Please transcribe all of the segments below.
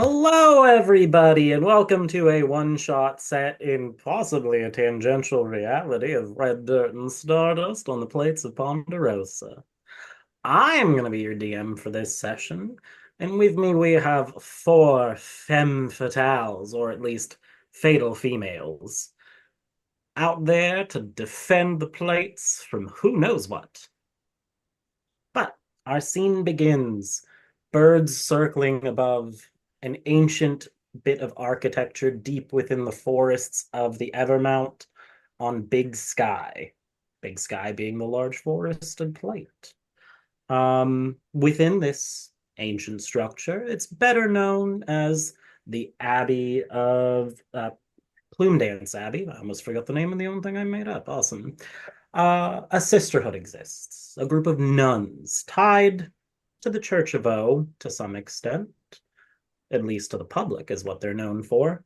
Hello, everybody, and welcome to a one-shot set in possibly a tangential reality of red dirt and stardust on the plates of Ponderosa. I'm going to be your DM for this session, and with me we have four femme fatales, or at least fatal females, out there to defend the plates from who knows what. But our scene begins. Birds circling above an ancient bit of architecture deep within the forests of the Evermount on Big Sky. Big Sky being the large forested plate. Within this ancient structure, it's better known as the Abbey of Plume Dance Abbey. I almost forgot the name of the only thing I made up. Awesome. A sisterhood exists, a group of nuns tied to the Church of O to some extent, at least to the public, is what they're known for,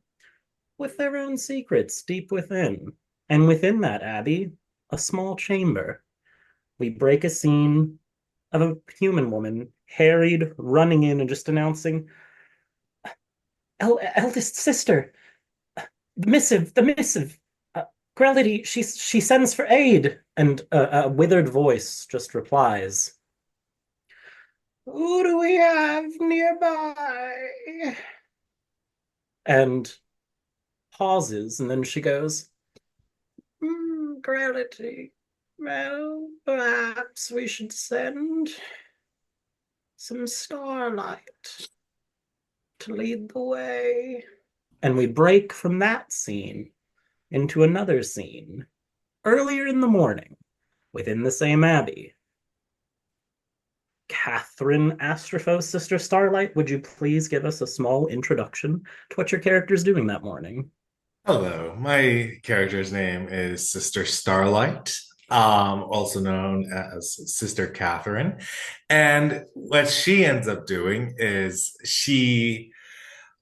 with their own secrets deep within. And within that abbey, a small chamber. We break a scene of a human woman, harried, running in and just announcing, eldest sister, the missive. Grelity, she sends for aid. And a withered voice just replies, "Who do we have nearby?" And pauses, and then she goes, Grelity. Well, perhaps we should send some starlight to lead the way. And we break from that scene into another scene earlier in the morning within the same abbey. Katherine Astraphos, Sister Starlight, would you please give us a small introduction to what your character's doing that morning? Hello, my character's name is Sister Starlight, also known as Sister Catherine. And what she ends up doing is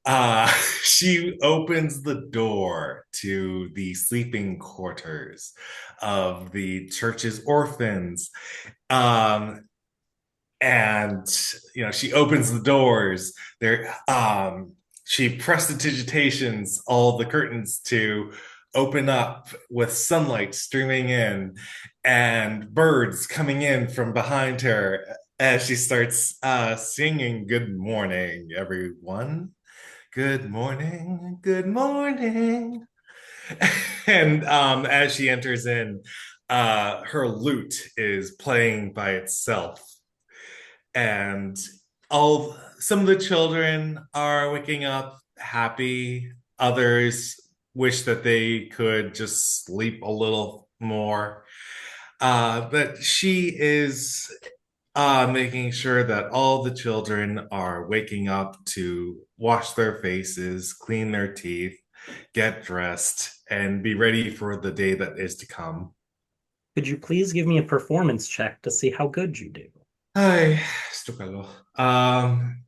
uh, she opens the door to the sleeping quarters of the church's orphans. Um, and she opens the doors there. She prestidigitations all the curtains to open up with sunlight streaming in and birds coming in from behind her as she starts singing good morning everyone, good morning, good morning. And as she enters in, her lute is playing by itself, and all some of the children are waking up happy. Others wish that they could just sleep a little more. But she is making sure that all the children are waking up to wash their faces, clean their teeth, get dressed, and be ready for the day that is to come. Could you please give me a performance check to see how good you do? Hi, Stokalo.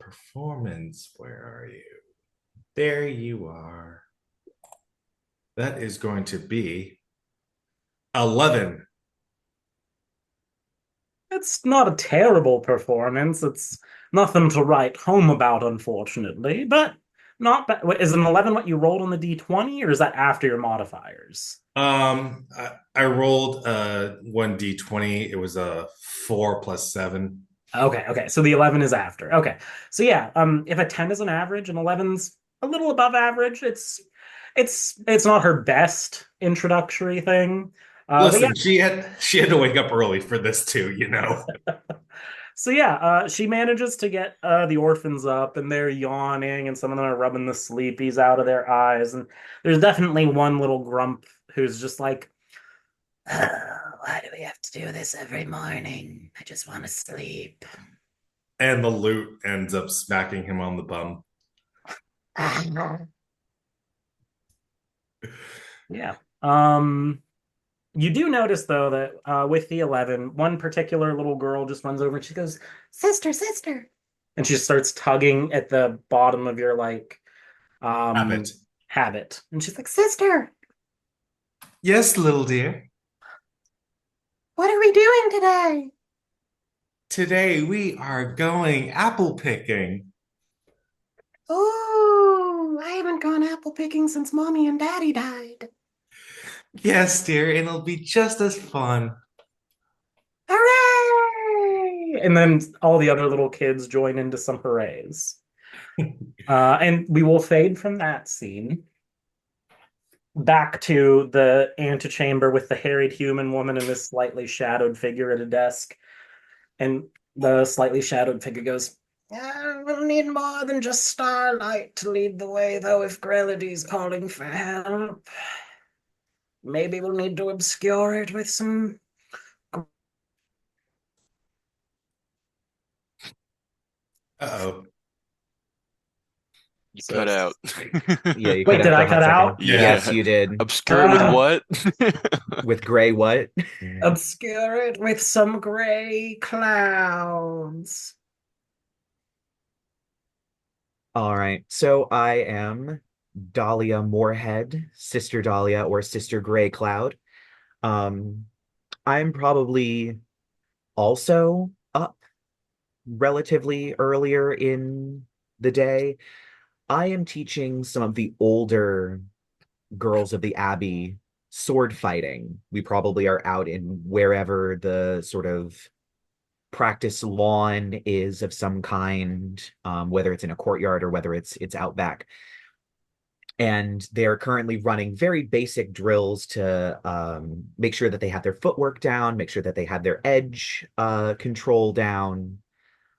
Performance, where are you? There you are. That is going to be 11. It's not a terrible performance. It's nothing to write home about, unfortunately, but not bad. Is an 11 what you rolled on the D20, or is that after your modifiers? I rolled 1d20. It was a 4 plus 7. Okay. So the 11 is after. Okay. So yeah, if a 10 is an average and 11's a little above average, it's not her best introductory thing. But yeah, Listen, she had to wake up early for this too. so yeah, she manages to get the orphans up, and they're yawning, and some of them are rubbing the sleepies out of their eyes. And there's definitely one little grump who's just like, why do we have to do this every morning? I just want to sleep. And the lute ends up smacking him on the bum. Yeah. You do notice though that with the 11, one particular little girl just runs over and she goes, "Sister, sister," and she just starts tugging at the bottom of your like um Habit. habit, and she's like, "Sister, Yes, little dear. what are we doing today?" Today we are going apple picking. I haven't gone apple picking since Mommy and Daddy died. Yes, dear, and it'll be just as fun. Hooray! And then all the other little kids join into some hoorays. And we will fade from that scene back to the antechamber with the harried human woman and this slightly shadowed figure at a desk. And the slightly shadowed figure goes, "Yeah, we'll need more than just starlight to lead the way, though, if Grelidy's calling for help. Maybe we'll need to obscure it with some." Uh-oh. You So, cut out. Yeah, you cut wait, out did for I a hot cut second. out? Yes, Yeah. you did. Obscure it with what? With gray what? Obscure it with some gray clouds. All right. So I am Dahlia Moorehead, Sister Dahlia or Sister Gray Cloud. Um, I'm probably also up relatively earlier in the day. I am teaching some of the older girls of the Abbey sword fighting. We probably are out in wherever the sort of practice lawn is of some kind, whether it's in a courtyard or whether it's out back. And they're currently running very basic drills to make sure that they have their footwork down, make sure that they have their edge control down,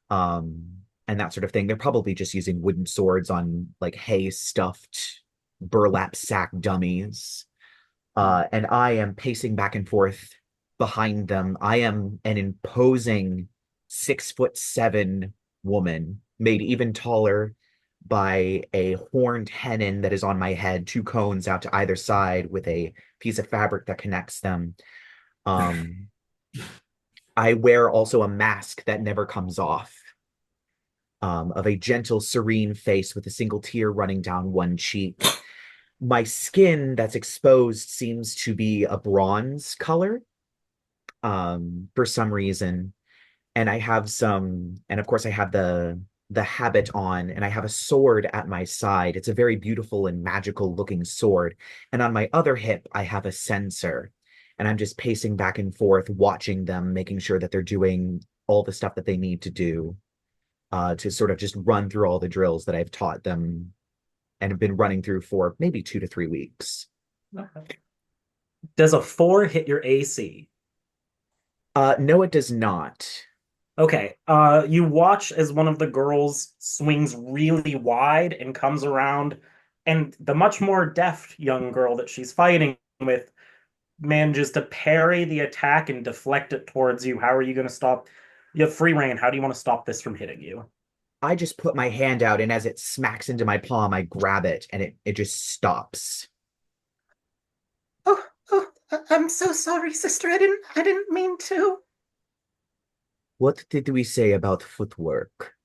um, and that sort of thing. They're probably just using wooden swords on like hay stuffed burlap sack dummies. And I am pacing back and forth behind them. I am an imposing 6'7" woman, made even taller by a horned hennin that is on my head, two cones out to either side with a piece of fabric that connects them. Um, I wear also a mask that never comes off, of a gentle, serene face with a single tear running down one cheek. My skin that's exposed seems to be a bronze color, for some reason. And I have some, and of course I have the habit on, and I have a sword at my side. It's a very beautiful and magical looking sword. And on my other hip, I have a censer. And I'm just pacing back and forth, watching them, making sure that they're doing all the stuff that they need to do, to sort of just run through all the drills that I've taught them and have been running through for maybe 2 to 3 weeks. Okay. Does a 4 hit your AC? No, it does not. Okay. You watch as one of the girls swings really wide and comes around, and the much more deft young girl that she's fighting with manages to parry the attack and deflect it towards you. How are you going to stop? You have free reign. How do you want to stop this from hitting you? I just put my hand out, and as it smacks into my palm, I grab it, and it just stops. I'm so sorry, sister. I didn't mean to. What did we say about footwork?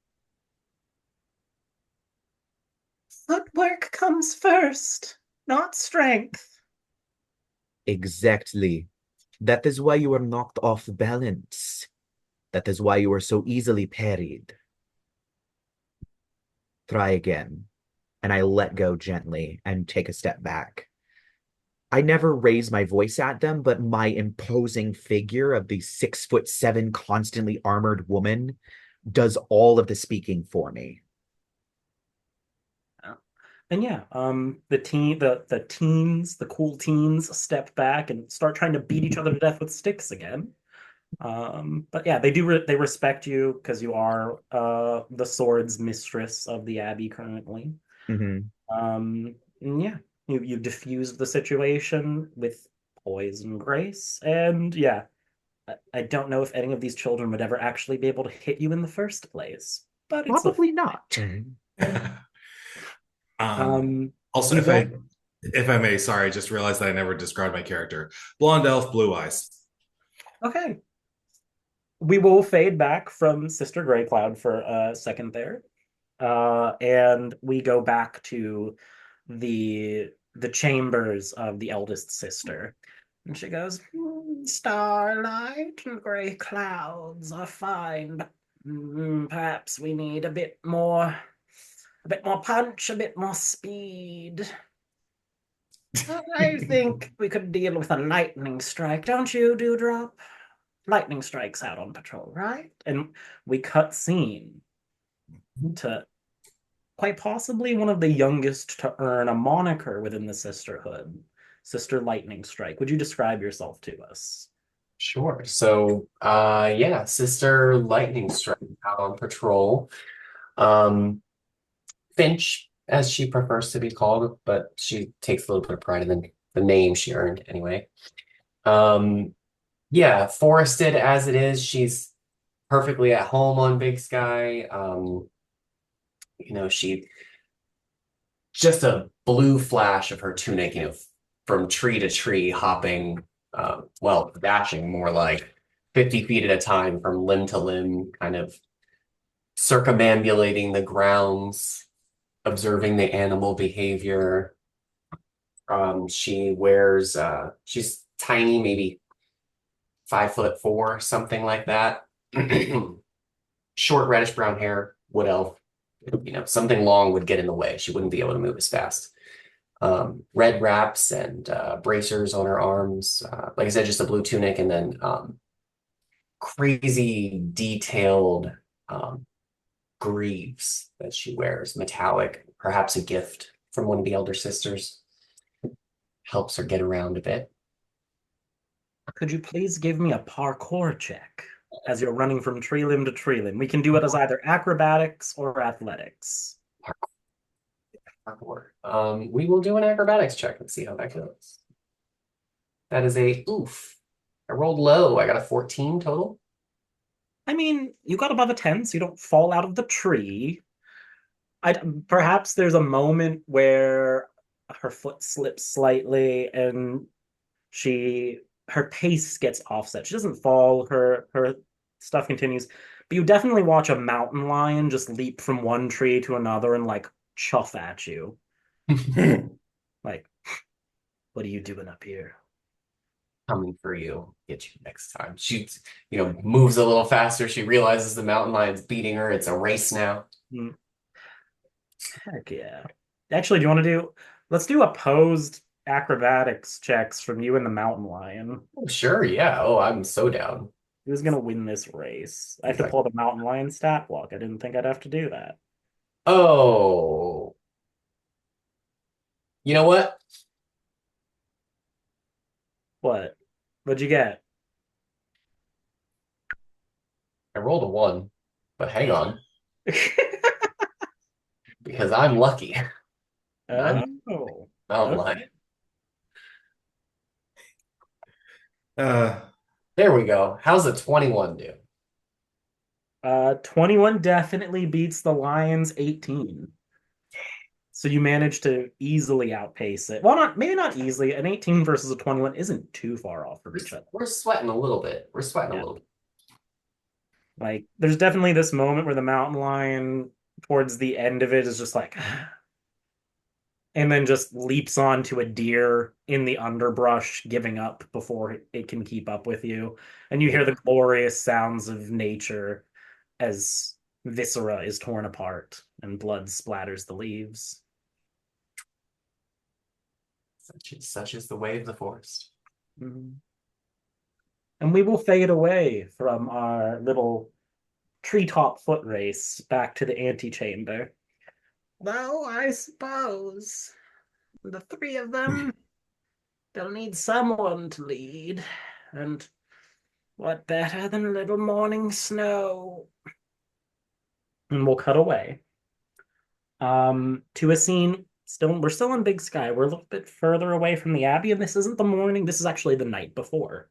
Footwork comes first, not strength. Exactly. That is why you are knocked off balance. That is why you are so easily parried. Try again. And I let go gently and take a step back. I never raise my voice at them, but my imposing figure of the 6'7" constantly armored woman does all of the speaking for me. And yeah, the teens, the cool teens step back and start trying to beat each other to death with sticks again. But yeah, they respect you because you are the sword's mistress of the Abbey currently. Mm-hmm. And yeah, you diffused the situation with poise and grace. And yeah, I don't know if any of these children would ever actually be able to hit you in the first place, but it's a Probably not. Um, also, you don't. if I may, sorry, I just realized that I never described my character. Blonde elf, blue eyes. Okay, we will fade back from Sister Grey Cloud for a second there, and we go back to the chambers of the eldest sister. And she goes, Starlight and gray clouds are fine, but perhaps we need a bit more A bit more punch, a bit more speed. I think we could deal with a lightning strike, don't you, Dewdrop? Lightning strikes out on patrol, right? And we cut scene to quite possibly one of the youngest to earn a moniker within the Sisterhood, Sister Lightning Strike. Would you describe yourself to us? Sure. Yeah, Sister Lightning Strike out on patrol. Um, Finch, as she prefers to be called, but she takes a little bit of pride in the name she earned anyway. Um, yeah, forested as it is, she's perfectly at home on Big Sky. She just a blue flash of her tunic, from tree to tree, hopping, dashing more like 50 feet at a time from limb to limb, kind of circumambulating the grounds, observing the animal behavior. She's tiny, maybe 5'4", something like that. Short reddish brown hair, wood elf. Something long would get in the way. She wouldn't be able to move as fast. Red wraps and bracers on her arms. Like I said, just a blue tunic, and then crazy detailed um, greaves that she wears, metallic, perhaps a gift from one of the elder sisters. Helps her get around a bit. Could you please give me a parkour check as you're running from tree limb to tree limb? We can do it as either acrobatics or athletics. Parkour. We will do an acrobatics check and see how that goes. That is a oof. I rolled low. I got a 14 total. I mean, you got above a 10, so you don't fall out of the tree. I perhaps there's a moment where her foot slips slightly and she her pace gets offset. She doesn't fall, her stuff continues. But you definitely watch a mountain lion just leap from one tree to another and like chuff at you. Like, what are you doing up here? Coming for you. Get you next time. She, moves a little faster. She realizes the mountain lion's beating her. It's a race now. Mm, heck yeah. Actually, do you want to do let's do opposed acrobatics checks from you and the mountain lion. Oh, sure, yeah. Oh, I'm so down. Who's gonna win this race? I have to Exactly. pull the mountain lion stat block. I didn't think I'd have to do that. Oh, you know what? What? What'd you get? I rolled a 1, but hang on, because I'm lucky. And I'm Oh, mountain lion. okay. Uh, There we go. How's a 21 do? 21 definitely beats the Lions 18. So you managed to easily outpace it. Well, not maybe not easily. An 18 versus a 21 isn't too far off from We're, each other. we're sweating a little bit. We're sweating a Yeah. little bit. Like there's definitely this moment where the mountain lion towards the end of it is just like and then just leaps onto a deer in the underbrush, giving up before it can keep up with you. And you hear the glorious sounds of nature as viscera is torn apart and blood splatters the leaves. Such is the way of the forest. Mhm. And we will fade away from our little treetop foot race back to the antechamber. Though I suppose the three of them, they'll need someone to lead. And what better than little morning snow? And we'll cut away. To a scene. We're still in Big Sky. We're a little bit further away from the Abbey, and this isn't the morning. This is actually the night before.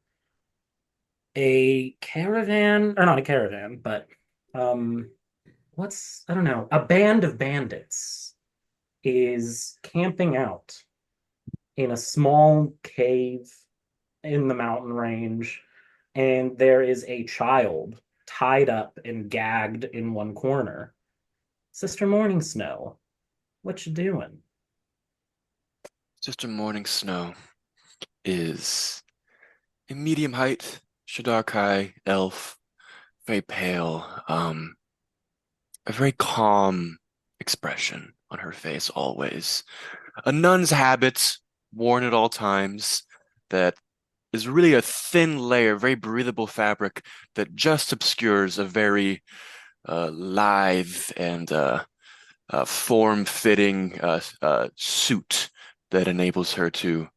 A caravan, or not a caravan, but I don't know, a band of bandits is camping out in a small cave in the mountain range, and there is a child tied up and gagged in one corner. Sister Morning Snow, what you doing? Sister Morning Snow is a medium height, Shadar Kai elf, very pale, a very calm expression on her face always. A nun's habit, worn at all times, that is really a thin layer, very breathable fabric that just obscures a very lithe and form-fitting suit that enables her to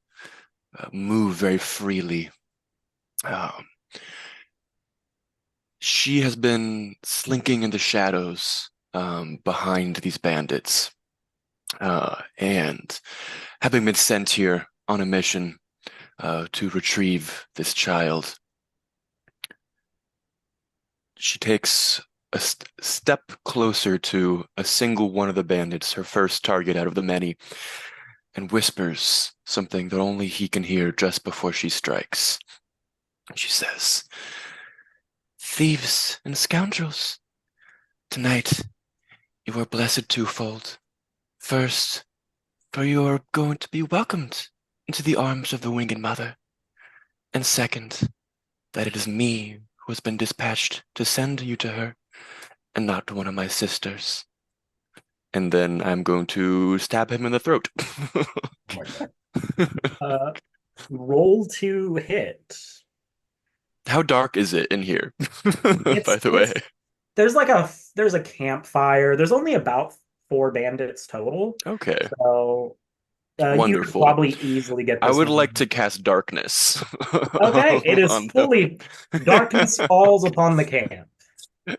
move very freely. Um, she has been slinking in the shadows behind these bandits, and having been sent here on a mission to retrieve this child, she takes a step closer to a single one of the bandits, her first target out of the many, and whispers something that only he can hear just before she strikes. She says, "Thieves and scoundrels, tonight you are blessed twofold. First, for you are going to be welcomed into the arms of the winged mother. And second, that it is me who has been dispatched to send you to her, and not one of my sisters." And then I'm going to stab him in the throat. Oh my God. Uh, roll to hit. How dark is it in here, by It's the way? it's there's a campfire. There's only about four bandits total, Okay, so you could wonderful. probably easily get I this would one. like to cast darkness Okay, it is on them. fully darkness falls upon the camp.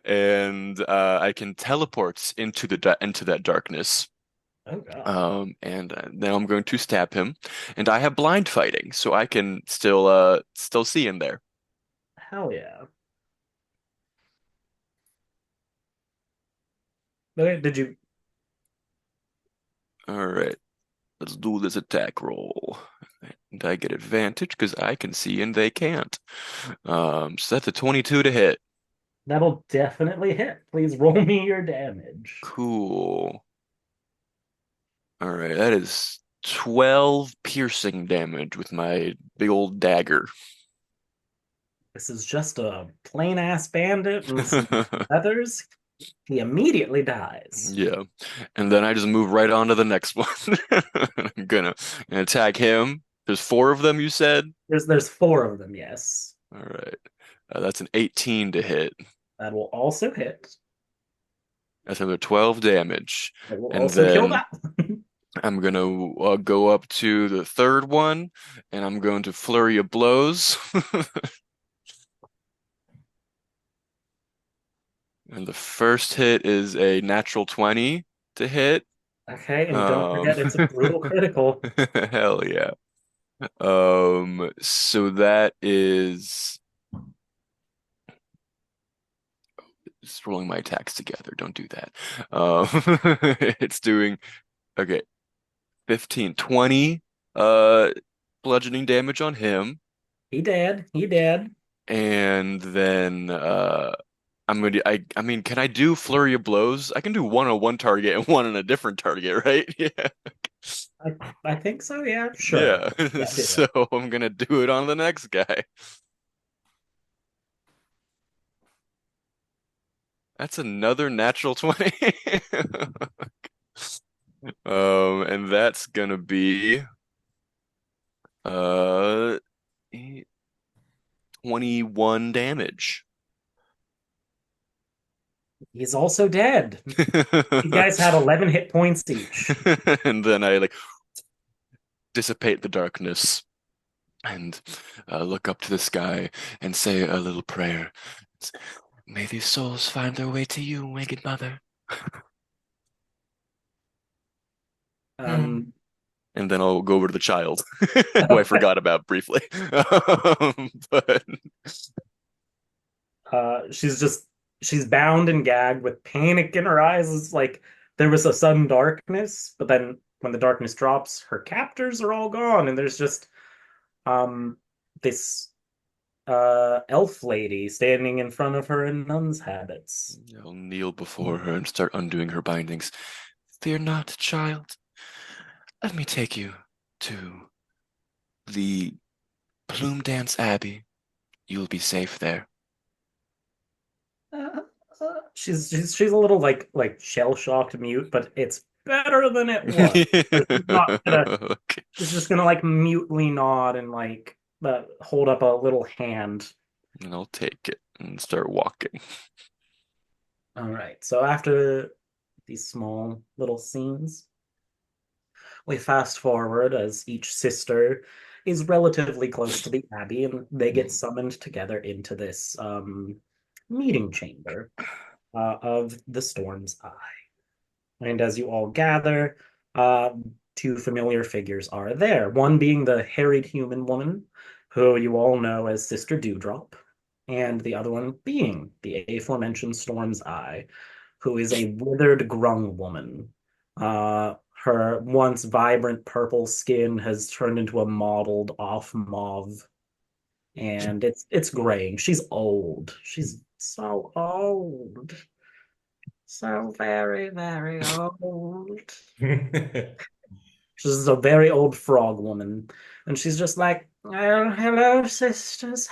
And I can teleport into into that darkness. Oh God. And now I'm going to stab him, and I have blind fighting, so I can still see in there. Hell yeah. Okay, did you All right, let's do this attack roll, and I get advantage because I can see and they can't. So that's a 22 to hit. that'll definitely hit. Please roll me your damage. Cool. All right, that is 12 piercing damage with my big old dagger. This is just a plain ass bandit and some feathers. He immediately dies. Yeah. And then I just move right on to the next one. I'm gonna attack him. There's four of them, you said? There's four of them, yes. All right. That's an 18 to hit. That will also hit. That's another 12 damage. It will And also kill then that. I'm gonna go up to the third one, and I'm going to flurry of blows. And the first hit is a natural 20 to hit. Okay, and don't Um, forget it's a brutal critical. hell yeah. So that is just rolling my attacks together. Don't do that. It's doing okay, 15, 20 bludgeoning damage on him. He dead. He dead. And then I mean, can I do flurry of blows? I can do one on one target and one on a different target, right? Yeah. I think so, yeah. Sure. Yeah. Yeah, do So I'm gonna do it on the next guy. That's another natural 20. And that's gonna be uh 21 damage. He's also dead. You guys had 11 hit points each. And then I like dissipate the darkness and look up to the sky and say a little prayer. May these souls find their way to you, wicked mother. Um, And then I'll go over to the child, who I forgot about briefly. But she's bound and gagged with panic in her eyes. It's like there was a sudden darkness, but then when the darkness drops, her captors are all gone, and there's just this elf lady standing in front of her in nun's habits. I'll kneel before her and start undoing her bindings. Fear not, child. Let me take you to the Plume Dance Abbey. You'll be safe there. Uh, She's a little like shell-shocked mute, but it's better than it was. She's not gonna Okay. she's just gonna like mutely nod and like hold up a little hand. And I'll take it and start walking. All right. So after these small little scenes, we fast forward as each sister is relatively close to the abbey, and they get summoned together into this meeting chamber of the Storm's Eye. And as you all gather, uh, two familiar figures are there. One being the harried human woman, who you all know as Sister Dewdrop, and the other one being the aforementioned Storm's Eye, who is a withered grung woman. Her once vibrant purple skin has turned into a mottled off mauve, and it's graying. She's old. She's so old. So very, very old. She's a very old frog woman. And she's just like, "Oh, hello, sisters.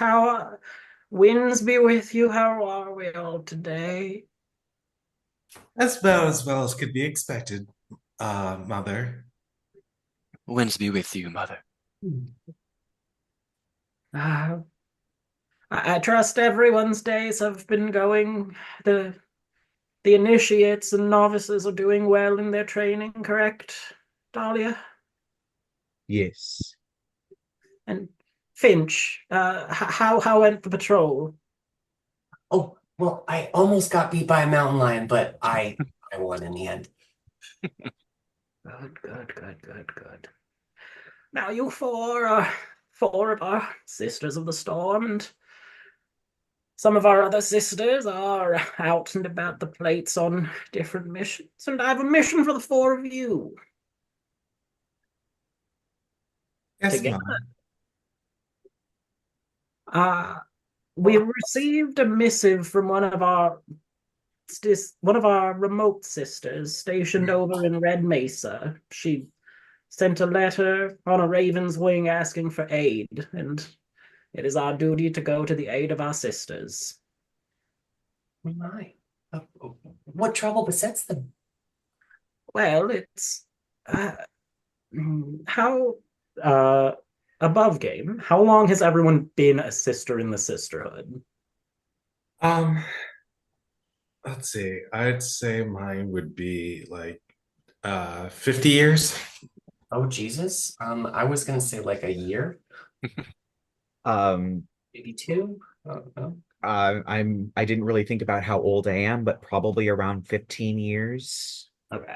Winds be with you. How are we all today?" As well as could be expected, mother. Winds be with you, mother. Uh, I trust everyone's days have been going. The the initiates and novices are doing well in their training, correct, Dahlia? Yes. And Finch, how went the patrol? Oh, well, I almost got beat by a mountain lion, but I won in the end. Good, good, good, good, good. Now you four are four of our sisters of the storm, and some of our other sisters are out and about the plates on different missions, and I have a mission for the four of you. Yes, Together. mom. Uh, we received a missive from one of our remote sisters stationed over in Red Mesa. She sent a letter on a raven's wing asking for aid, and it is our duty to go to the aid of our sisters. My, uh, what trouble besets them? Well, it's uh, how uh, above game. How long has everyone been a sister in the sisterhood? Um, let's see. I'd say mine would be like 50 years. Oh, Jesus. I was gonna say like a year, Um, maybe two. No. I didn't really think about how old I am, but probably around 15 years. Okay.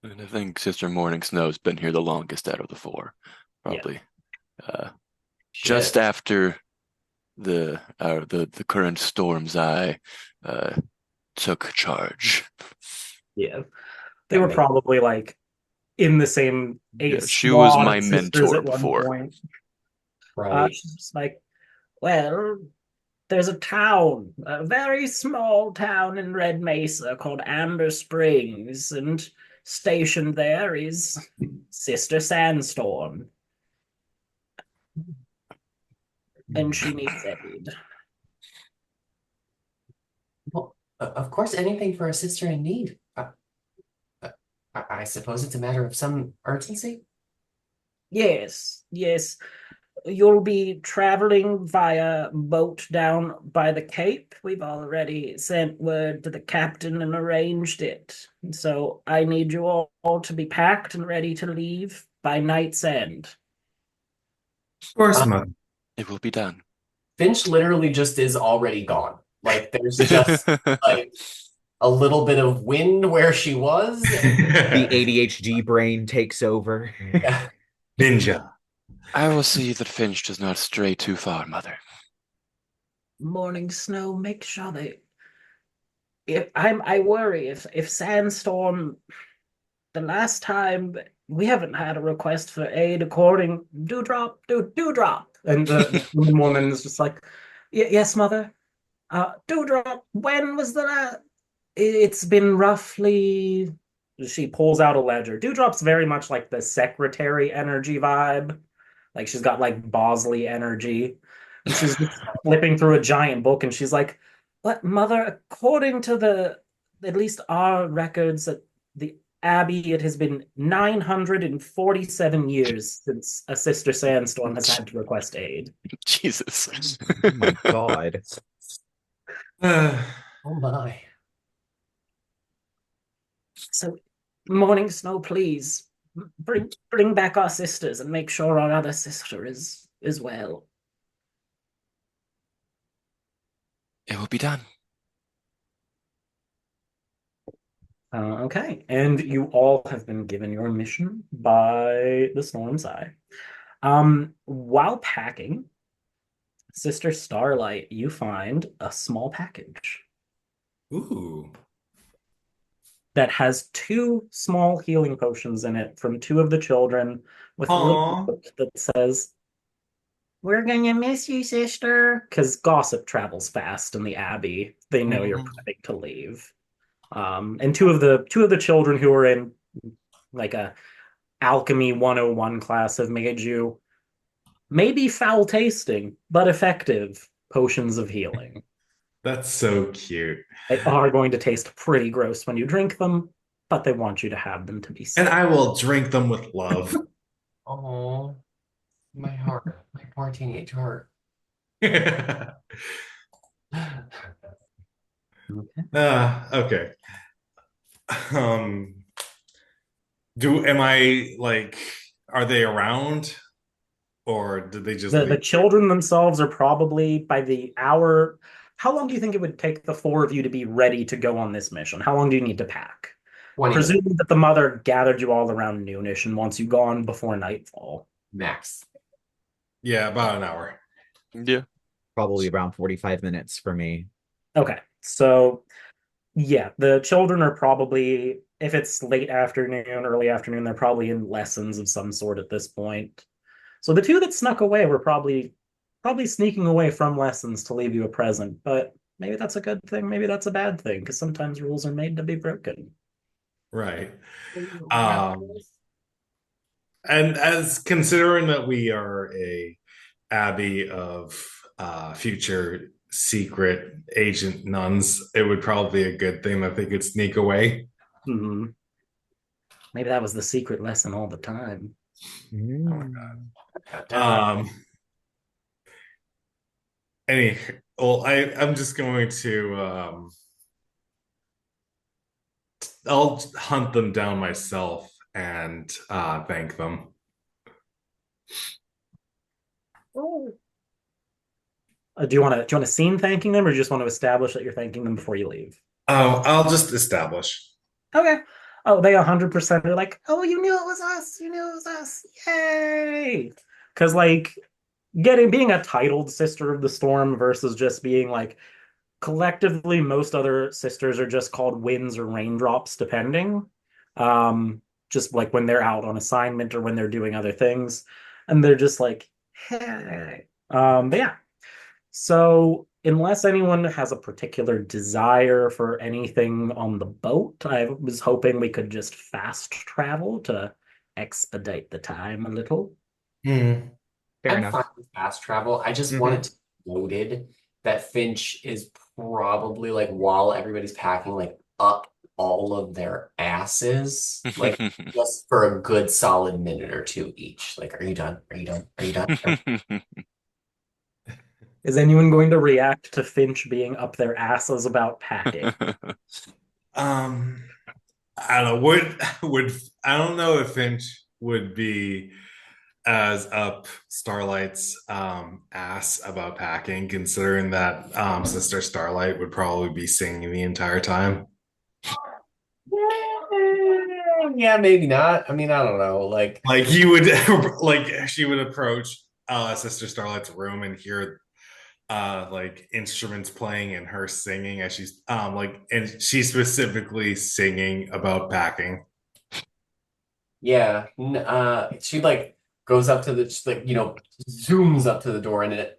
And I think Sister Morning Snow's been here the longest out of the four, Yeah. probably. Just Shit. after the current Storm's Eye took charge. Yeah. They That were makes probably like in the same Yeah, she was squad my of sisters mentor at one before. point. right. She's just like, well, there's a town, a very small town in Red Mesa called Amber Springs, and stationed there is Sister Sandstorm, and she needs aid. Well, of course, anything for a sister in need. I suppose it's a matter of some urgency. Yes, yes. You'll be traveling via boat down by the Cape. We've already sent word to the captain and arranged it. So I need you all to be packed and ready to leave by night's end. Of course, Uh, mother. It will be done. Finch literally just is already gone. Like there's just like a little bit of wind where she was. The ADHD brain takes over. Yeah. Ninja. I will see that Finch does not stray too far, mother. Morning Snow, make sure they. I worry if Sandstorm, the last time we haven't had a request for aid according Dewdrop, and the woman is just like, yes, mother. Dewdrop, when was the last? It's been roughly. She pulls out a ledger. Dewdrop's very much like the secretary energy vibe. Like she's got like Bosley energy. And she's just flipping through a giant book and she's like, But Mother, according to at least our records at the Abbey, it has been 947 years since a Sister Sandstorm has had to request aid. Jesus. Oh my God. Uh, Oh my. So, Morning Snow, please bring back our sisters and make sure our other sister is well. It will be done. Okay, and you all have been given your mission by the Storm's Eye. While packing, Sister Starlight, you find a small package ooh. that has two small healing potions in it from two of the children with a little Aw. note that says, "We're gonna miss you, sister," because gossip travels fast in the Abbey. They know you're Mhm. prepping to leave. And two of the children who are in like a alchemy 101 class have made you maybe foul tasting, but effective potions of healing. That's so cute. They are going to taste pretty gross when you drink them, but they want you to have them to be And safe. I will drink them with love. Oh, my heart. My poor teenage heart. Okay. Okay. Um, am I like, are they around or did they just The leave? children themselves are probably by the hour. How long do you think it would take the four of you to be ready to go on this mission? How long do you need to pack? 20 minutes Presuming that the mother gathered you all around noonish and wants you gone before nightfall. max. Yeah, about an hour. Yeah. Probably around 45 minutes for me. Okay, so yeah, the children are probably, if it's late afternoon, early afternoon, they're probably in lessons of some sort at this point. So the two that snuck away were probably sneaking away from lessons to leave you a present, but maybe that's a good thing, maybe that's a bad thing, because sometimes rules are made to be broken. Right. Um, and as considering that we are a abbey of future secret agent nuns, it would probably be a good thing that they could sneak away. Hmm. Maybe that was the secret lesson all the time. Oh my Mm. Down. God. Any well, I'm just going to I'll hunt them down myself and thank them. Do you want to scene thanking them, or do you just want to establish that you're thanking them before you leave? Oh, I'll just establish. Okay. Oh, they 100% are like, oh, you knew it was us. You knew it was us. Yay. Because, like, being a titled Sister of the Storm versus just being like, collectively, most other sisters are just called winds or raindrops, depending. Just like when they're out on assignment or when they're doing other things. And they're just like, hey. But yeah, so, unless anyone has a particular desire for anything on the boat, I was hoping we could just fast travel to expedite the time a little. Hmm. Fair I'm fine enough. with fast travel. I just wanted to be noted that Finch is probably like while everybody's packing, like up all of their asses, like just for a good solid minute or two each. Like, are you done? Are you done? Are you done? Is anyone going to react to Finch being up their asses about packing? Um, I don't know. Would I don't know if Finch would be as up Starlight's ass about packing, considering that Sister Starlight would probably be singing the entire time. Yeah, maybe not. I mean, I don't know. Like, Like you would like she would approach Sister Starlight's room and hear like instruments playing and her singing as she's like and she's specifically singing about packing. yeah, she like goes up to the, just like, zooms up to the door and it,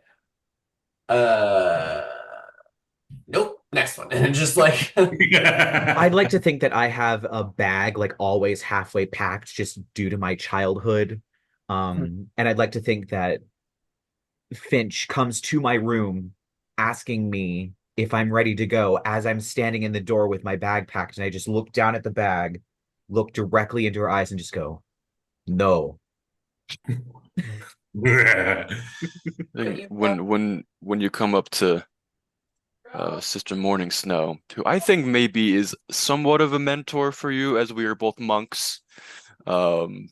uh, nope, next one. And just like, I'd like to think that I have a bag like always halfway packed just due to my childhood. And I'd like to think that Finch comes to my room asking me if I'm ready to go as I'm standing in the door with my bag packed, and I just look down at the bag, look directly into her eyes, and just go, no. I think when you come up to Sister Morning Snow, who I think maybe is somewhat of a mentor for you, as we are both monks. Um,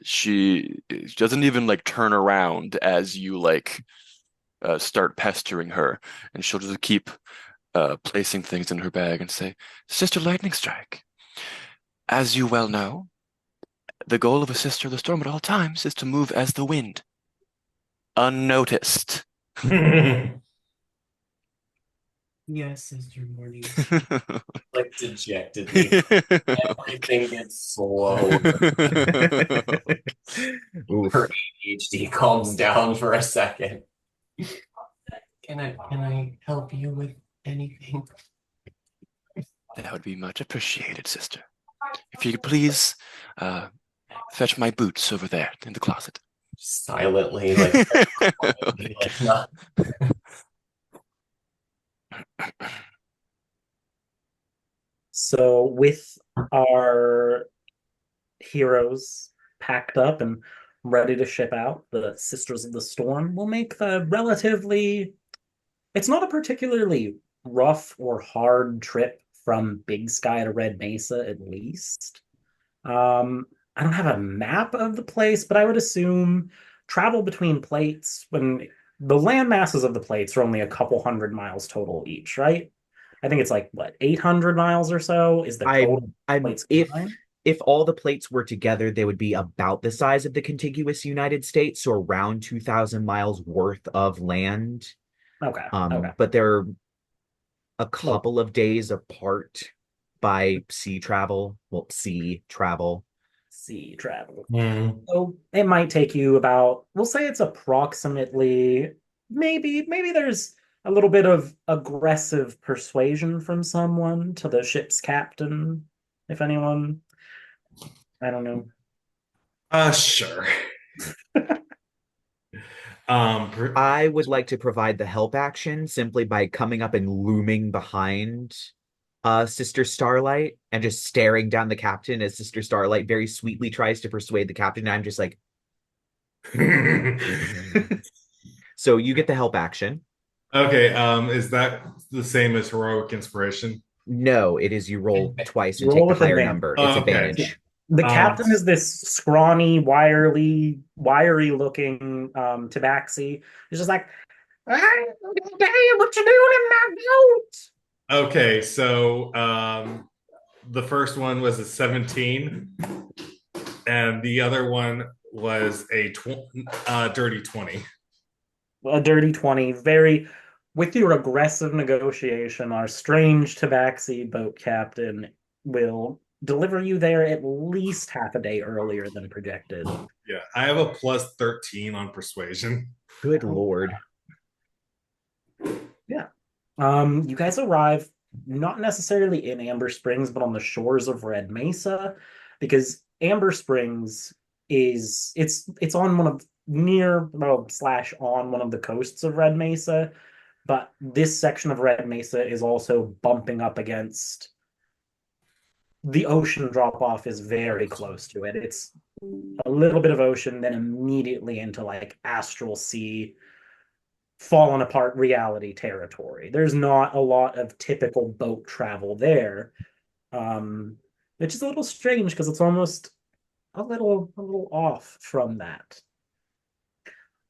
she doesn't even like turn around as you like start pestering her, and she'll just keep placing things in her bag and say, "Sister Lightning Strike, as you well know, the goal of a Sister of the Storm at all times is to move as the wind, unnoticed." Yes, Sister Morning. Like dejectedly. Everything gets slow. Her Oof. ADHD calms down for a second. Can I help you with anything? That would be much appreciated, sister. If you could please fetch my boots over there in the closet. Silently, like, like not. So with our heroes packed up and ready to ship out, the Sisters of the Storm will make the relatively, it's not a particularly rough or hard trip from Big Sky to Red Mesa, at least. I don't have a map of the place, but I would assume travel between plates when the land masses of the plates are only a couple hundred miles total each, right? I think it's like what, 800 miles or so is the I total I'm plates if combined. if all the plates were together, they would be about the size of the contiguous United States, so around 2,000 miles worth of land. Okay, okay. But they're a Well, couple of days apart by sea travel. Well, sea travel. sea travel. Hmm. So it might take you about, we'll say it's approximately, maybe there's a little bit of aggressive persuasion from someone to the ship's captain, if anyone, I don't know. Sure. Per- I would like to provide the help action simply by coming up and looming behind Sister Starlight and just staring down the captain as Sister Starlight very sweetly tries to persuade the captain. And I'm just like, so you get the help action. Okay, is that the same as heroic inspiration? No, it is you roll twice and take Roll the with higher advantage. number. It's Oh, okay. advantage. The Um, captain is this scrawny, wiry looking tabaxi. He's just like, "Ah, damn, what you doing in my boat?" okay, so the first one was a 17, and the other one was a dirty 20. A dirty 20, very with your aggressive negotiation, our strange tabaxi boat captain will deliver you there at least half a day earlier than projected. Yeah, I have a plus 13 on persuasion. Good Lord. Yeah. You guys arrive not necessarily in Amber Springs, but on the shores of Red Mesa, because Amber Springs it's on one of near well slash on one of the coasts of Red Mesa, but this section of Red Mesa is also bumping up against the ocean drop off is very close to it. It's a little bit of ocean, then immediately into like astral sea fallen apart reality territory. There's not a lot of typical boat travel there, um, which is a little strange because it's almost a little off from that.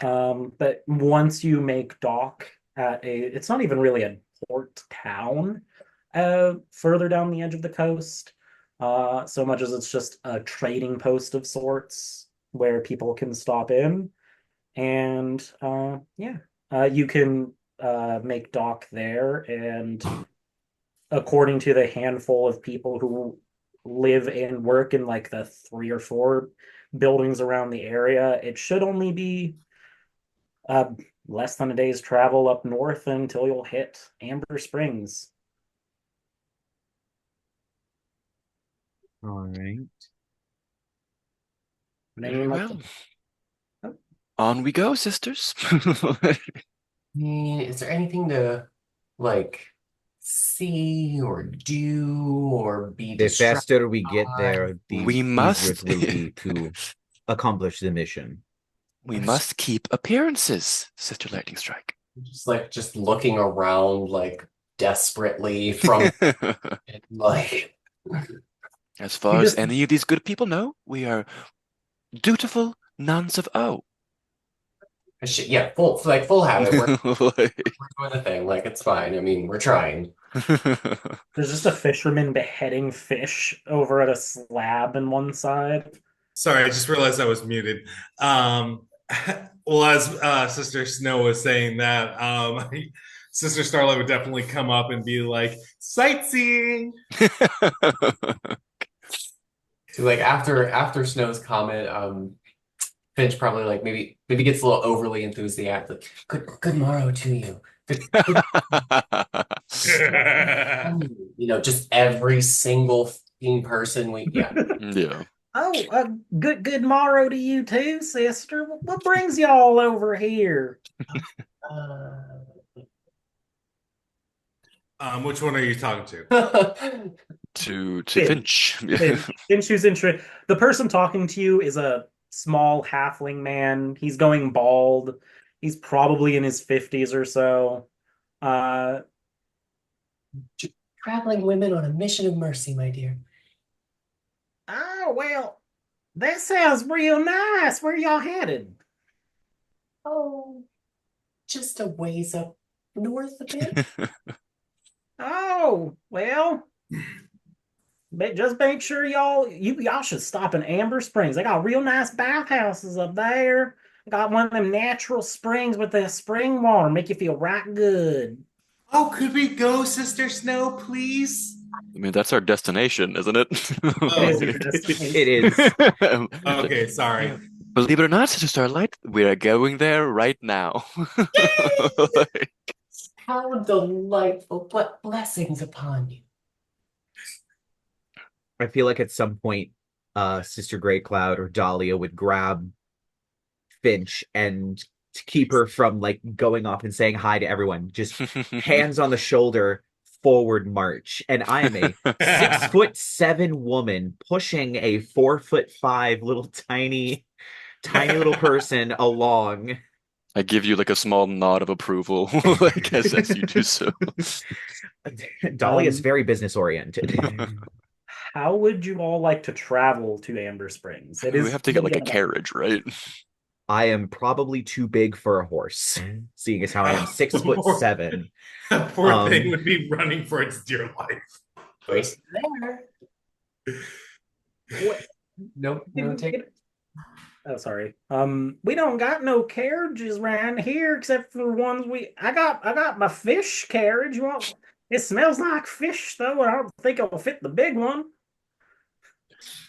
But once you make dock at it's not even really a port town, further down the edge of the coast, so much as it's just a trading post of sorts where people can stop in. And yeah, you can make dock there. And according to the handful of people who live and work in like the three or four buildings around the area, it should only be uh, less than a day's travel up north until you'll hit Amber Springs. All right. Would Very anyone like well. to? Oh, On we go, sisters. mean, is there anything to like see or do or be The distracted faster we get by? there, the We easier it must will be to accomplish the mission. we must keep appearances, Sister Lightning Strike. Just looking around like desperately from like As You far as just any of these good people know, we are dutiful nuns of O. yeah, full habit. Like- We're doing the thing. Like it's fine. I mean, we're trying. there's just a fisherman beheading fish over at a slab in one side. Sorry, I just realized I was muted. Um, well, as Sister Snow was saying that, Sister Starlight would definitely come up and be like, sightseeing. So like after Snow's comment, Finch probably like maybe gets a little overly enthusiastic. Good morrow to you. Good just every single fucking person we yeah. Yeah. Oh, good morrow to you too, sister. What brings y'all over here? Uh, Which one are you talking to? To Finch. Finch. Finch who's the person talking to you is a small halfling man. He's going bald. He's probably in his 50s or so. Uh, Traveling women on a mission of mercy, my dear. oh, well, that sounds real nice. Where y'all headed? Oh, just a ways up north a bit. Oh, well, just make sure y'all should stop in Amber Springs. They got real nice bathhouses up there. Got one of them natural springs with the spring water, make you feel right good. Oh, could we go, Sister Snow, please? I mean, that's our destination, isn't it? It is Oh, your It destination. is. okay, sorry. Believe it or not, Sister Starlight, we are going there right now. How delightful. What blessings upon you. I feel like at some point, Sister Grey Cloud or Dahlia would grab Finch and to keep her from like going off and saying hi to everyone, just hands on the shoulder, forward march. And I am a 6'7" woman pushing a 4'5" little tiny little person along. I give you like a small nod of approval, like as you do so. Dahlia is very business oriented. How would you all like to travel to Amber Springs? It We is have to get like a carriage, right? I am probably too big for a horse, seeing as how I am 6'7". Poor thing would be running for its dear life. Choice there. What? Nope, no take. Oh, sorry. We don't got no carriages around here except for the ones I got my fish carriage. You want? It smells like fish though. I don't think it'll fit the big one.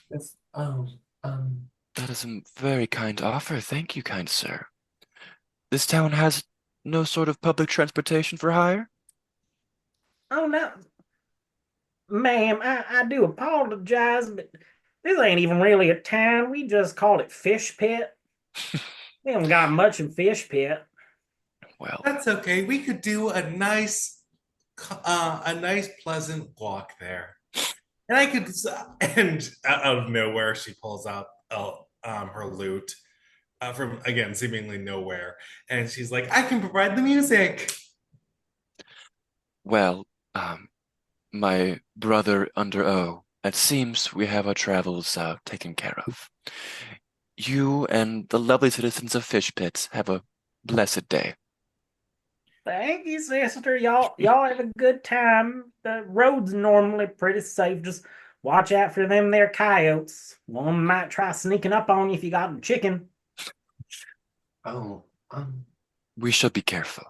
It's, um, That is a very kind offer. Thank you, kind sir. This town has no sort of public transportation for hire? Oh no, ma'am, I do apologize, but this ain't even really a town. We just call it Fish Pit. We haven't got much in Fish Pit. Well, That's okay. We could do a nice, pleasant walk there. And I could, and out of nowhere, she pulls out her lute from again seemingly nowhere, and she's like, "I can provide the music." well, my brother under O, it seems we have our travels taken care of. You and the lovely citizens of Fish Pits have a blessed day. Thank you, sister. Y'all have a good time. The road's normally pretty safe. Just watch out for them there coyotes. One might try sneaking up on you if you got chicken. oh, We shall be careful.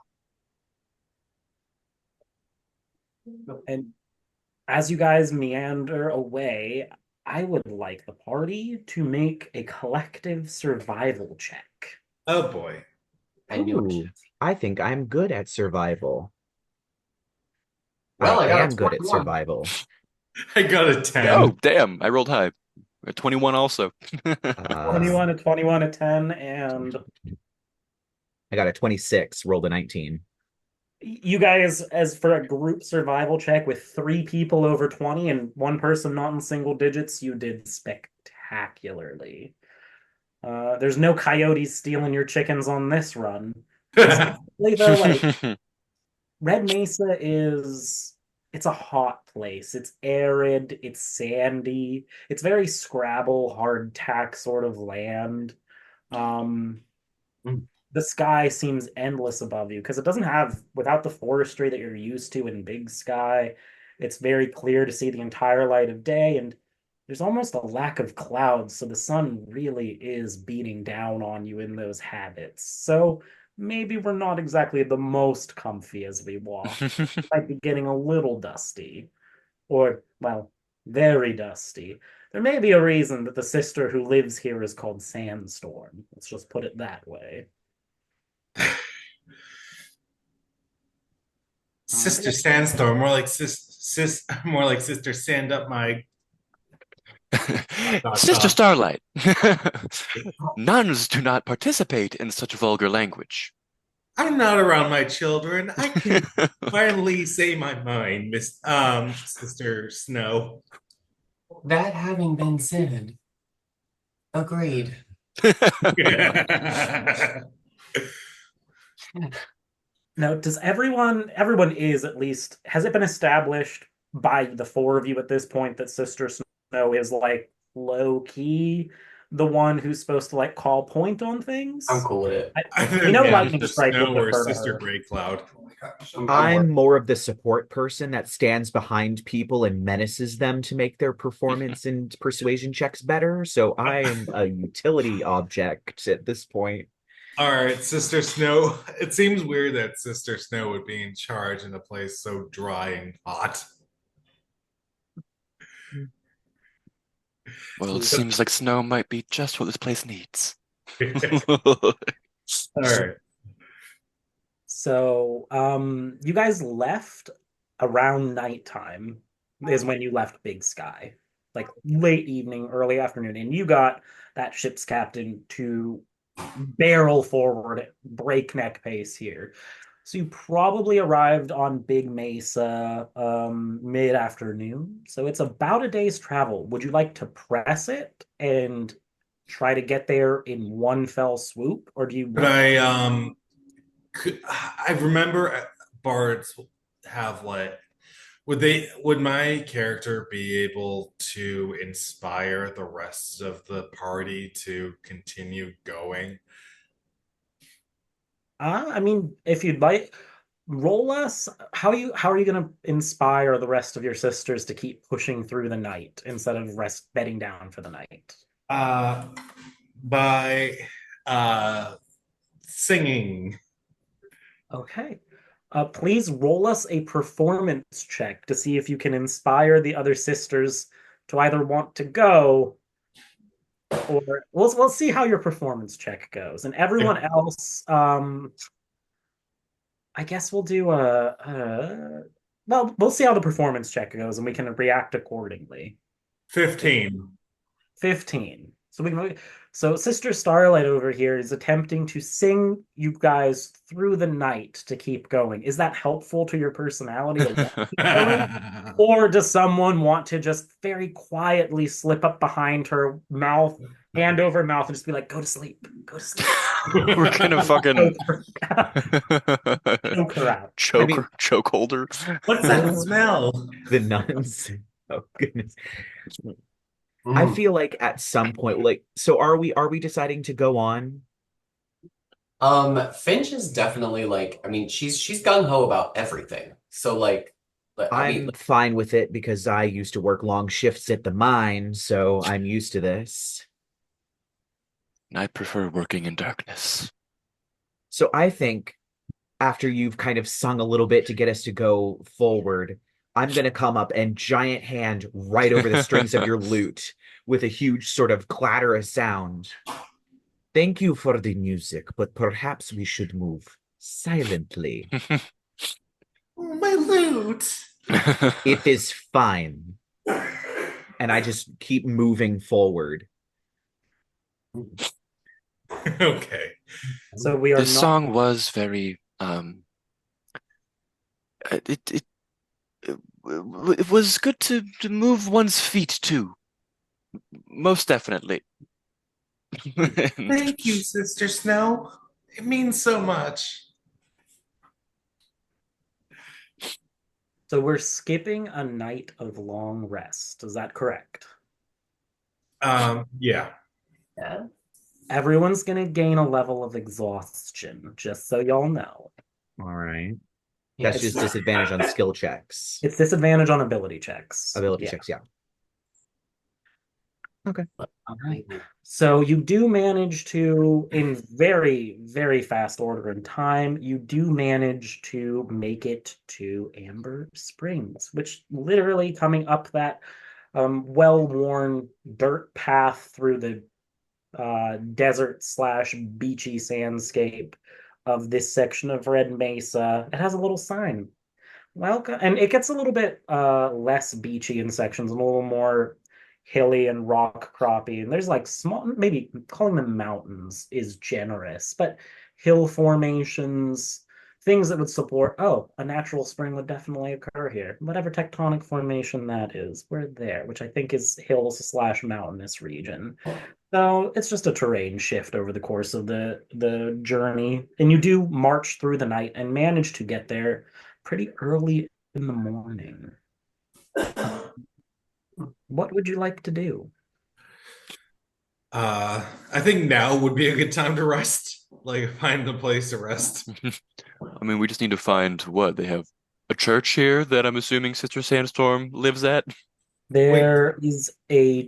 And as you guys meander away, I would like the party to make a collective survival check. Oh boy. I knew it. Ooh, I think I'm good at survival. Well, I I got a am good at 21. survival. I got a 10. Oh, damn, I rolled high. A 21 also. 21, a 21, a 10, and I got a 26, rolled a 19. You guys, as for a group survival check with three people over 20 and one person not in single digits, you did spectacularly. There's no coyotes stealing your chickens on this run. Especially though, like Red Mesa is it's a hot place. It's arid, it's sandy, it's very Scrabble, hardtack sort of land. Um, Mm. the sky seems endless above you because it doesn't have, without the forestry that you're used to in Big Sky, it's very clear to see the entire light of day, and there's almost a lack of clouds, so the sun really is beating down on you in those habits. So maybe we're not exactly the most comfy as we walk. Might be getting a little dusty, or, well, very dusty. There may be a reason that the sister who lives here is called Sandstorm. Let's just put it that way. Sister Sandstorm, more like more like Sister Sand Up my dot Sister dot. Starlight, nuns do not participate in such vulgar language. I'm not around my children. I can finally say my mind, Miss Sister Snow. That having been said, agreed. Now, does everyone is at least, has it been established by the four of you at this point that Sister Snow is like low key the one who's supposed to like call point on I'm things? cool with it. I, we Either know Yeah, Lightning Sister Strike would Snow or defer to Sister her. Grey Cloud. I'm I'm more of the support person that stands behind people and menaces them to make their performance and persuasion checks better. So I'm a utility object at this point. All right, Sister Snow. It seems weird that Sister Snow would be in charge in a place so dry and hot. Well, it So, seems like snow might be just what this place needs. All right. you guys left around nighttime is when you left Big Sky, like late evening, early afternoon, and you got that ship's captain to barrel forward at breakneck pace here. So you probably arrived on Big Mesa mid-afternoon. So it's about a day's travel. Would you like to press it and try to get there in one fell swoop, or do you But want? I remember bards have like would my character be able to inspire the rest of the party to continue going? I mean, if you'd like, roll us. How are you going to inspire the rest of your sisters to keep pushing through the night instead of rest bedding down for the night? Uh by singing. Okay. Please roll us a performance check to see if you can inspire the other sisters to either want to go, or we'll see how your performance check goes. And everyone else, I guess we'll do well, we'll see how the performance check goes and we can react accordingly. 15. 15. So Sister Starlight over here is attempting to sing you guys through the night to keep going. Is that helpful to your personality to want to keep going? Or does someone want to just very quietly slip up behind her mouth, hand over mouth, and just be like, go to sleep, go to sleep. We're gonna fucking Choke her out. I mean, choke holder. What's that smell? the nuns. Oh goodness. I feel like at some point, like, so are we deciding to go on? Finch is definitely like, I mean, she's gung-ho about everything. So I mean, I'm fine with it because I used to work long shifts at the mine, so I'm used to this. I prefer working in darkness. So I think after you've kind of sung a little bit to get us to go forward, I'm going to come up and giant hand right over the strings of your lute with a huge sort of clatter of sound. Thank you for the music, but perhaps we should move silently. My lute. It is fine. And I just keep moving forward. Okay. So we are This not. song was very It was good to move one's feet too. Most definitely. Thank you, Sister Snow. It means so much. So we're skipping a night of long rest. Is that correct? Yeah. Yeah. Everyone's going to gain a level of exhaustion, just so y'all know. All right. Yeah, That's just disadvantage on skill checks. It's disadvantage on ability checks. Ability Yeah. checks, yeah. Okay. All right. So you do manage to, in very, very fast order and time, you do manage to make it to Amber Springs, which literally coming up that well-worn dirt path through the desert slash beachy sandscape of this section of Red Mesa. It has a little sign. Welcome, and it gets a little bit less beachy in sections, and a little more hilly and rock croppy. And there's like small, maybe calling them mountains is generous, but hill formations, things that would support, oh, a natural spring would definitely occur here. Whatever tectonic formation that is, we're there, which I think is hills slash mountainous region. So it's just a terrain shift over the course of the journey, and you do march through the night and manage to get there pretty early in the morning. What would you like to do? I think now would be a good time to rest. Like find a place to rest. I mean, we just need to find what they have a church here that I'm assuming Sister Sandstorm lives at. Wait,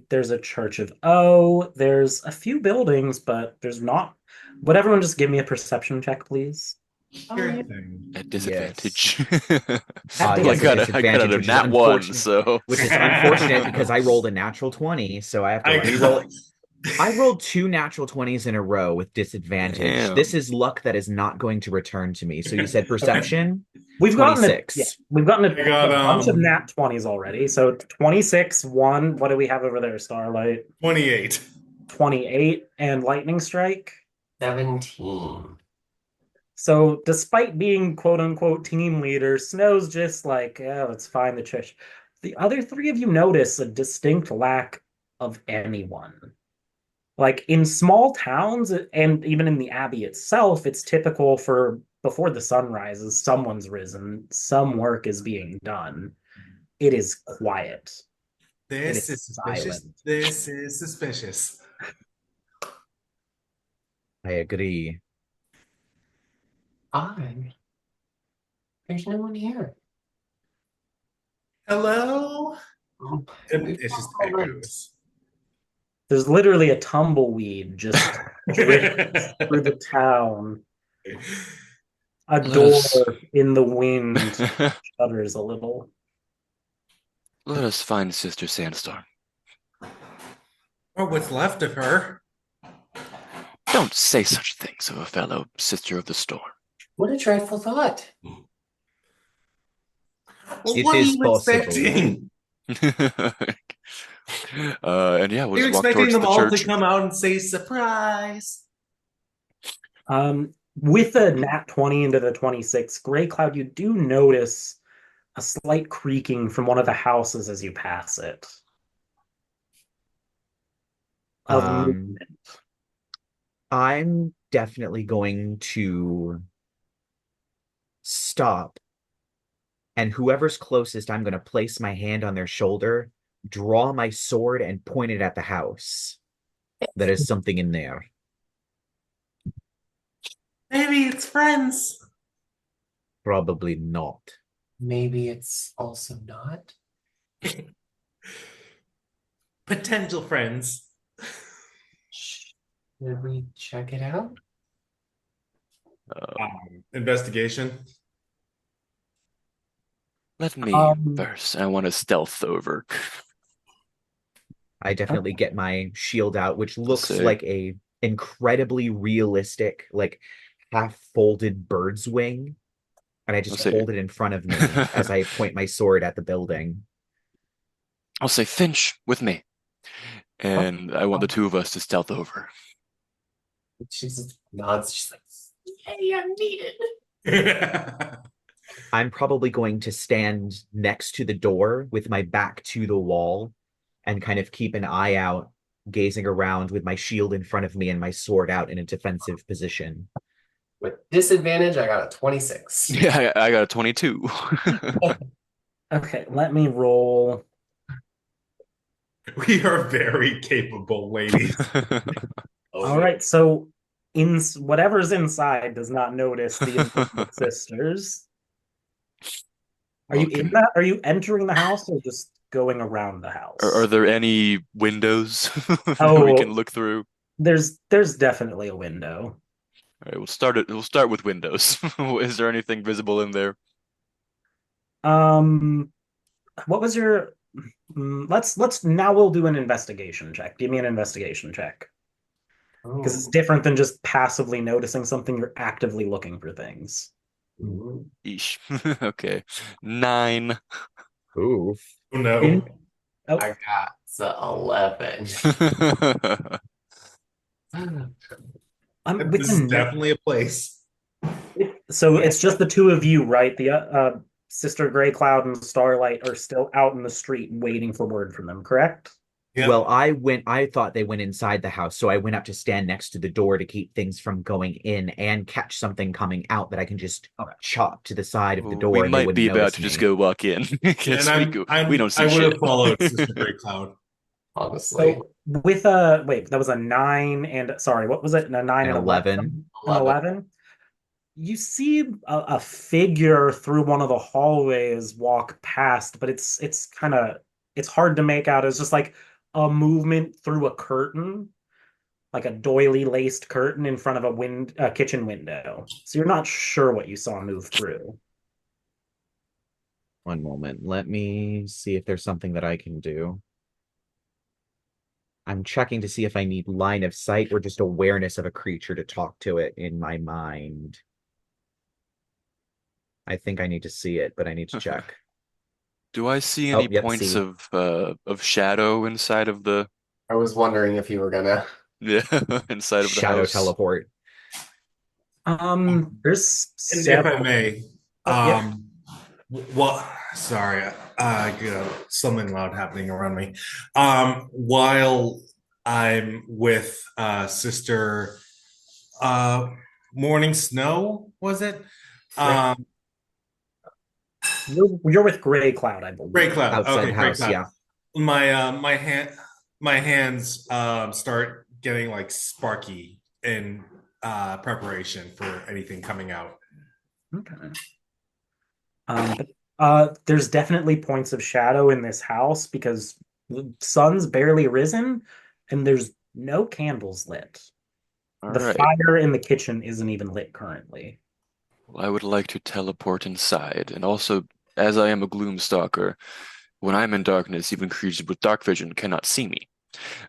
There's a Church of O. There's a few buildings, but there's not. Would everyone just give me a perception check, please? sure thing. At Yes. disadvantage. At Well, Yes, at disadvantage. I got disadvantage, a which is nat one, unfortunate. so Which is unfortunate because I rolled a natural 20, so I have to I re-roll. got- I rolled 2 natural 20s in a row with disadvantage. damn. This is luck that is not going to return to me. So you said perception? We've gotten we've gotten I got a bunch of nat 20s already. So 26, 1. What do we have over there? Starlight. 28. 28 and lightning strike. 17. So despite being quote unquote team leader, Snow's just like, oh, it's fine, the church. The other three of you notice a distinct lack of anyone. Like in small towns and even in the Abbey itself, it's typical for before the sun rises, someone's risen, some work is being done. It is quiet. It This is is suspicious. silent. This is suspicious. I agree. There's no one here. Hello? We've It's just all went. echoes. There's literally a tumbleweed just drifting through the town. A Let door us in the wind shudders a little. let us find Sister Sandstorm. Or what's left of her. Don't say such things of a fellow sister of the storm. What a dreadful thought. Well, It what are is you possible. expecting? And yeah, we'll You're just walk expecting towards them the all church. to come out and say surprise. With a nat 20 into the 26, Gray Cloud, you do notice a slight creaking from one of the houses as you pass it. Of Um, movement. I'm definitely going to stop, and whoever's closest, I'm going to place my hand on their shoulder, draw my sword, and point it at the house. There is something in there. Maybe it's friends. Probably not. Maybe it's also not. Potential friends. Should we check it out? Investigation. Let me Um, first. I want to stealth over. I definitely get my shield out, which looks say. like a incredibly realistic, like half-folded bird's wing, and I just say. hold it in front of me as I point my sword at the building. I'll say Finch with me, and I want the two of us to stealth over. She just nods. She's like, "Hey, I'm needed." I'm probably going to stand next to the door with my back to the wall and kind of keep an eye out, gazing around with my shield in front of me and my sword out in a defensive position. With disadvantage, I got a 26. Yeah, I got a 22. Okay, let me roll. We are very capable, ladies. Oh, All yeah. right, so in whatever's inside does not notice the invisible sisters. Are you in Okay. that? Are you entering the house or just going around the Are house? there any windows that we can Oh, look through? there's definitely a window. All right, we'll start it. We'll start with windows. Is there anything visible in there? Um, what was your let's now we'll do an investigation check. Give me an investigation check. Because it's Oh. different than just passively noticing something, you're actively looking for things. Ooh. Eesh. Okay. 9. Ooh. Oh In no. oh, I got the 11. with This the is net. definitely a place. So Yeah. it's just the two of you, right? The Sister Grey Cloud and Starlight are still out in the street waiting for word from them, correct? Well, Yep. I thought they went inside the house, so I went up to stand next to the door to keep things from going in and catch something coming out that I can just Okay. chop to the side of the We door and they might wouldn't be about notice to just me. go walk in And because we don't I see would shit. have followed Sister Grey Cloud. Honestly. So with a wait, that was a nine and sorry, what was it? A nine An and a what? 11. An 11. 11? You see a figure through one of the hallways walk past, but it's kind of it's hard to make out. It's just like a movement through a curtain, like a doily laced curtain in front of a kitchen window. So you're not sure what you saw move through. One moment. Let me see if there's something that I can do. I'm checking to see if I need line of sight or just awareness of a creature to talk to it in my mind. I think I need to see it, but I need to check. Do I see Oh, any yep, points see. of shadow inside of the I was wondering if you were gonna. yeah inside of the Shadow house? teleport. There's And if I several. may, Oh, yep. well, sorry, you know, something loud happening around me. While I'm with Sister uh, Morning Snow, was it? Gray, Um, you're with Gray Cloud, I Gray believe. Cloud. Outside Okay, the Gray house, Cloud. yeah. My hands start getting like sparky in preparation for anything coming out. Okay. But there's definitely points of shadow in this house because the sun's barely risen and there's no candles lit. All The right. fire in the kitchen isn't even lit currently. Well, I would like to teleport inside, and also, as I am a Gloomstalker, when I'm in darkness, even creatures with dark vision cannot see me.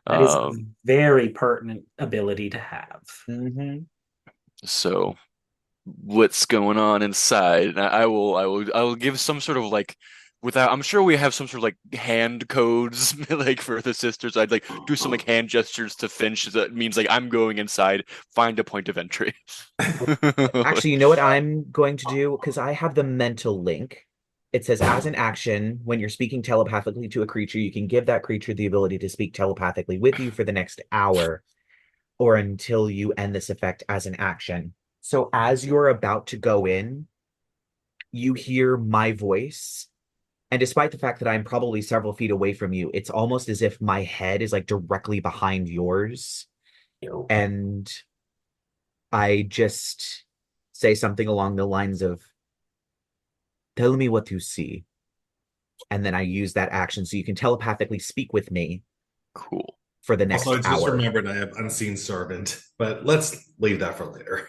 That is a Um, very pertinent ability to have. Mm-hmm. so what's going on inside? And I will give some sort of like without I'm sure we have some sort of like hand codes like for the sisters. I'd like do some like hand gestures to Finch that means like I'm going inside, find a point of entry. Actually, you know what I'm going to do? Because I have the mental link. It says, as an action, when you're speaking telepathically to a creature, you can give that creature the ability to speak telepathically with you for the next hour or until you end this effect as an action. So as you're about to go in, you hear my voice. And despite the fact that I'm probably several feet away from you, it's almost as if my head is like directly behind yours. Yo. And I just say something along the lines of, tell me what you see. And then I use that action so you can telepathically speak with me Cool. for the Also, next I just hour. remembered I have Unseen Servant, but let's leave that for later.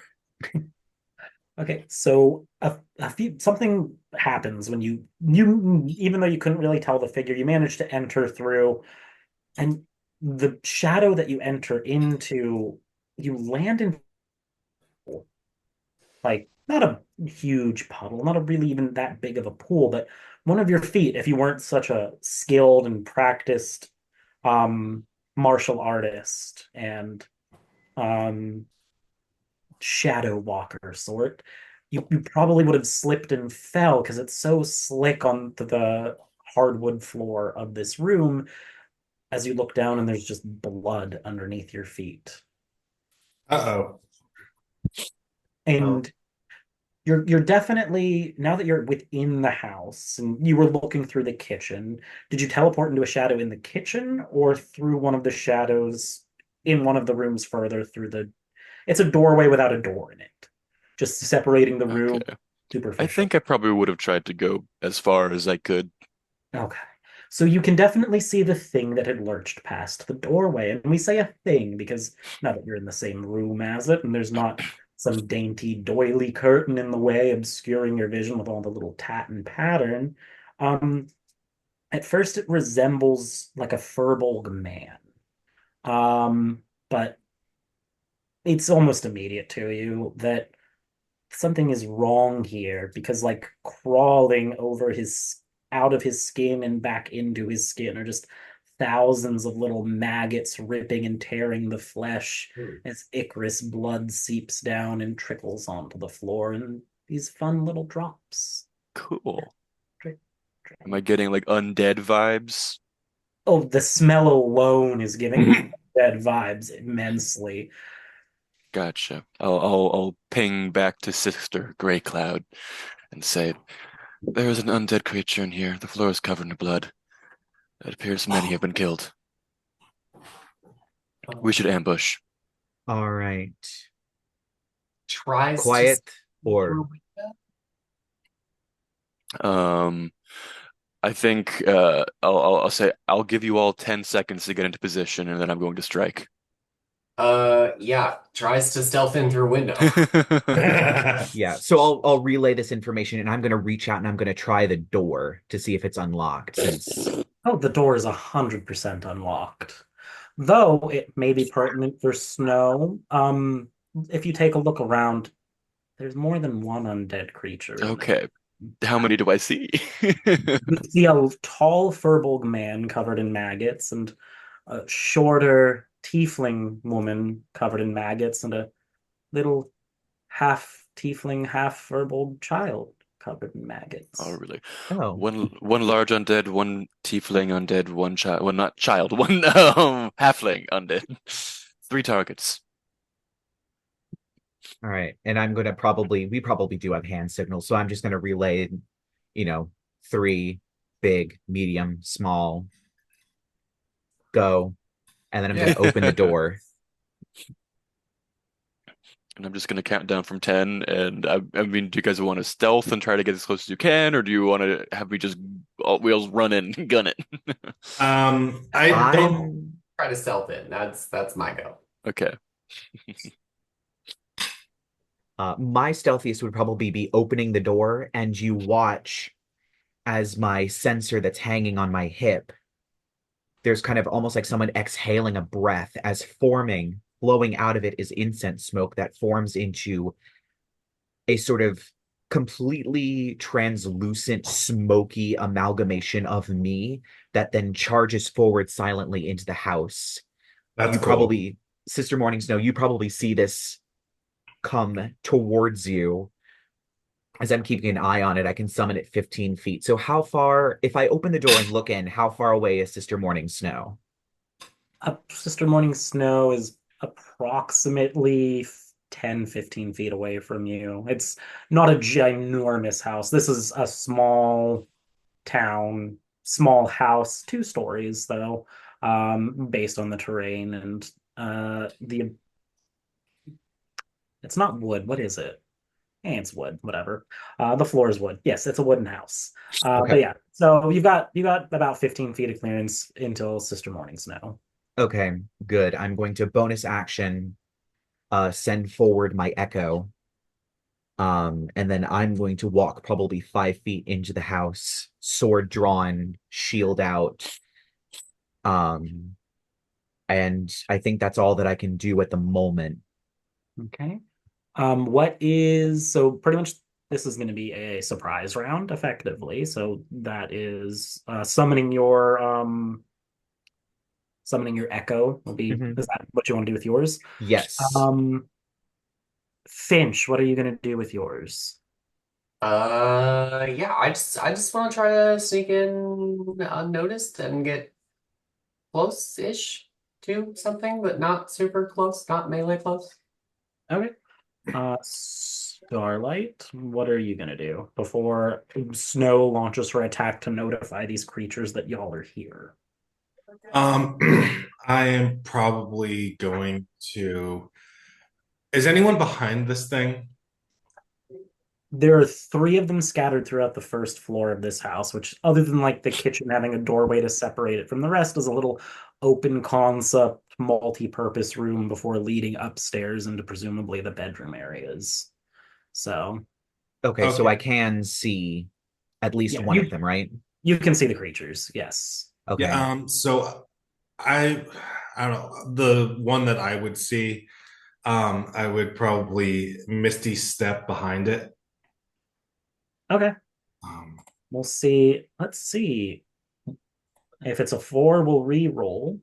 Okay, so a few something happens when you even though you couldn't really tell the figure, you managed to enter through, and the shadow that you enter into, you land in like not a huge puddle, not a really even that big of a pool, but one of your feet, if you weren't such a skilled and practiced um martial artist and um shadow walker sort, you probably would have slipped and fell because it's so slick on the hardwood floor of this room as you look down and there's just blood underneath your feet. Uh-oh. Oh, And you're definitely now that you're within the house and you were looking through the kitchen, did you teleport into a shadow in the kitchen or through one of the shadows in one of the rooms further through the it's a doorway without a door in it, just separating the Okay. room I superficial. think I probably would have tried to go as far as I could. Okay. So you can definitely see the thing that had lurched past the doorway. And we say a thing because now that you're in the same room as it, and there's not some dainty doily curtain in the way obscuring your vision with all the little tat and pattern. Um, at first it resembles like a furbolg man. But it's almost immediate to you that something is wrong here because like crawling over his out of his skin and back into his skin are just thousands of little maggots ripping and tearing the flesh as Icarus blood seeps down and trickles onto the floor in these fun little drops. Cool. Drip, Am I drip. getting like undead vibes? Oh, the smell alone is giving you dead vibes immensely. Gotcha. I'll ping back to Sister Grey Cloud and say, there is an undead creature in here. The floor is covered in blood. It appears many have been killed. We should ambush. All right. tries to Quiet see through or a window. Um, I think I'll say I'll give you all 10 seconds to get into position, and then I'm going to strike. Yeah, tries to stealth in through a window. yeah. So I'll relay this information and I'm gonna reach out and I'm gonna try the door to see if it's unlocked since Oh, the door is 100% unlocked. Though it may be pertinent for snow. If you take a look around, there's more than one undead creature in there. Okay, how many do I see? You see a tall furbolg man covered in maggots and a shorter tiefling woman covered in maggots and a little half tiefling, half furbolg child covered in Oh, maggots. really? oh, One large undead, one tiefling undead, one child. Well, not child. One halfling undead. Three targets. all right. And I'm gonna probably we probably do have hand signals, so I'm just gonna relay, you know, three, big, medium, small, go, and then I'm gonna open the And door. I'm just gonna count down from 10. And I mean, do you guys want to stealth and try to get as close as you can, or do you want to have me just all wheels run in and gun it? I don't. I'm Try to stealth in. That's my go. Okay. my stealthiest would probably be opening the door and you watch as my sensor that's hanging on my hip, there's kind of almost like someone exhaling a breath as forming, flowing out of it is incense smoke that forms into a sort of completely translucent, smoky amalgamation of me that then charges forward silently into the house. That's You cool. probably, Sister Morning Snow, you probably see this come towards you. As I'm keeping an eye on it, I can summon it 15 feet. So, how far, if I open the door and look in, how far away is Sister Morning Snow? Sister Morning Snow is approximately 10, 15 feet away from you. It's not a ginormous house. This is a small town, small house, 2 stories though, based on the terrain and the it's not wood. What is it? It's wood, whatever. The floor is wood. Yes, it's a wooden house. But Okay. yeah, so you got about 15 feet of clearance until Sister Morning Snow. Okay, good. I'm going to bonus action send forward my echo. And then I'm going to walk probably 5 feet into the house, sword drawn, shield out. Um, and I think that's all that I can do at the moment. Okay. What is so pretty much this is going to be a surprise round effectively. So that is summoning your echo will be Mhm. is that what you want to do with yours? Yes. Um Finch, what are you going to do with yours? Yeah, I just want to try to sneak in unnoticed and get close-ish to something, but not super close, not melee close. Okay. Starlight, what are you gonna do before Snow launches her attack to notify these creatures that y'all are here? Um, I am probably going to. Is anyone behind this thing? There are three of them scattered throughout the first floor of this house, which, other than like the kitchen having a doorway to separate it from the rest, is a little open concept, multi-purpose room before leading upstairs into presumably the bedroom areas. So, Okay, so I Okay. can see at least yeah, one of them, right? you can see the creatures. Yes. Yeah. Okay. So I don't know the one that I would see. I would probably Misty step behind it. Okay. Um, We'll see. Let's see. If it's a four, we'll re-roll.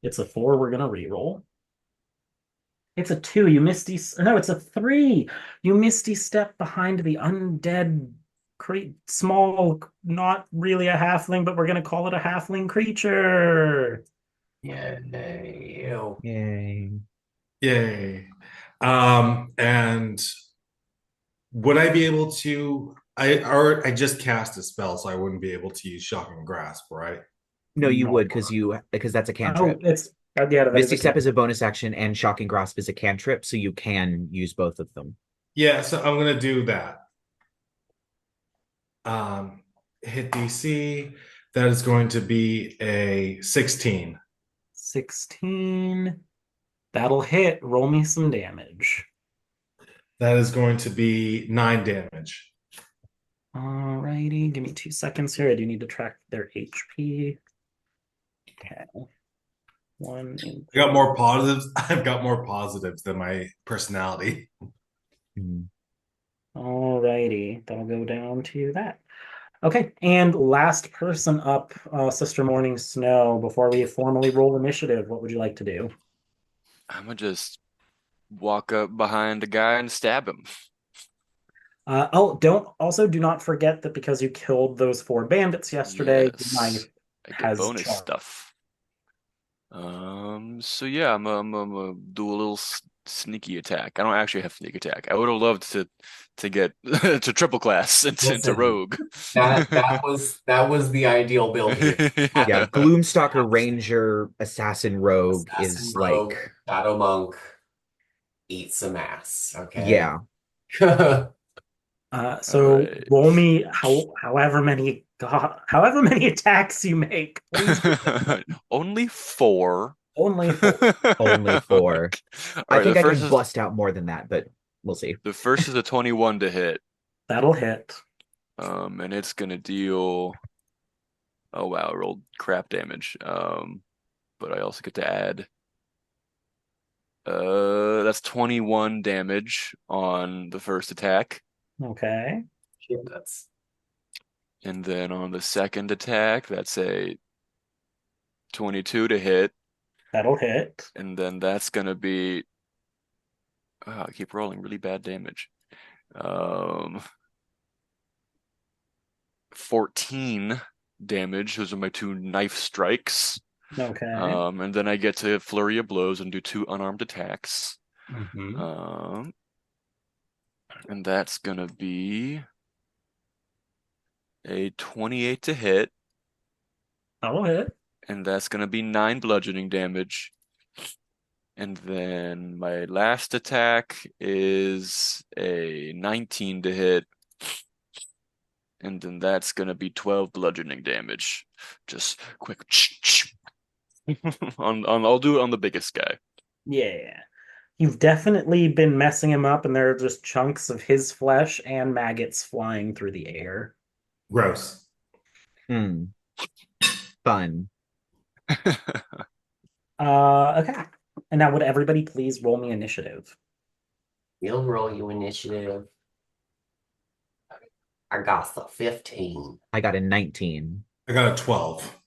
It's a four, we're gonna re-roll. It's a two. You misty. No, it's a three. You misty step behind the undead, small, not really a halfling, but we're gonna call it a halfling creature. Yeah, ew. Yay. Yay. And would I be able to? I just cast a spell, so I wouldn't be able to use shocking grasp, right? No, you No. would because that's a Oh, cantrip. it's yeah, that is Misty a Step is a cantrip. bonus action, and Shocking Grasp is a cantrip, so you can use both of them. Yeah, so I'm gonna do that. Um, Hit DC. That is going to be a 16. 16. That'll hit. Roll me some damage. That is going to be 9 damage. Alrighty, give me 2 seconds here. I do need to track their HP. Okay. One in I got more positives. I've got more positives than my personality. Mhm. Alrighty, that'll go down to that. Okay, and last person up, Sister Morning Snow, before we formally roll initiative, what would you like to do? I'm gonna just walk up behind the guy and stab him. Oh, do not forget that because you killed those four bandits yesterday, your Yes, knife I get has bonus charge. stuff. So yeah, I'm do a little sneaky attack. I don't actually have sneak attack. I would have loved to get to triple class into Listen, rogue. that was the ideal build here. Yeah, Yeah. Gloomstalker Ranger Assassin Rogue Assassin is Rogue, like, Shadow Monk, eat some ass, okay? yeah. All So right. roll me however many attacks you make. Please do Only four. only All four. Only four. I right, think I can bust out more than that, but we'll see. the first is a 21 to hit. That'll hit. And it's gonna deal. Oh wow, I rolled crap damage. But I also get to add. That's 21 damage on the first attack, Okay. Shit, that's and then on the second attack, that's a 22 to hit, That'll hit. and then that's gonna be. Oh, I keep rolling really bad damage. Um, 14 damage. Those are my two knife strikes. Okay. And then I get to flurry of blows and do two unarmed attacks. Hmm. Um, and that's gonna be a 28 to hit, That'll hit. and that's gonna be 9 bludgeoning damage. And then my last attack is a 19 to hit, and then that's gonna be 12 bludgeoning damage. Just quick. On I'll do it on the biggest guy. Yeah. You've definitely been messing him up, and there are just chunks of his flesh and maggots flying through the air. Gross. Hmm. Fun. Okay. And now would everybody please roll me initiative? We'll roll you initiative. I got the 15. I got a 19. I got a 12.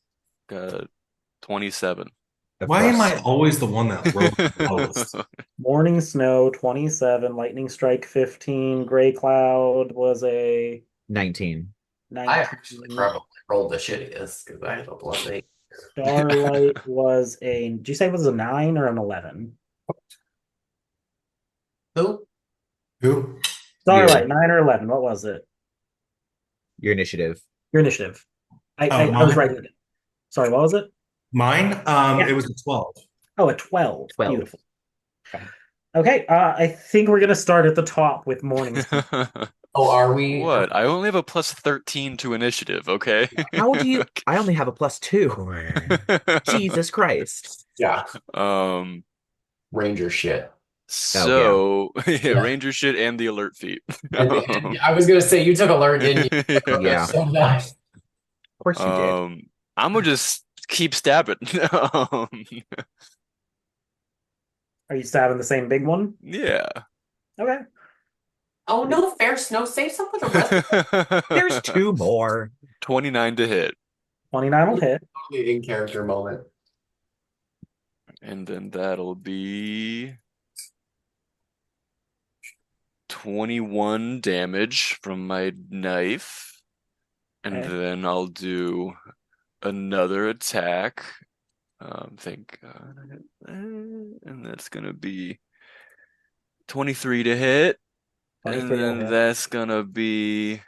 Got 27. Of Why am course. I always the one that rolls the lowest? Morning Snow 27, Lightning Strike 15, Gray Cloud was a 19. I actually 19, probably rolled the shittiest because I have a +8. Starlight was a, did you say it was a 9 or an 11? Who? Who? Starlight, You. 9 or 11, what was it? Your initiative. Your initiative. Oh, I was mine. writing it. Sorry, what was it? Mine? Yeah. It was a 12. Oh, a 12. 12. Beautiful. Okay, I think we're gonna start at the top with Morning Snow. Oh, are we? What? I only have a +13 to initiative, okay? How do you? I only have a +2. Jesus Christ. Yeah, Um, Ranger shit. Oh yeah. so yeah, Yeah. Ranger shit and the alert feat. And I was gonna say you took alert, didn't you? Yeah. So nice. Of course you did. I'm gonna just keep stabbing. Are you stabbing the same big one? Yeah. Okay. Oh no, fair snow. Save some for the rest. There's 2 more. 29 to hit. 29 will hit. Totally in character moment. And then that'll be 21 damage from my knife. And Okay. then I'll do another attack. Thank God. And that's gonna be 23 to hit. And 23 will then hit. that's gonna be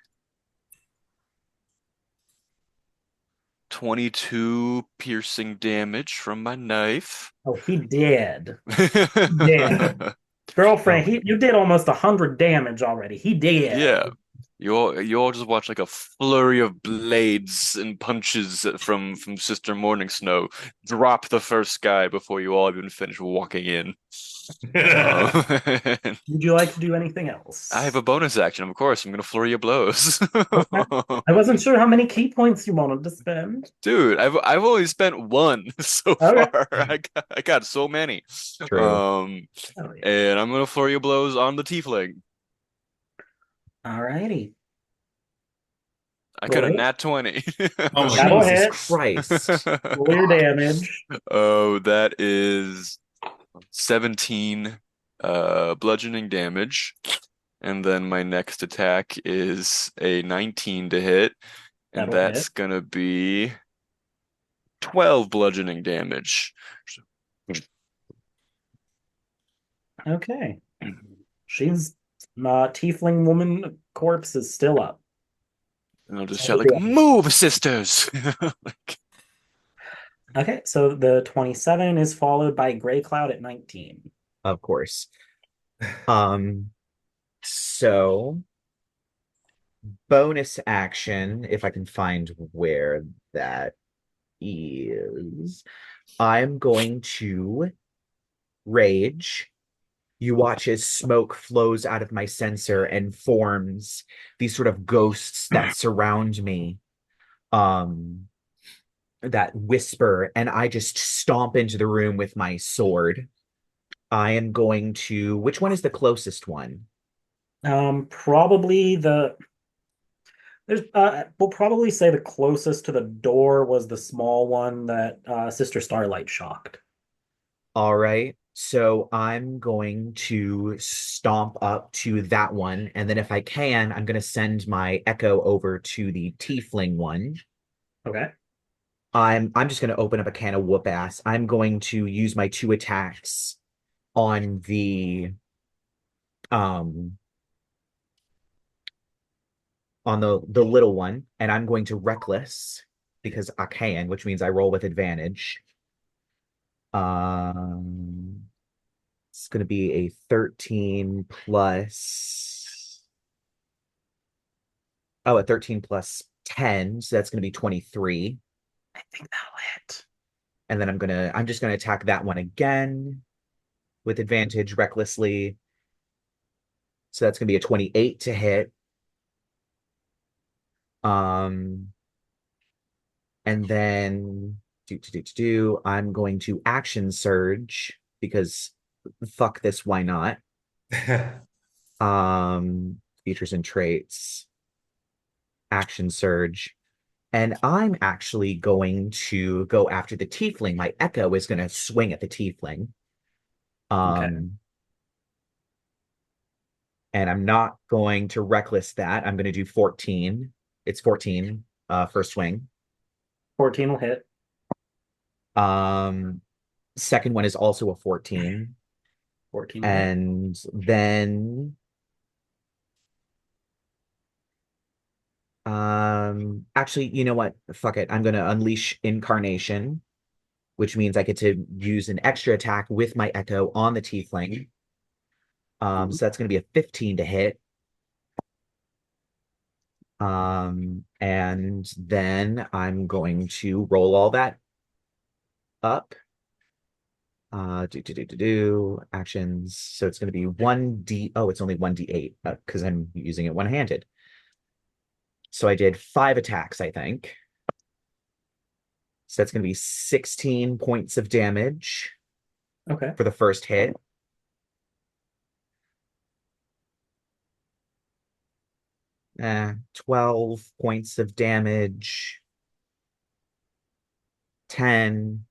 22 piercing damage from my knife. Oh, he did. Did. Girlfriend, Oh, you did almost 100 damage already. He did. Yeah. You all just watch like a flurry of blades and punches from Sister Morning Snow drop the first guy before you all even finish walking in. And Would you like to do anything I have else? a bonus action, of course. I'm gonna flurry of blows. Okay. I wasn't sure how many key points you wanted to spend. Dude, I've only spent one so Okay. far. I got so many. true. Oh, yeah. And I'm gonna flurry of blows on the tiefling. Alrighty. I got Roll a it. nat 20. Oh my That'll God. Jesus hit. Christ. Roll your damage. Oh, that is 17 bludgeoning damage. And then my next attack is a 19 to hit, and That'll hit. that's gonna be 12 bludgeoning damage. Okay. She's tiefling woman corpse is still up. And I'll just shout like, "Move, sisters!" Okay, so the 27 is followed by Gray Cloud at 19. Of course. So bonus action, if I can find where that is, I'm going to rage. You watch as smoke flows out of my sensor and forms these sort of ghosts that surround me, that whisper, and I just stomp into the room with my sword. I am going to, which one is the closest one? Probably we'll probably say the closest to the door was the small one that Sister Starlight shocked. All right. So I'm going to stomp up to that one. And then if I can, I'm going to send my echo over to the tiefling one. Okay. I'm just going to open up a can of whoop ass. I'm going to use my 2 attacks on um the little one, and I'm going to reckless because I can, which means I roll with advantage. It's going to be a 13 plus, a 13 plus 10, so that's going to be 23. I think that'll hit. And then I'm just gonna attack that one again with advantage recklessly. So that's gonna be a 28 to hit. And then I'm going to action surge because fuck this, why not? Features and traits, action surge. And I'm actually going to go after the tiefling. My echo is going to swing at the tiefling. Okay. And I'm not going to reckless that. I'm going to do 14. It's 14 first swing. 14 will hit. Um, second one is also a 14. 14 will hit. And then actually, you know what? Fuck it. I'm gonna unleash incarnation, which means I get to use an extra attack with my echo on the tiefling. So that's gonna be a 15 to hit. And then I'm going to roll all that up. Actions. So it's gonna be 1d. Oh, it's only 1d8 because I'm using it one-handed. So I did 5 attacks, I think. So that's going to be 16 points of damage Okay. for the first hit. Eh, 12 points of damage. 10.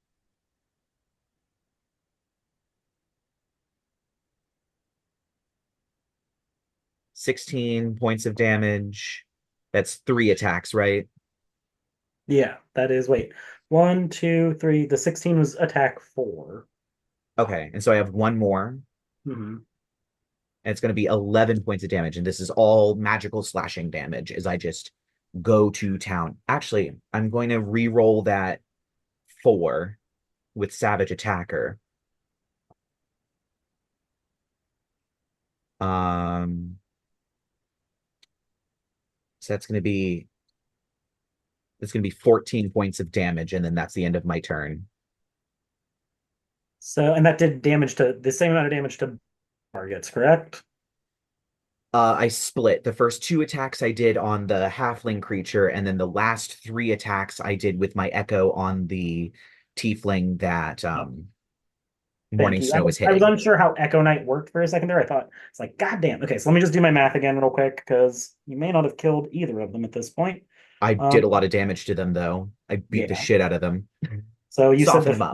$16 of damage. That's 3 attacks, right? Yeah, that is. Wait. 1, 2, 3. The 16 was attack 4. Okay, and so I have one more, Hmm. and it's going to be 11 points of damage. And this is all magical slashing damage as I just go to town. Actually, I'm going to re-roll that 4 with Savage Attacker. So that's gonna be 14 points of damage, and then that's the end of my turn. So, and that did damage to the same amount of damage to targets, correct? I split the first 2 attacks I did on the halfling creature, and then the last 3 attacks I did with my echo on the tiefling that Thank Morning you. I Snow was, was I was hitting. unsure how Echo Knight worked for a second there. I thought it's like, God damn. Okay, so let me just do my math again real quick because you may not have killed either of them at this point. I Um, did a lot of damage to them, though. I beat the yeah. shit out of them. So you said Soften them up.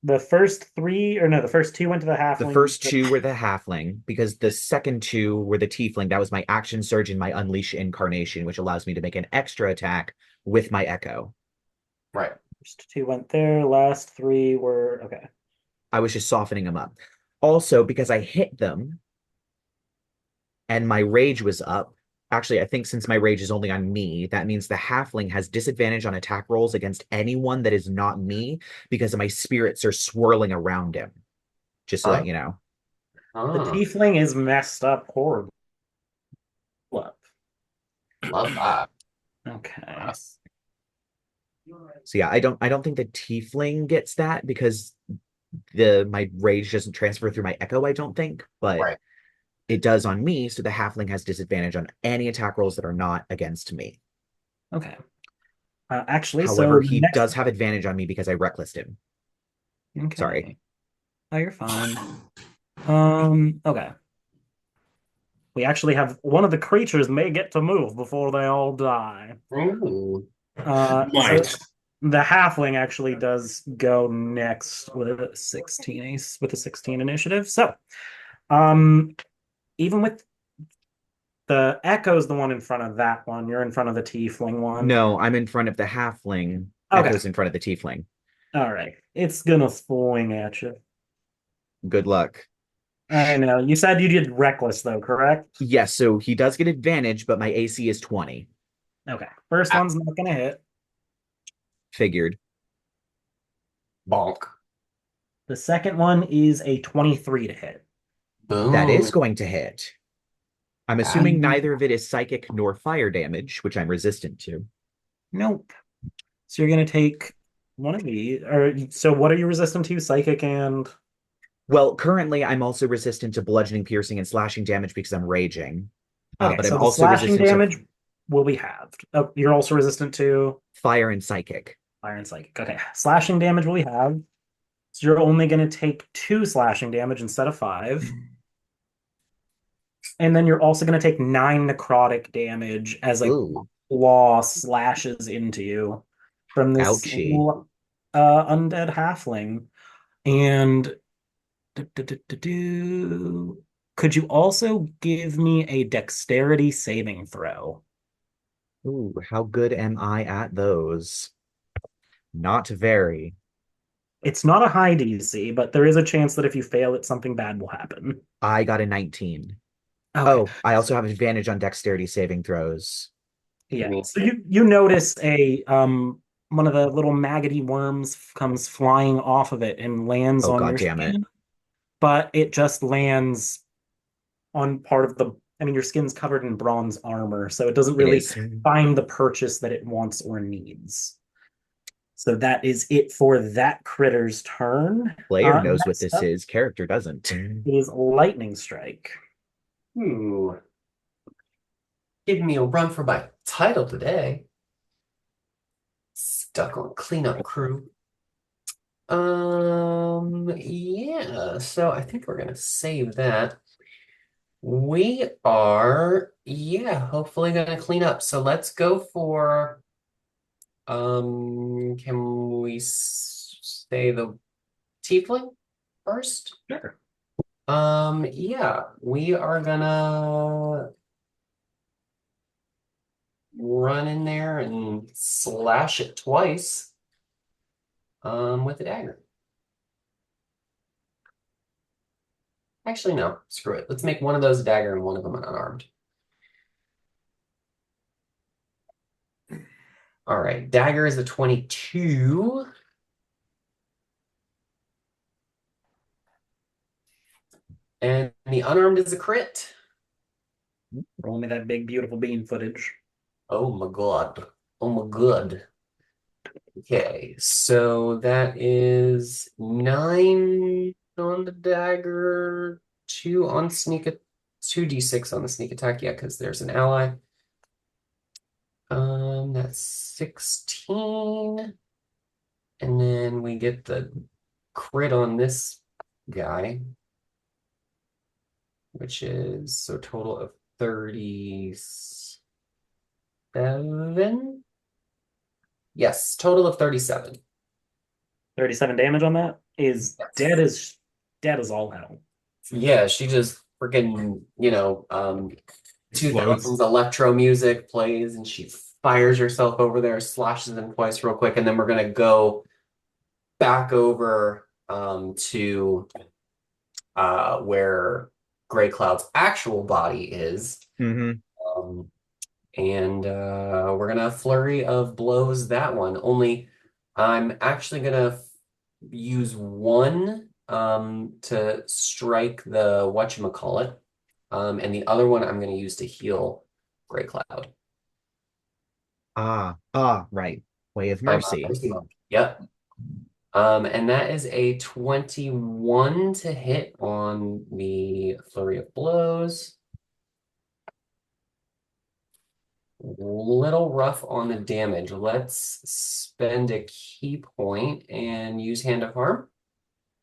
the first 3, or no, the first 2 went to the The halfling. first 2 were the halfling, because the second 2 were the tiefling. That was my action surge and my unleash incarnation, which allows me to make an extra attack with my echo. Right. First 2 went there. Last 3 were okay. I was just softening them up. Also, because I hit them and my rage was up. Actually, I think since my rage is only on me, that means the halfling has disadvantage on attack rolls against anyone that is not me because my spirits are swirling around him. Just to let Oh. you know. The Oh. tiefling is messed up horribly. Love that. Okay. So yeah, I don't think the tiefling gets that because my rage doesn't transfer through my echo, I don't think, but Right. it does on me, so the halfling has disadvantage on any attack rolls that are not against me. Okay. Actually, However, so he next. does have advantage on me because I recklessed him. Sorry. Okay. Oh, you're fine. Okay. We actually have one of the creatures may get to move before they all die. Ooh. So Might. the halfling actually does go next with a 16 initiative. So, um, even with the Echo's the one in front of that one, you're in front of the tiefling one. No, I'm in front of the halfling. Okay. Echo's in front of the tiefling. All right. It's gonna swing at you. Good luck. I know. You said you did reckless though, correct? Yes, so he does get advantage, but my AC is 20. Okay. First Ah, one's not gonna hit. Figured. bonk. The second one is a 23 to hit. That is Boom. going to hit. I'm assuming The neither of it is psychic nor fire damage, which I'm resistant to. Nope. So you're gonna take one of these. Or so what are you resistant to? Psychic and Well, currently I'm also resistant to bludgeoning, piercing, and slashing damage because I'm raging. okay, But I'm so the also slashing resistant to damage will be halved. Oh, you're also resistant to fire and psychic. fire and psychic. Okay. Slashing damage will be halved. So you're only gonna take 2 slashing damage instead of 5. And then you're also gonna take 9 necrotic damage as a Ooh. claw slashes into you from this Ouchie. little undead halfling. And could you also give me a dexterity saving throw? Ooh, how good am I at those? Not very. It's not a high DC, but there is a chance that if you fail it, something bad will happen. I got a 19. Okay. Oh, I also have advantage on dexterity saving throws. Give Yeah. me So you notice a one of the little maggoty worms comes flying off of it and lands Oh, on god your damn it. skin, but it just lands on part of the I mean your skin's covered in bronze armor, so it doesn't It really is. find the purchase that it wants or needs. So that is it for that critter's turn. Player knows what Next this up is, character doesn't. is Lightning Strike. Ooh, give me a run for my title today. Stuck on cleanup crew. Yeah, so I think we're gonna save that. We are, yeah, hopefully gonna clean up. So let's go for, can we say the tiefling first? Sure. Yeah, we are gonna run in there and slash it twice, with the dagger. Actually, no, screw it. Let's make one of those a dagger and one of them an unarmed. All right, dagger is a 22. And the unarmed is a crit. Roll me that big, beautiful bean footage. Oh my god. Oh my god. Okay, so that is 9 on the dagger, 2 on sneak, 2d6 on the sneak attack. Yeah, because there's an ally. That's 16. And then we get the crit on this guy, which is so total of 37. Yes, total of 37. 37 damage on that is Yes. dead as all hell. Yeah, she just freaking, 2000s Explodes. electro music plays and she fires herself over there, slashes them twice real quick, and then we're gonna go back over to where Gray Cloud's actual body is. Hmm. Um, and we're gonna flurry of blows that one. Only I'm actually gonna use one to strike the whatchamacallit. And the other one I'm gonna use to heal Gray Cloud. Right. Way of From mercy. Mercy Monk. Yep. And that is a 21 to hit on the flurry of blows. Little rough on the damage. Let's spend a key point and use Hand of Harm.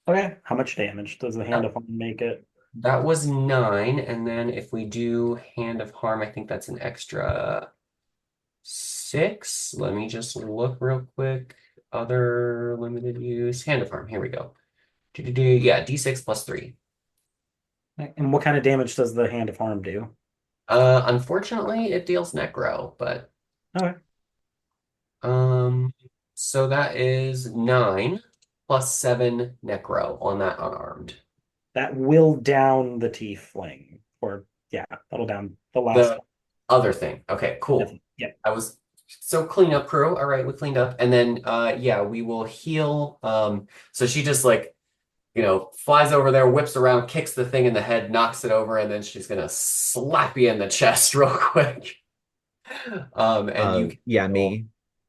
Okay. How much damage does the Hand That, of Harm make it? that was 9, and then if we do Hand of Harm, I think that's an extra 6. Let me just look real quick. Other limited use. Hand of Harm. Here we go. Yeah, D6 plus 3. And what kind of damage does the Hand of Harm do? Unfortunately, it deals necro, but Okay. um, so that is 9 plus 7 necro on that unarmed. That will down the tiefling. Or yeah, that'll down the last The one. other thing. Okay, cool. Yeah. I was so clean up crew. All right, we cleaned up, and then yeah, we will heal. So she just like flies over there, whips around, kicks the thing in the head, knocks it over, and then she's gonna slap you in the chest real quick. And you can Yeah, heal. me.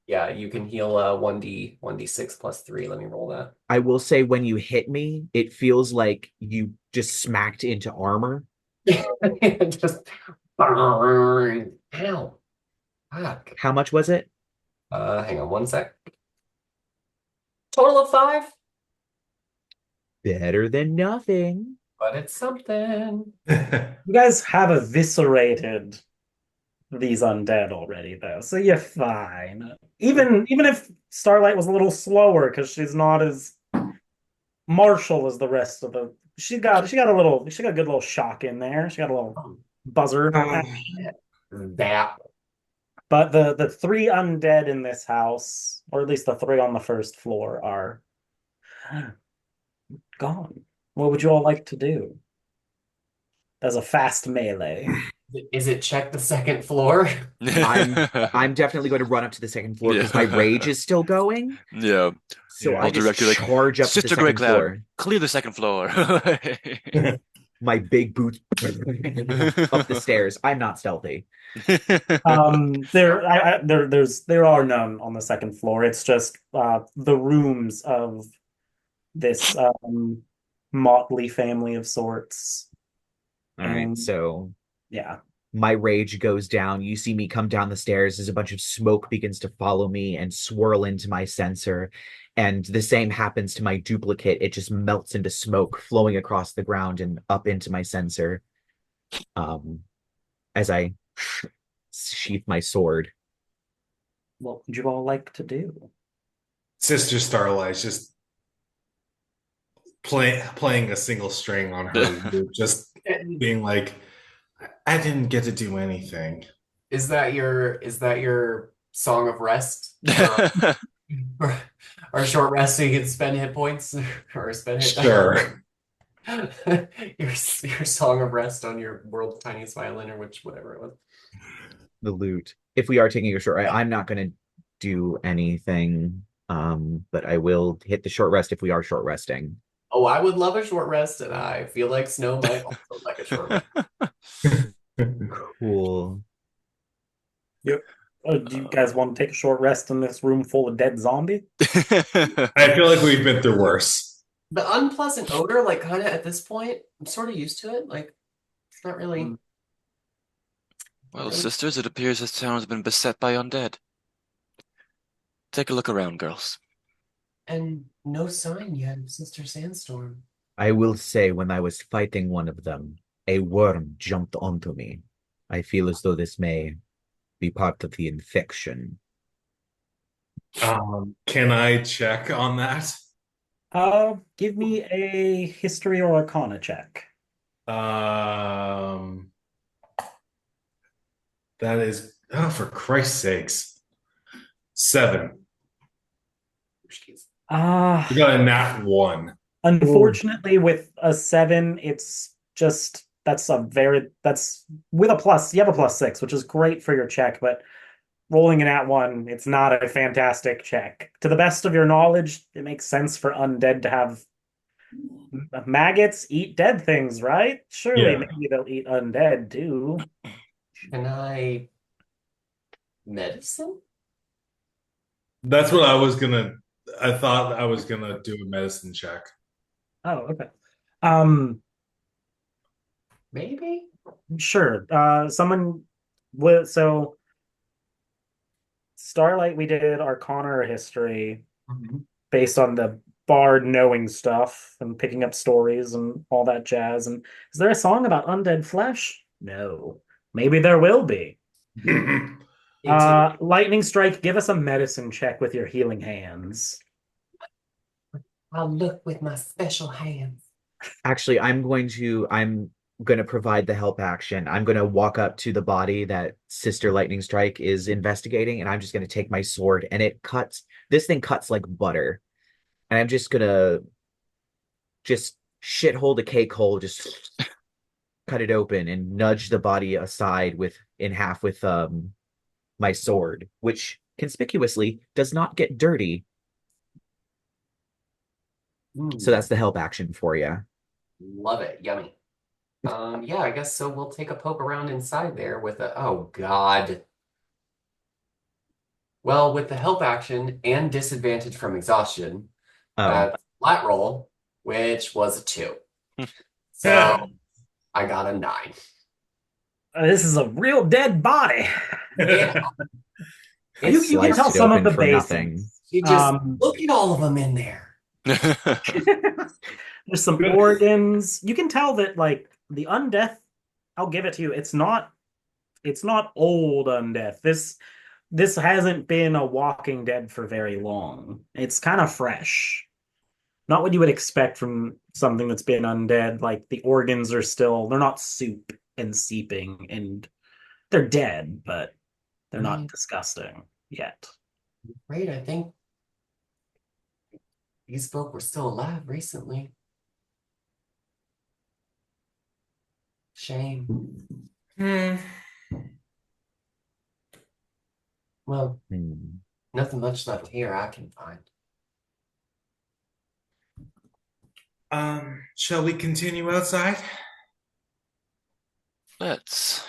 Yeah, you can heal 1d6 plus 3. Let me roll that. I will say when you hit me, it feels like you just smacked into armor. Just ow. Fuck. How much was it? Hang on one sec. Total of 5, Better than nothing. but it's something. You guys have eviscerated these undead already, though, so you're fine. Even if Starlight was a little slower because she's not as martial as the rest of the. She got a good little shock in there. She got a little buzzer. Um, That But the three undead in this house, or at least the three on the first floor, are gone. What would you all like to do? As a fast melee. is it check the second floor? I'm definitely going to run up to the second floor because my rage is still going. Yeah. So Yeah. I I'll just direct you like, charge up to the Sister Grey second Cloud, floor. clear the second floor. My big boots up the stairs. I'm not stealthy. There are none on the second floor. It's just the rooms of this motley family of sorts. All right, And so yeah. my rage goes down. You see me come down the stairs as a bunch of smoke begins to follow me and swirl into my sensor. And the same happens to my duplicate. It just melts into smoke flowing across the ground and up into my sensor. As I sheath my sword. What would you all like to do? Sister Starlight's just playing a single string on her lute, just being like, I didn't get to do anything. Is that your song of rest? Or short rest so you can spend hit points or spend hit dice? Sure. Your song of rest on your world's tiniest violin or whatever it was. The lute. If we are taking a short rest, I'm not going to do anything. But I will hit the short rest if we are short resting. Oh, I would love a short rest, and I feel like Snow might also like a short rest. Cool. Yep. Do you guys want to take a short rest in this room full of dead zombie? I feel like we've been through worse. The unpleasant odor, like kind of at this point, I'm sort of used to it. Like it's not really. Well, sisters, it appears this town has been beset by undead. Take a look around, girls. And no sign yet of Sister Sandstorm. I will say when I was fighting one of them, a worm jumped onto me. I feel as though this may be part of the infection. Can I check on that? Give me a history or arcana check. That is, oh, for Christ's sakes, 7. We got a nat 1. Unfortunately, with a 7, it's just that's with a plus. You have a +6, which is great for your check, but rolling an at 1, it's not a fantastic check. To the best of your knowledge, it makes sense for undead to have maggots eat dead things, right? Surely, Yeah. maybe they'll eat undead too. Can I medicine? That's what I thought I was gonna do a medicine check. Oh, okay. Maybe. Sure. So Starlight, we did Arcana or History based on the bard knowing stuff and picking up stories and all that jazz. And is there a song about undead flesh? No. Maybe there will be. Lightning Strike, give us a medicine check with your healing hands. I'll look with my special hands. Actually, I'm going to provide the help action. I'm going to walk up to the body that Sister Lightning Strike is investigating, and I'm just going to take my sword, and this thing cuts like butter. And I'm just going to shithole the cake hole, just cut it open and nudge the body aside in half with my sword, which conspicuously does not get dirty. So that's the help action for you. Love it. Yummy. Yeah, I guess so. We'll take a poke around inside there with oh God. Well, with the help action and disadvantage from exhaustion, that's flat roll, which was a 2. So I got a 9. This is a real dead body. Yeah. You can tell some of the basics. You just look at all of them in there. There's some organs. You can tell that, like, the undeath, I'll give it to you. It's not it's not old undeath. This hasn't been a Walking Dead for very long. It's kind of fresh. Not what you would expect from something that's been undead. Like the organs are still, they're not soup and seeping, and they're dead, but they're not disgusting yet. Great, I think these folk were still alive recently. Shame. Hmm. Well, Hmm. nothing much left here I can find. Shall we continue outside? Let's.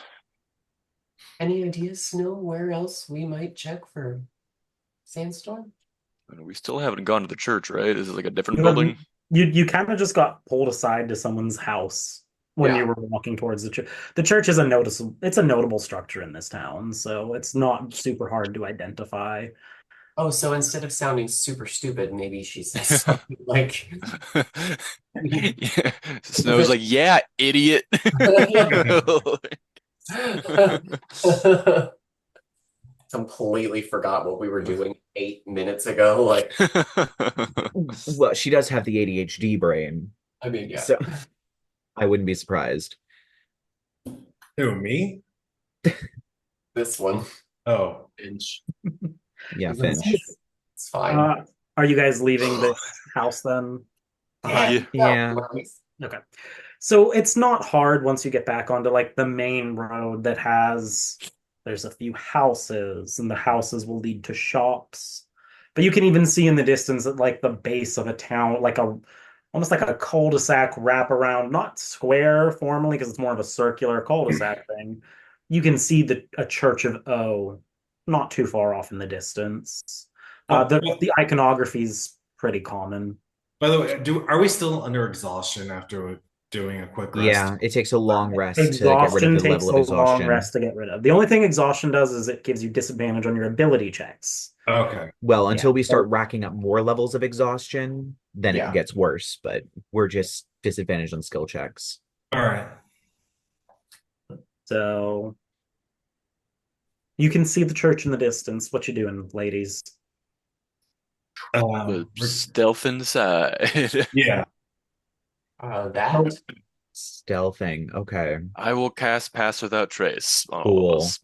Any ideas, Snow, where else we might check for sandstorm? We still haven't gone to the church, right? Is it like a different You building? you kind of just got pulled aside to someone's house when you Yeah. were walking towards the church. The church is a notable structure in this town, so it's not super hard to identify. Oh, so instead of sounding super stupid, maybe she says something like, Yeah. Snow's like, yeah, idiot. completely forgot what we were doing 8 minutes ago. Like, Well, she does have the ADHD brain, I mean, yeah. so I wouldn't be surprised. Who, me? This one. Oh. Finch. Yeah, Finch. It's fine. Are you guys leaving this house then? Yeah. Okay. So it's not hard once you get back onto like the main road that there's a few houses, and the houses will lead to shops. But you can even see in the distance at like the base of a town, like almost like a cul-de-sac wraparound, not square formally because it's more of a circular cul-de-sac thing. You can see a Church of O not too far off in the distance. Oh, The iconography is pretty common. by the way, are we still under exhaustion after doing a quick rest? Yeah, it takes a long rest to get rid of Exhaustion the takes level a of long exhaustion. rest to get rid of. The only thing exhaustion does is it gives you disadvantage on your ability checks. Okay. Well, Yeah. until we start racking up more levels of exhaustion, then Yeah. it gets worse, but we're just disadvantaged on skill checks. All right. So you can see the church in the distance. What you doing, ladies? Stealth inside. Yeah. That? Stealthing. Okay. I will cast Pass Without Trace on all Cool. of us.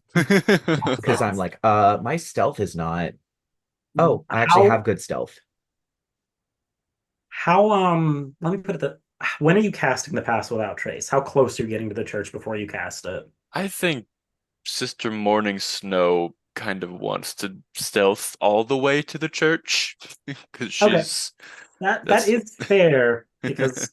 Because I'm like, my stealth is not. Oh, I actually have good stealth. Let me put it that when are you casting the pass without trace? How close are you getting to the church before you cast it? I think Sister Morning Snow kind of wants to stealth all the way to the church because Okay. she's That is fair because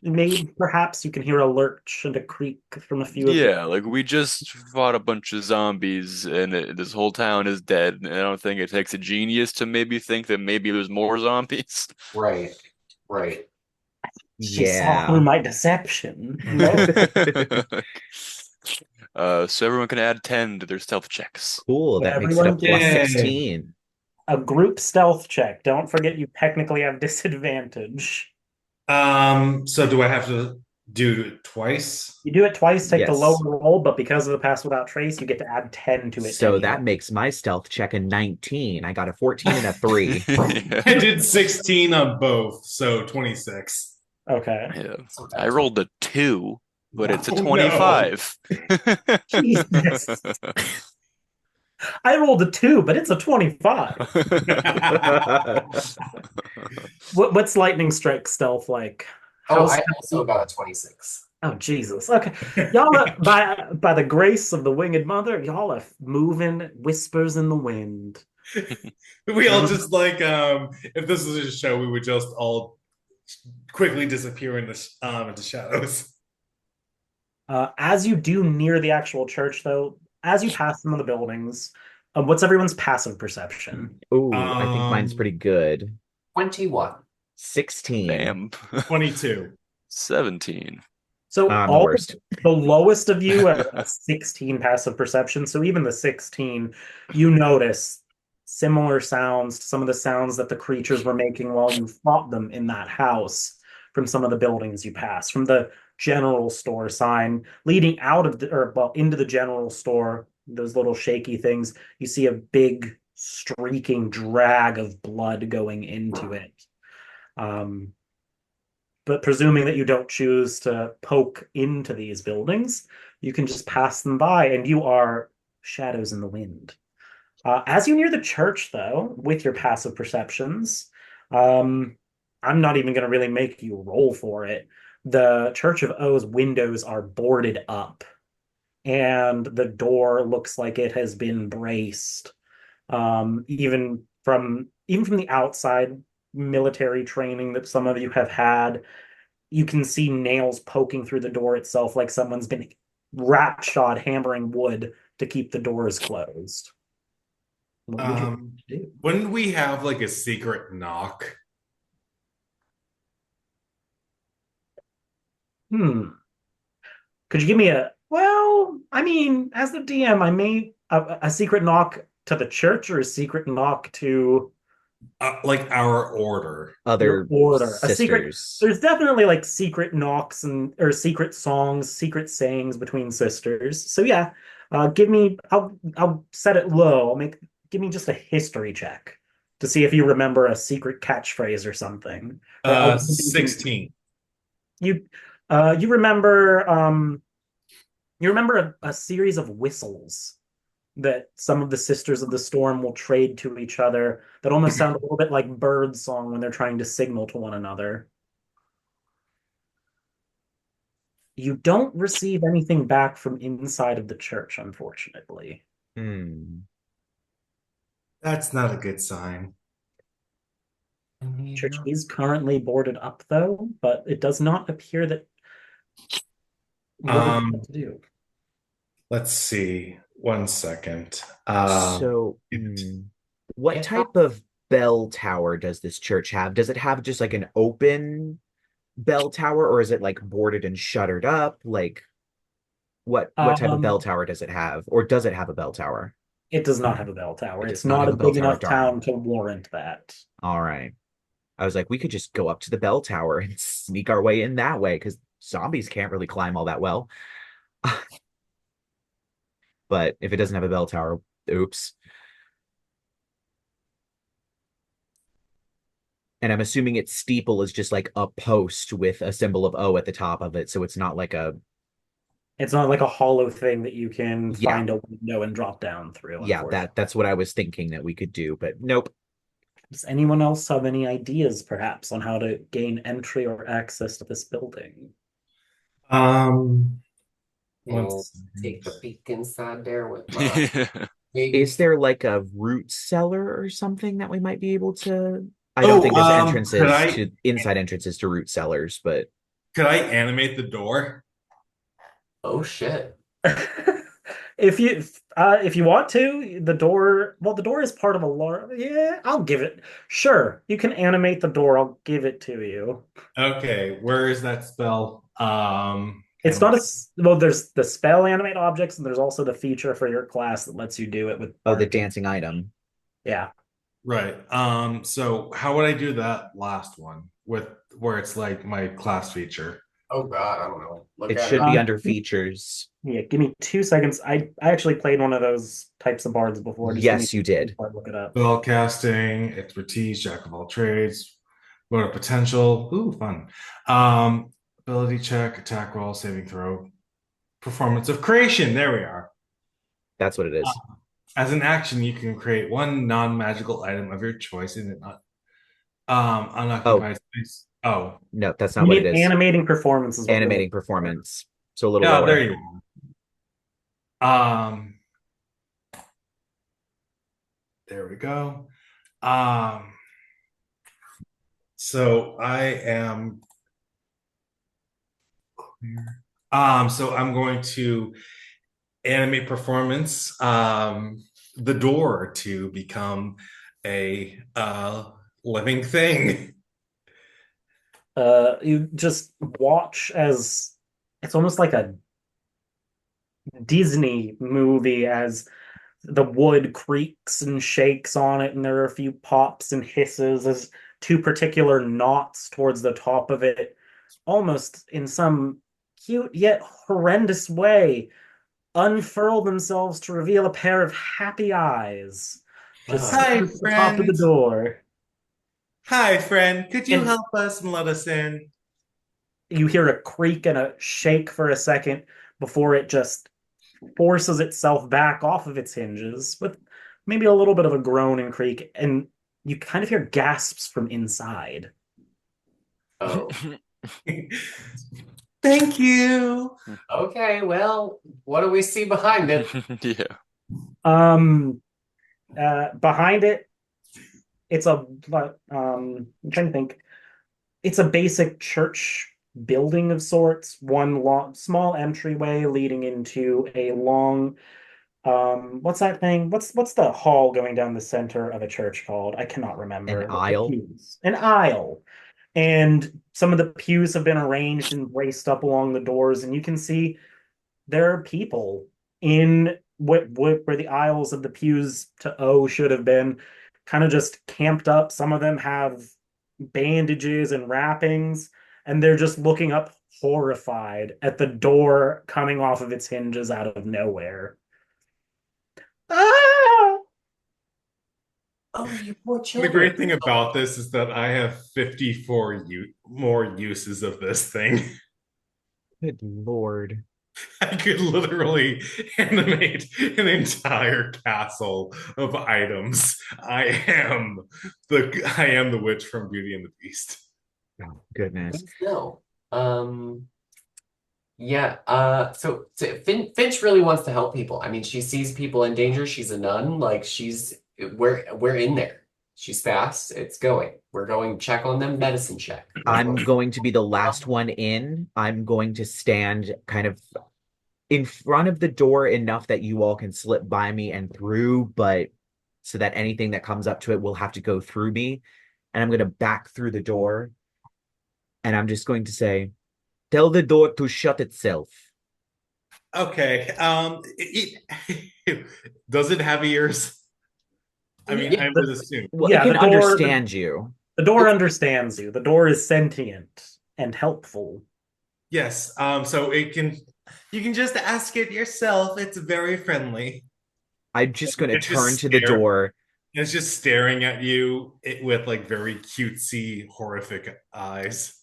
maybe perhaps you can hear a lurch and a creak from a few of yeah, like we just fought a bunch of zombies and this whole town is dead. And I don't think it takes a genius to maybe think that maybe there's more zombies. Right. Right. She saw through my deception. No. So everyone can add 10 to their stealth checks. Cool. That makes it a Everyone plus Yay. 16. A group stealth check. Don't forget you technically have disadvantage. So do I have to do it twice? You do it twice, take the Yes. lower roll, but because of the pass without trace, you get to add 10 to it. So anyway. that makes my stealth check a 19. I got a 14 and a 3. Yeah. I did 16 on both, so 26. Okay. Yeah. I rolled a 2, but it's a Oh, no. 25. Jesus. I rolled a 2, but it's a 25. What's lightning strike stealth like? Oh, How's I also got a 26. Oh, Jesus. Okay. Y'all are, by the grace of the winged mother, y'all are moving whispers in the wind. We all just like if this was a show, we would just all quickly disappear into shadows. As you do near the actual church, though, as you pass some of the buildings, what's everyone's passive perception? Ooh, I think mine's pretty good. 21. 16. Bam. 22. 17. So I'm the all worst. the lowest of you have a 16 passive perception. So even the 16, you notice similar sounds to some of the sounds that the creatures were making while you fought them in that house from some of the buildings you passed, from the general store sign leading out of the, or well, into the general store, those little shaky things. You see a big streaking drag of blood going into it. Um, but presuming that you don't choose to poke into these buildings, you can just pass them by, and you are shadows in the wind. As you near the church, though, with your passive perceptions, um, I'm not even going to really make you roll for it. The Church of O's windows are boarded up, and the door looks like it has been braced. Even from the outside military training that some of you have had, you can see nails poking through the door itself, like someone's been rat shod hammering wood to keep the doors closed. What would you like Um, to do? wouldn't we have like a secret knock? Hmm. Could you give me a, well, I mean, as the DM, I may a secret knock to the church or a secret knock to Like our order. your Other order. A secret, sisters. there's definitely like secret knocks and or secret songs, secret sayings between sisters. So yeah, I'll set it low. Give me just a history check to see if you remember a secret catchphrase or something. Or maybe you can 16. you you remember a series of whistles that some of the Sisters of the Storm will trade to each other that almost sound a little bit like bird song when they're trying to signal to one another. You don't receive anything back from inside of the church, unfortunately. Hmm. That's not a good sign. Church is currently boarded up, though, but it does not appear that. What would you like Um, to do? let's see. 1 second. So, what If I, type of bell tower does this church have? Does it have just like an open bell tower, or is it like boarded and shuttered up? Like, what type of bell Um, tower does it have, or does it have a bell tower? it does not have a bell tower. It It's does not not have a a bell big tower. enough Darn. town to warrant that. All right. I was like, we could just go up to the bell tower and sneak our way in that way because zombies can't really climb all that well. But if it doesn't have a bell tower, oops. And I'm assuming its steeple is just like a post with a symbol of O at the top of it. So it's not like a, It's not like a hollow thing that you can yeah, find a window and drop down through, yeah, unfortunately. that's what I was thinking that we could do, but nope. Does anyone else have any ideas, perhaps, on how to gain entry or access to this building? Um, one will second. take a peek inside there with my big. Is there like a root cellar or something that we might be able to? I don't Oh, think there's could entrances I to inside entrances to root cellars, but animate the door? Oh shit. If you want to, the door is part of a large. Yeah, I'll give it. Sure, you can animate the door. I'll give it to you. Okay, where is that spell? It's not well. There's the spell animate objects, and there's also the feature for your class that lets you do it with oh, the art. dancing item. Yeah. Right. So how would I do that last one with where it's like my class feature? Oh god, I don't know. Look It at should it. be under features. Yeah, give me 2 seconds. I actually played one of those types of bards before. Just give me Yes, you did. before I look it up. Spell casting, expertise, jack of all trades, what a potential. Ooh, fun. Ability check, attack roll, saving throw, performance of creation. There we are. That's what it is. As an action, you can create one non-magical item of your choice in an Oh, unoccupied space. Oh, no, that's not You what it need is. animating performance is what you're Animating looking for. performance. So a little yeah, there lower. you go. There we go. Um, so I am so I'm going to animate performance the door to become a living thing. You just watch as it's almost like a Disney movie as the wood creaks and shakes on it, and there are a few pops and hisses as two particular knots towards the top of it, almost in some cute yet horrendous way, unfurl themselves to reveal a pair of happy eyes, just Oh, Hi, sitting at the top of the friend. door. Hi, friend. Could you And help us and let us in? you hear a creak and a shake for a second before it just forces itself back off of its hinges with maybe a little bit of a groan and creak, and you kind of hear gasps from inside. oh. Thank you. Okay, well, what do we see behind it? Yeah. Um, Behind it, it's I'm trying to think. It's a basic church building of sorts, one long, small entryway leading into a long, what's that thing? What's the hall going down the center of a church called? I cannot An remember. The aisle. pews. An aisle. And some of the pews have been arranged and braced up along the doors, and you can see there are people in where the aisles of the pews to O should have been, kind of just camped up. Some of them have bandages and wrappings, and they're just looking up horrified at the door coming off of its hinges out of nowhere. Ah! Oh, you poor The children. great thing about this is that I have 54 more uses of this thing. Good Lord. I could literally animate an entire castle of items. I am the witch from Beauty and the Beast. Oh, goodness. No. Yeah, Finch really wants to help people. I mean, she sees people in danger. She's a nun. Like we're in there. She's fast. It's going. We're going check on them, medicine check. I'm going to be the last one in. I'm going to stand kind of in front of the door enough that you all can slip by me and through, but so that anything that comes up to it will have to go through me. And I'm going to back through the door and I'm just going to say, tell the door to shut itself. Okay. Does it have ears? I mean, Yeah. I would assume. Well, it Yeah, can understand you. the door understands you. The door is sentient and helpful. Yes. So you can just ask it yourself. It's very friendly. I'm just going to It's just turn to the stare. door. It's just staring at you with like very cutesy, horrific eyes.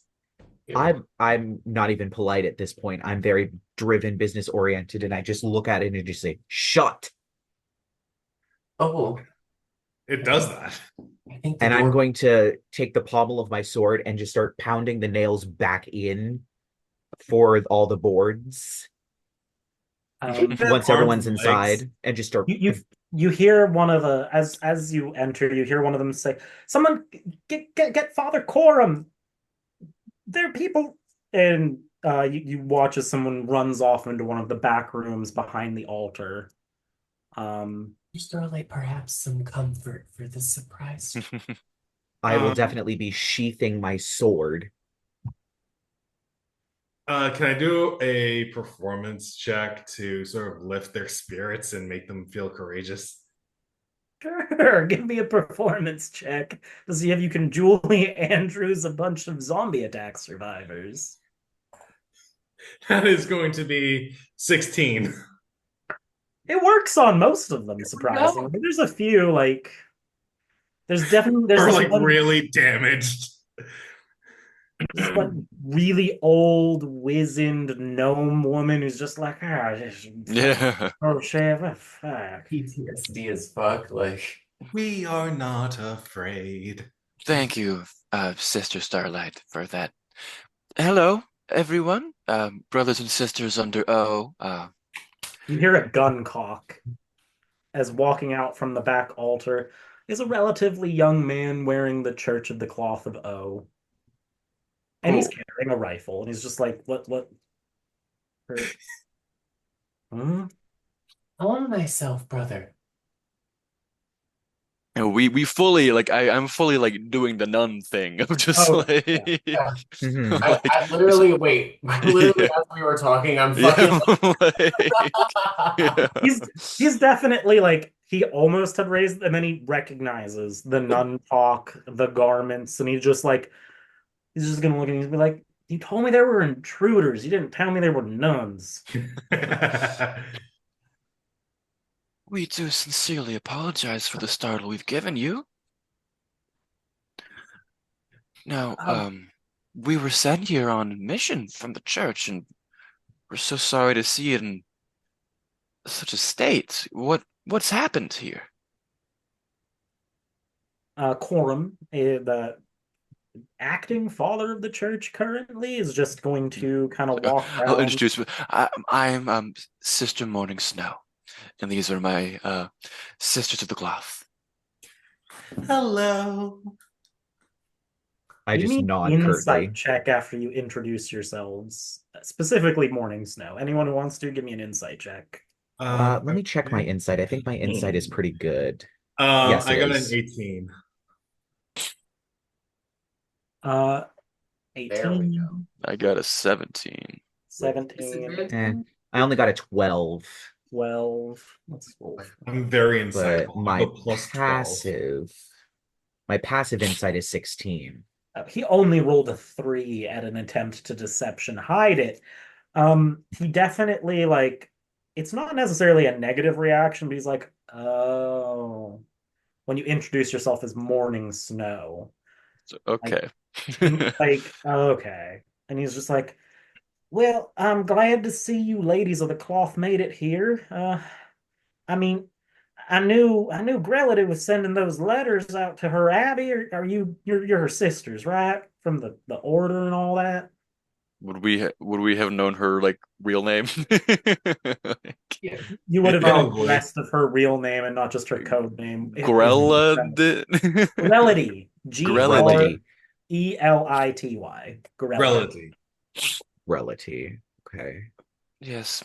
Ew. I'm not even polite at this point. I'm very driven, business oriented, and I just look at it and just say, shut. Oh, It does that. I think the And I'm door. going to take the pommel of my sword and just start pounding the nails back in for all the boards Um, Have once arms everyone's and legs. inside and just start. you hear one of the as you enter, you hear one of them say, "Someone get Father Coram. There are people." And you watch as someone runs off into one of the back rooms behind the altar. Um, Starlight, perhaps some comfort for the surprise. I will Um, definitely be sheathing my sword. can I do a performance check to sort of lift their spirits and make them feel courageous? sure, give me a performance check to see if you can Julie Andrews a bunch of zombie attack survivors. That is going to be 16. It works on most of them, No. surprisingly. There's a few there's Or this like one really damaged. this one really old, wizened gnome woman who's just like, just fuck, Yeah. oh shit, fuck. PTSD as fuck. Like, We are not afraid. Thank you, Sister Starlight, for that. Hello, everyone, brothers and sisters under O. You hear a gun cock as walking out from the back altar is a relatively young man wearing the Church of the Cloth of O. And he's Oh, carrying a rifle, and he's just like, what, her, hmm? calm myself, brother. and we fully like I'm fully like doing the nun thing of just Oh, like yeah. Yeah. Mhm. like I literally wait. Literally, yeah as we were talking, I'm fucking. yeah like yeah. He's definitely like he almost had raised, and then he recognizes the nun talk, the garments, and he's just gonna look and he's be like, You told me there were intruders. You didn't tell me there were nuns. We do sincerely apologize for the startle we've given you. Now, Um, we were sent here on a mission from the church, and we're so sorry to see it in such a state. What's happened here? Quorum, the acting father of the church currently, is just going to kind of walk I'll down. introduce you. I'm Sister Morning Snow, and these are my sisters of the cloth. Hello. I Give just me an nod insight curtly. check after you introduce yourselves. Specifically, Morning Snow. Anyone who wants to, give me an insight check. Let me check my Okay. insight. I think my insight is pretty good. Yes, I it got an is. 18. Uh, There we go. 18, I got a 17. With 17, Eh, disadvantage? I only got a 12, 12. Let's roll. I'm very but insightful. I have a plus 12. my passive insight is 16. He only rolled a 3 at an attempt to deception hide it. He definitely like it's not necessarily a negative reaction, but he's like, oh, when you introduce yourself as Morning Snow. So, Like okay. like, okay. And he's just like, well, I'm glad to see you ladies of the cloth made it here. I mean, I knew Grelity was sending those letters out to her abbey. Are you're her sisters, right? From the order and all that. Would we have known her like real name? Yeah. You would have been Probably. abreast of her real name and not just her code name. If Mhm. Grella Grelity, Relity. Grelity, Grelity. Relative. Relity. Okay. Yes,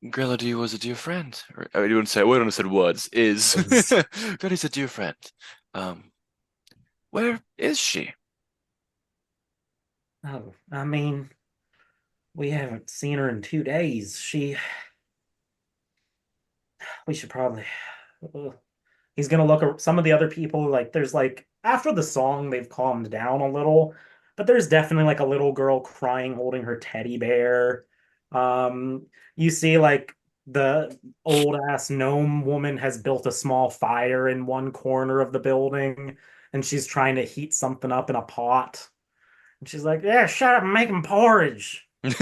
Grella was a dear friend. Or, I wouldn't say. I wouldn't have said was. Is Was Grella's a dear friend. Um, where is she? Oh, I mean, we haven't seen her in 2 days. We should probably. Ugh. He's gonna look at some of the other people. Like, there's like after the song, they've calmed down a little, but there's definitely like a little girl crying, holding her teddy bear. You see like the old ass gnome woman has built a small fire in one corner of the building, and she's trying to heat something up in a pot. And she's like, "Yeah, shut up and making porridge." It's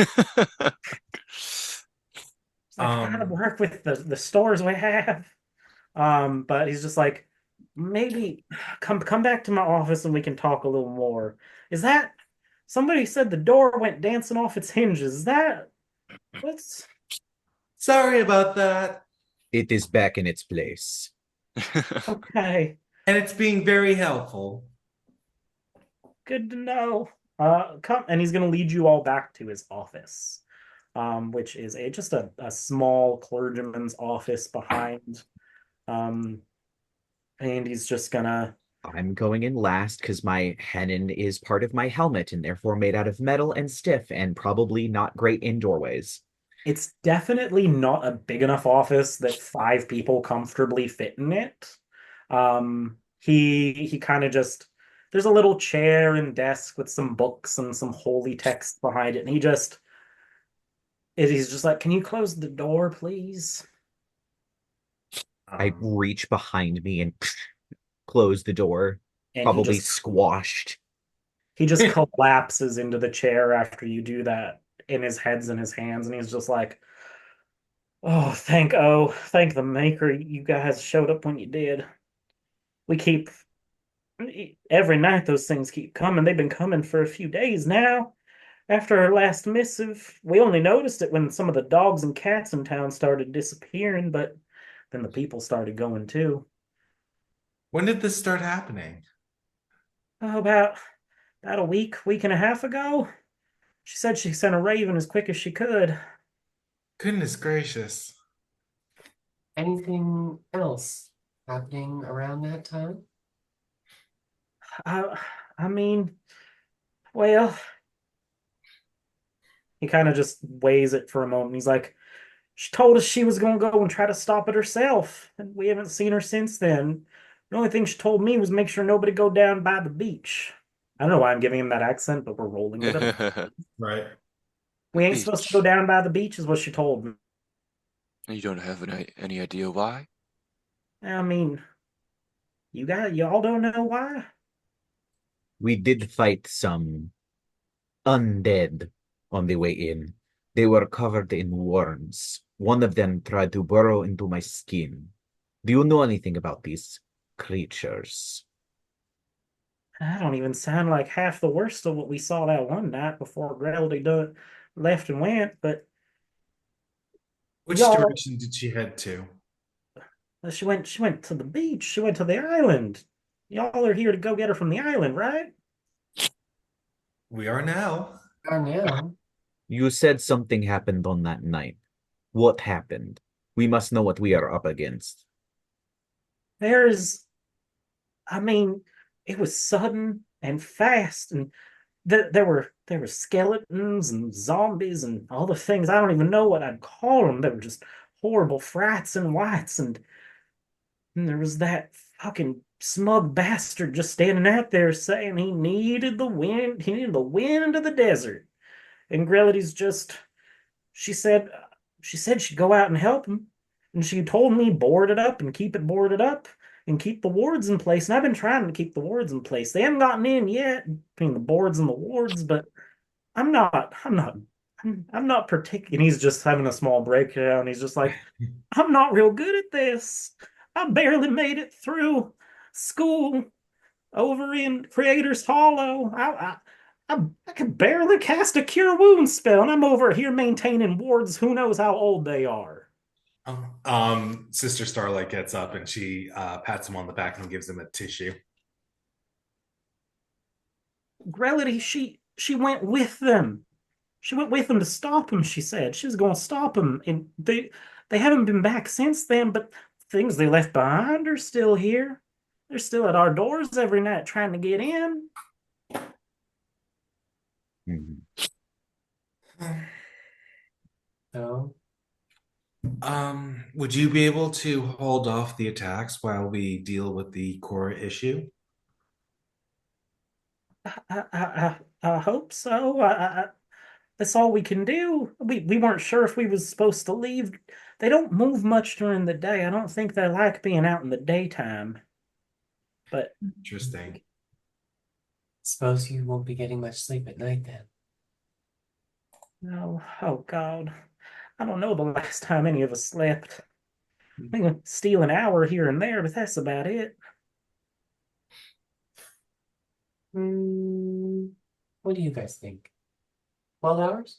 like trying to um work with the stores we have. But he's just like, maybe come back to my office and we can talk a little more. Is that somebody said the door went dancing off its hinges? Is that what's sorry about that. It is back in its place. okay? And it's being very helpful. Good to know. Come and he's gonna lead you all back to his office, which is just a small clergyman's office behind. Um, and he's just gonna I'm going in last because my hennin is part of my helmet and therefore made out of metal and stiff and probably not great in doorways. it's definitely not a big enough office that 5 people comfortably fit in it. He kind of just there's a little chair and desk with some books and some holy text behind it, and he's just like, "Can you close the door, please?" I Um, reach behind me and close the door, And probably squashed. he just collapses into the chair after you do that, and his head's in his hands, and he's just like, thank the maker, you guys showed up when you did. We keep every night those things keep coming. They've been coming for a few days now. After our last missive, we only noticed it when some of the dogs and cats in town started disappearing, but then the people started going too. when did this start happening? Oh, about a week and a half ago. She said she sent a raven as quick as she could. Goodness gracious. Anything else happening around that time? I, I mean, well, he kind of just weighs it for a moment. He's like, she told us she was going to go and try to stop it herself, and we haven't seen her since then. The only thing she told me was make sure nobody go down by the beach. I don't know why I'm giving him that accent, but we're rolling with it. Right. The We ain't supposed to go beach. down by the beach, is what she told me. You don't have any idea why? I mean, y'all don't know why? We did fight some undead on the way in. They were covered in worms. One of them tried to burrow into my skin. Do you know anything about these creatures? I don't even sound like half the worst of what we saw that one night before Greldy done left and went, but Which y'all direction did she head to? she went to the beach. She went to the island. Y'all are here to go get her from the island, right? We are now. Oh, no. You said something happened on that night. What happened? We must know what we are up against. There's I mean, it was sudden and fast, and there were skeletons and zombies and all the things. I don't even know what I'd call them. They were just horrible frats and whites, and there was that fucking smug bastard just standing out there saying he needed the wind. He needed the wind of the desert. And Grelity's just she said she said she'd go out and help him, and she told me board it up and keep it boarded up and keep the wards in place. And I've been trying to keep the wards in place. They haven't gotten in yet between the boards and the wards, but I'm not. I'm not particular. And he's just having a small breakdown. He's just like, I'm not real good at this. I barely made it through school over in Creator's Hollow. I could barely cast a cure wounds spell, and I'm over here maintaining wards. Who knows how old they are? Sister Starlight gets up and she pats him on the back and gives him a tissue. Grelity, she went with them. She went with them to stop him. She said she was going to stop him, and they haven't been back since then. But things they left behind are still here. They're still at our doors every night trying to get in. Mhm. No. Would you be able to hold off the attacks while we deal with the core issue? I hope so. That's all we can do. We weren't sure if we was supposed to leave. They don't move much during the day. I don't think they like being out in the daytime. But Interesting. Suppose you won't be getting much sleep at night then. no, oh God, I don't know the last time any of us slept. We can steal an hour here and there, but that's about it. What do you guys think? 12 hours?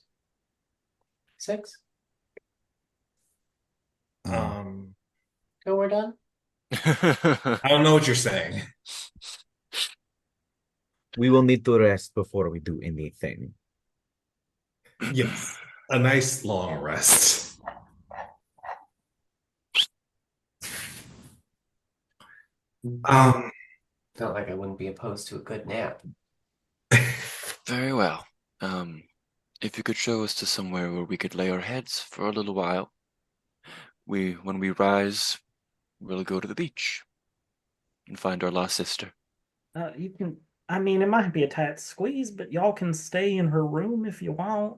6? Um, Oh, we're done? I don't know what you're saying. We will need to rest before we do anything. Yes, a nice long rest. Um, Not like I wouldn't be opposed to a good nap. Very well. If you could show us to somewhere where we could lay our heads for a little while. When we rise, we'll go to the beach and find our lost sister. You can. I mean, it might be a tight squeeze, but y'all can stay in her room if you want.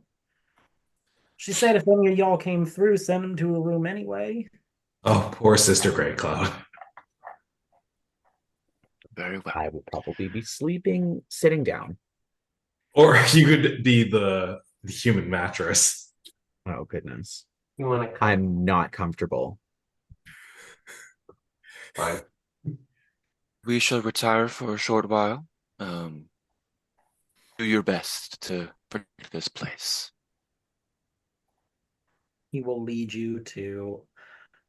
She said if any of y'all came through, send them to her room anyway. oh, poor Sister Grey Cloud. Very well. I will probably be sleeping sitting down. Or you could be the human mattress. Oh, goodness. You want to I'm not comfortable. Fine. We shall retire for a short while. Do your best to protect this place. He will lead you to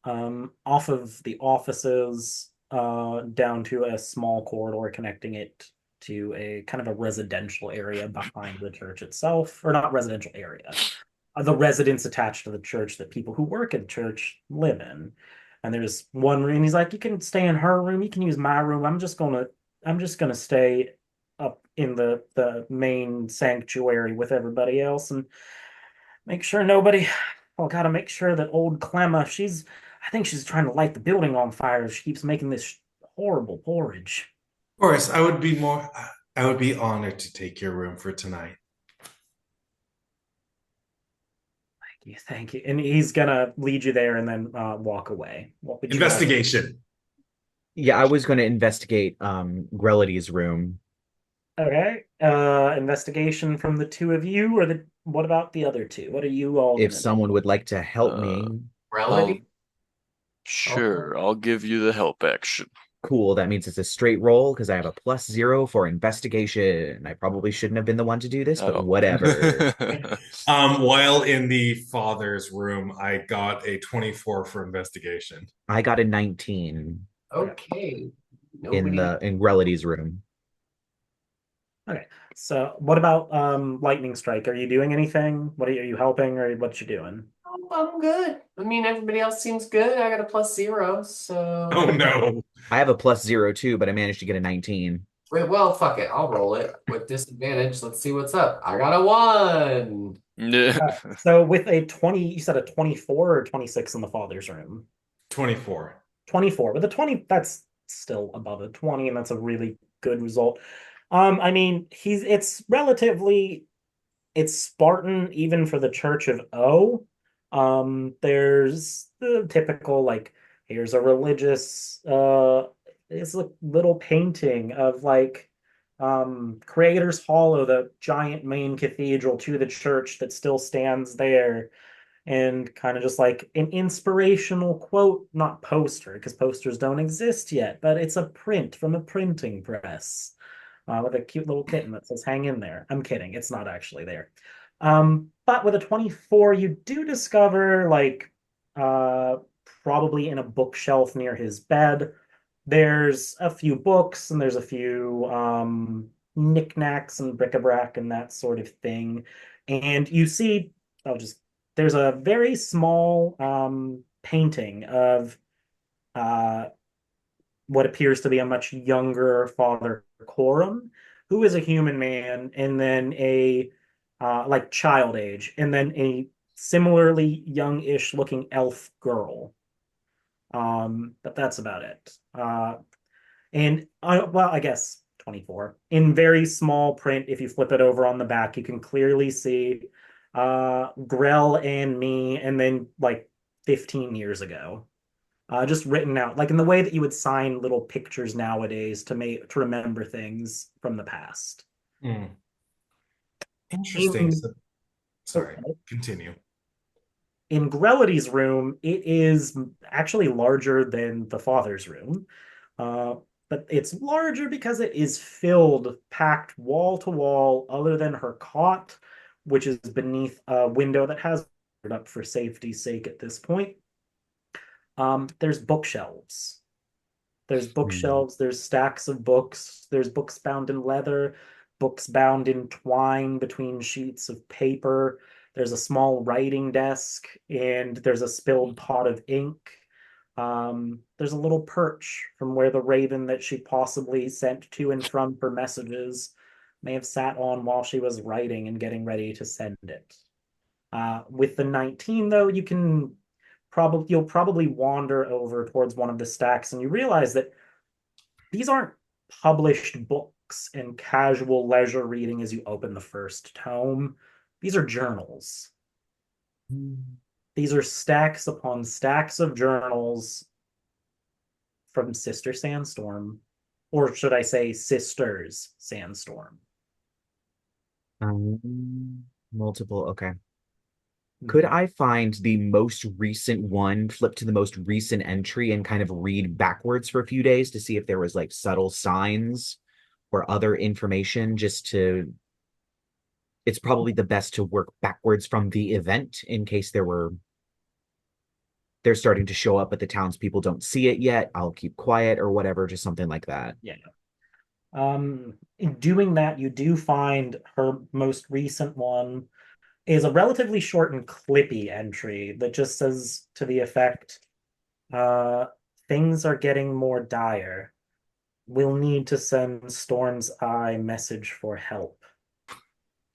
off of the offices down to a small corridor connecting it to a kind of a residential area behind the church itself, or not residential area, the residence attached to the church that people who work at the church live in. And there's one room. He's like, you can stay in her room. You can use my room. I'm just gonna stay up in the main sanctuary with everybody else and make sure nobody. Oh, gotta make sure that old Clemma. I think she's trying to light the building on fire. She keeps making this horrible porridge. Of course, I would be more. I would be honored to take your room for tonight. Thank you. And he's gonna lead you there and then walk away. What would you guys? Investigation. Yeah, I was going to investigate Grelity's room. Okay. Investigation from the two of you, or the what about the other two? What are you all If gonna do? someone would like to help Uh, me, I'll Relative? Okay. sure. I'll give you the help action. cool. That means it's a straight roll because I have a +0 for investigation. I probably shouldn't have been the one to do this, but Oh. whatever. While in the father's room, I got a 24 for investigation. I got a 19 Okay. Okay. in Nobody. the in Grelity's room. Okay. So what about lightning strike? Are you doing anything? Are you helping or what you doing? I'm good. I mean, everybody else seems good. I got a +0, Oh so. no. I have a +0 too, but I managed to get a 19. Wait, well, fuck it. I'll roll it with disadvantage. Let's see what's up. I got a 1. Yeah. So with a 20, you said a 24 or 26 in the father's room? 24. 24. With a 20, that's still above a 20, and that's a really good result. I mean, it's Spartan even for the Church of O. There's the typical like here's a religious it's a little painting of like Creator's Hollow, the giant main cathedral to the church that still stands there, and kind of just like an inspirational quote, not poster, because posters don't exist yet, but it's a print from a printing press with a cute little kitten that says hang in there. I'm kidding, it's not actually there. But with a 24, you do discover like uh, probably in a bookshelf near his bed, there's a few books and there's a few knickknacks and bric-a-brac and that sort of thing. And you see, I'll just there's a very small painting of uh, what appears to be a much younger Father Coram, who is a human man, and then a like child age, and then a similarly youngish looking elf girl. But that's about it. And well, I guess 24. In very small print, if you flip it over on the back, you can clearly see Grell and me, and then like 15 years ago. Just written out, like in the way that you would sign little pictures nowadays to remember things from the past. Mm. Interesting. In So, sorry, okay. continue. In Grelity's room, it is actually larger than the father's room. Uh, but it's larger because it is filled, packed wall to wall, other than her cot, which is beneath a window that has up for safety's sake at this point. There's bookshelves. There's Hmm. bookshelves, there's stacks of books, there's books bound in leather, books bound in twine between sheets of paper. There's a small writing desk, and there's a spilled pot of ink. There's a little perch from where the raven that she possibly sent to and from for messages may have sat on while she was writing and getting ready to send it. With the 19, though, you'll probably wander over towards one of the stacks and you realize that these aren't published books and casual leisure reading as you open the first tome. These are journals. These are stacks upon stacks of journals from Sister Sandstorm, or should I say Sisters Sandstorm. Multiple. Okay. Could Mhm. I find the most recent one, flip to the most recent entry, and kind of read backwards for a few days to see if there was like subtle signs or other information just to it's probably the best to work backwards from the event in case they're starting to show up, but the townspeople don't see it yet. I'll keep quiet or whatever, just something like that. Yeah. In doing that, you do find her most recent one is a relatively short and clippy entry that just says to the effect, uh, things are getting more dire. We'll need to send Storm's Eye message for help.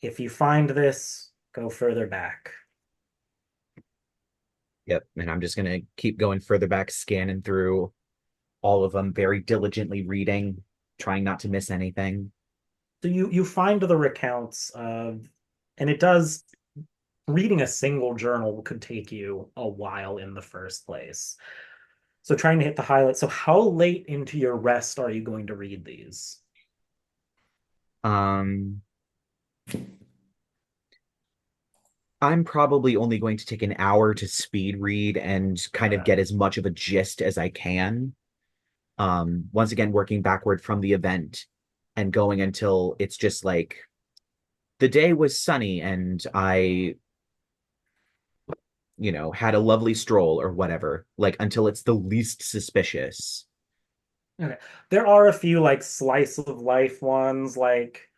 If you find this, go further back. Yep. And I'm just gonna keep going further back, scanning through all of them, very diligently reading, trying not to miss anything. So you find the recounts of, and it does, reading a single journal could take you a while in the first place. So trying to hit the highlights. So how late into your rest are you going to read these? Um, I'm probably only going to take an hour to speed read and kind of Okay. get as much of a gist as I can. Once again, working backward from the event and going until it's just like the day was sunny and I, had a lovely stroll or whatever, like until it's the least suspicious. Okay. There are a few like slice of life ones, like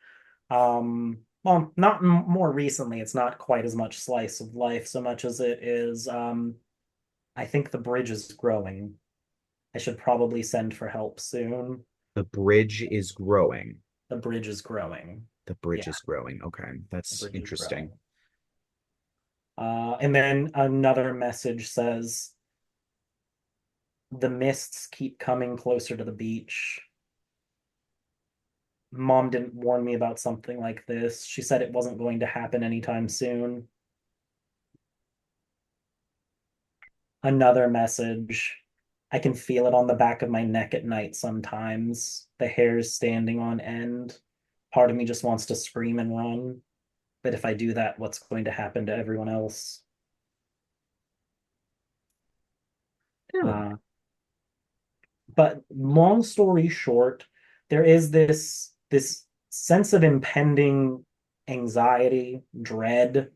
well, not more recently, it's not quite as much slice of life so much as it is I think the bridge is growing. I should probably send for help soon. The bridge is growing. The bridge is growing. The bridge Yeah, is growing. Okay, the that's bridge is interesting. growing. And then another message says, the mists keep coming closer to the beach. Mom didn't warn me about something like this. She said it wasn't going to happen anytime soon. Another message. I can feel it on the back of my neck at night sometimes. The hair's standing on end. Part of me just wants to scream and run. But if I do that, what's going to happen to everyone else? Oh. Uh, but long story short, there is this sense of impending anxiety, dread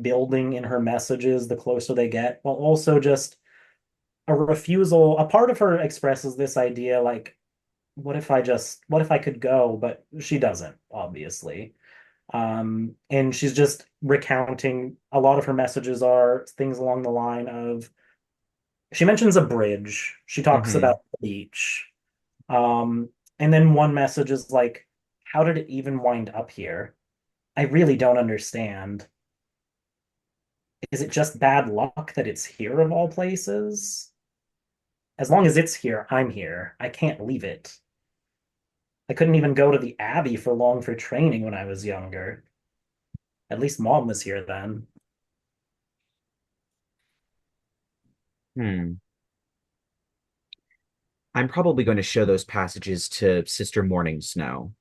building in her messages the closer they get, while also just a refusal. A part of her expresses this idea like, what if I could go? But she doesn't, obviously. And she's just recounting, a lot of her messages are things along the line of, she mentions a bridge, she talks Mm-hmm. about the beach. Um, and then one message is like, how did it even wind up here? I really don't understand. Is it just bad luck that it's here of all places? As long as it's here, I'm here. I can't leave it. I couldn't even go to the Abbey for long for training when I was younger. At least mom was here then. Hmm. I'm probably going to show those passages to Sister Morning Snow.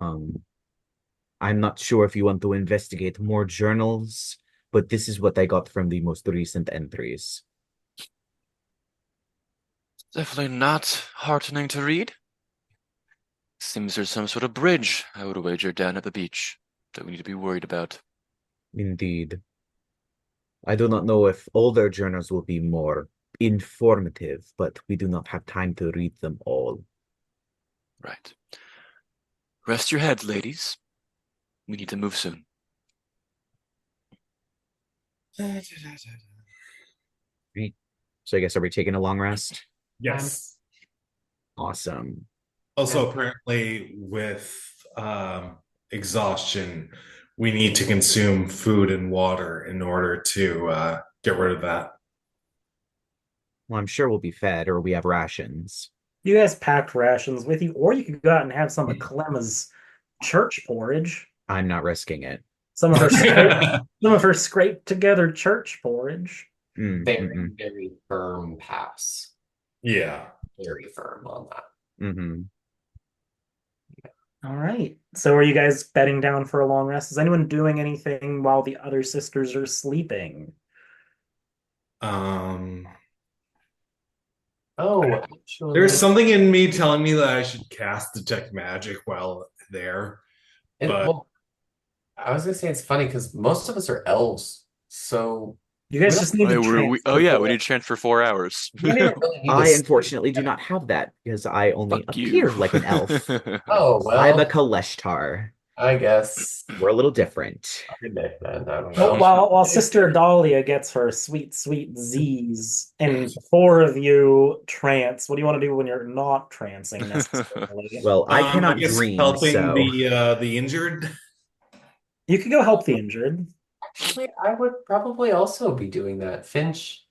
Um, I'm not sure if you want to investigate more journals, but this is what I got from the most recent entries. Definitely not heartening to read. Seems there's some sort of bridge, I would wager, down at the beach that we need to be worried about. Indeed. I do not know if older journals will be more informative, but we do not have time to read them all. Right. Rest your head, ladies. We need to move soon. Right. So I guess are we taking a long rest? Yes. Awesome. Also, apparently, with exhaustion, we need to consume food and water in order to get rid of that. Well, I'm sure we'll be fed or we have rations. You guys packed rations with you, or you could go out and have some of Clemma's church porridge. I'm not risking it. Some of her scraped, some of her scraped together church porridge. Very, very firm pass. Yeah. Very firm on that. Mm-hmm. All right. So are you guys bedding down for a long rest? Is anyone doing anything while the other sisters are sleeping? Um, Oh, actually, there's something in me telling me that I should cast detect magic while there, but well, I was gonna say it's funny because most of us are elves, so You we guys don't just need to Oh transfer yeah, we for need to chant for 4 hours. we don't even really need to I sleep. unfortunately do not have that because I only Fuck you. appear like an elf. Oh I'm a well, Kaleshtar. I guess. We're a little different. Okay, then, I don't Well, know. while Sister Dahlia gets her sweet Z's, and four of you trance, what do you want to do when you're not trancing necessarily? Well, I I cannot guess dream, helping so the injured. You could go help the injured. Actually, I would probably also be doing that. Finch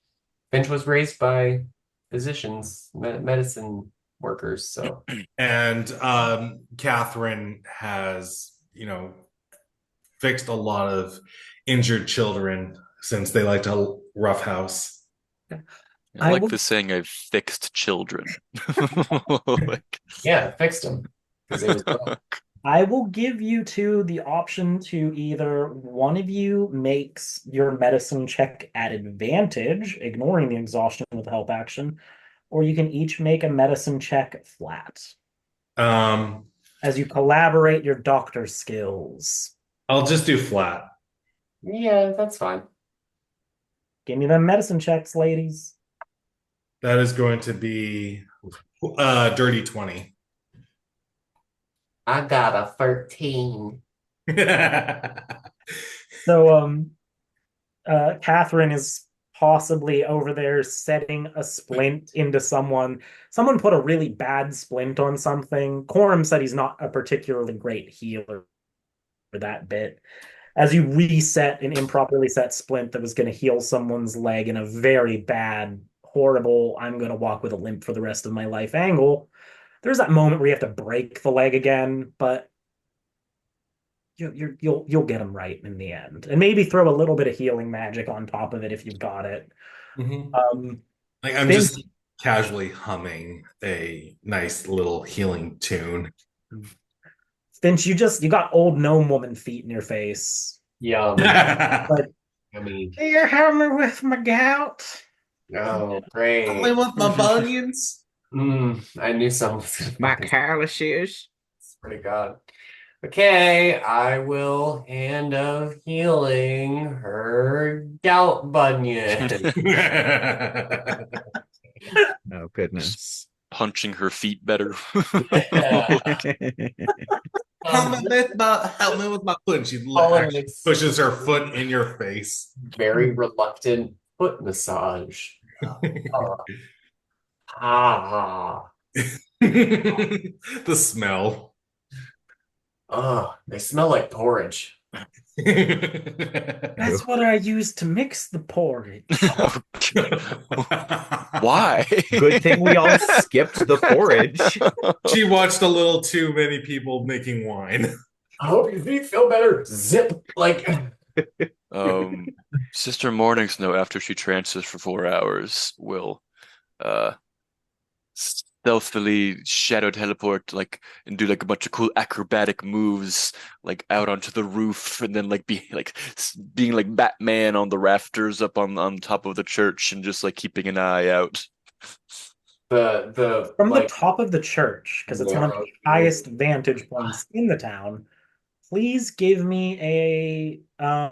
was raised by physicians, medicine workers. So And Catherine has, fixed a lot of injured children since they like to roughhouse. I I like will the saying I've fixed children. Like, yeah, fixed them because it was broke. I will give you two the option to either one of you makes your medicine check at advantage, ignoring the exhaustion with help action, or you can each make a medicine check flat Um, as you collaborate your doctor skills. I'll just do flat. Yeah, that's fine. Give me them medicine checks, ladies. That is going to be dirty 20. I got a 13. So, Catherine is possibly over there setting a splint into someone. Someone put a really bad splint on something. Coram said he's not a particularly great healer for that bit. As you reset an improperly set splint that was going to heal someone's leg in a very bad, horrible, I'm going to walk with a limp for the rest of my life angle, there's that moment where you have to break the leg again, but you'll get them right in the end, and maybe throw a little bit of healing magic on top of it if you've got it. Mhm. Um, Like I'm Finch, just casually humming a nice little healing tune. Finch, you got old gnome woman feet in your face. Yum. But Yummy. do you help me with my gout? Oh, Only great. with my bunions. I knew someone was going to My put this. calluses. Swear to God. Okay, I will hand of healing her gout bunion. Oh, goodness. punching her feet better. Yeah. Help me with my foot. And she Colin actually makes pushes her foot in your face. very reluctant foot massage. Oh, ah. The smell. Oh, they smell like porridge. That's what I use to mix the porridge. Why? Good thing we all skipped the porridge. She watched a little too many people making wine. I hope your feet feel better. Zip. Like, Sister Morning Snow, after she trances for 4 hours, will uh stealthily shadow teleport and do a bunch of cool acrobatic moves out onto the roof, and then being like Batman on the rafters up on top of the church, and just keeping an eye out. the From the like top of the church, because it's one of narrow the highest vantage points in the town, please give me a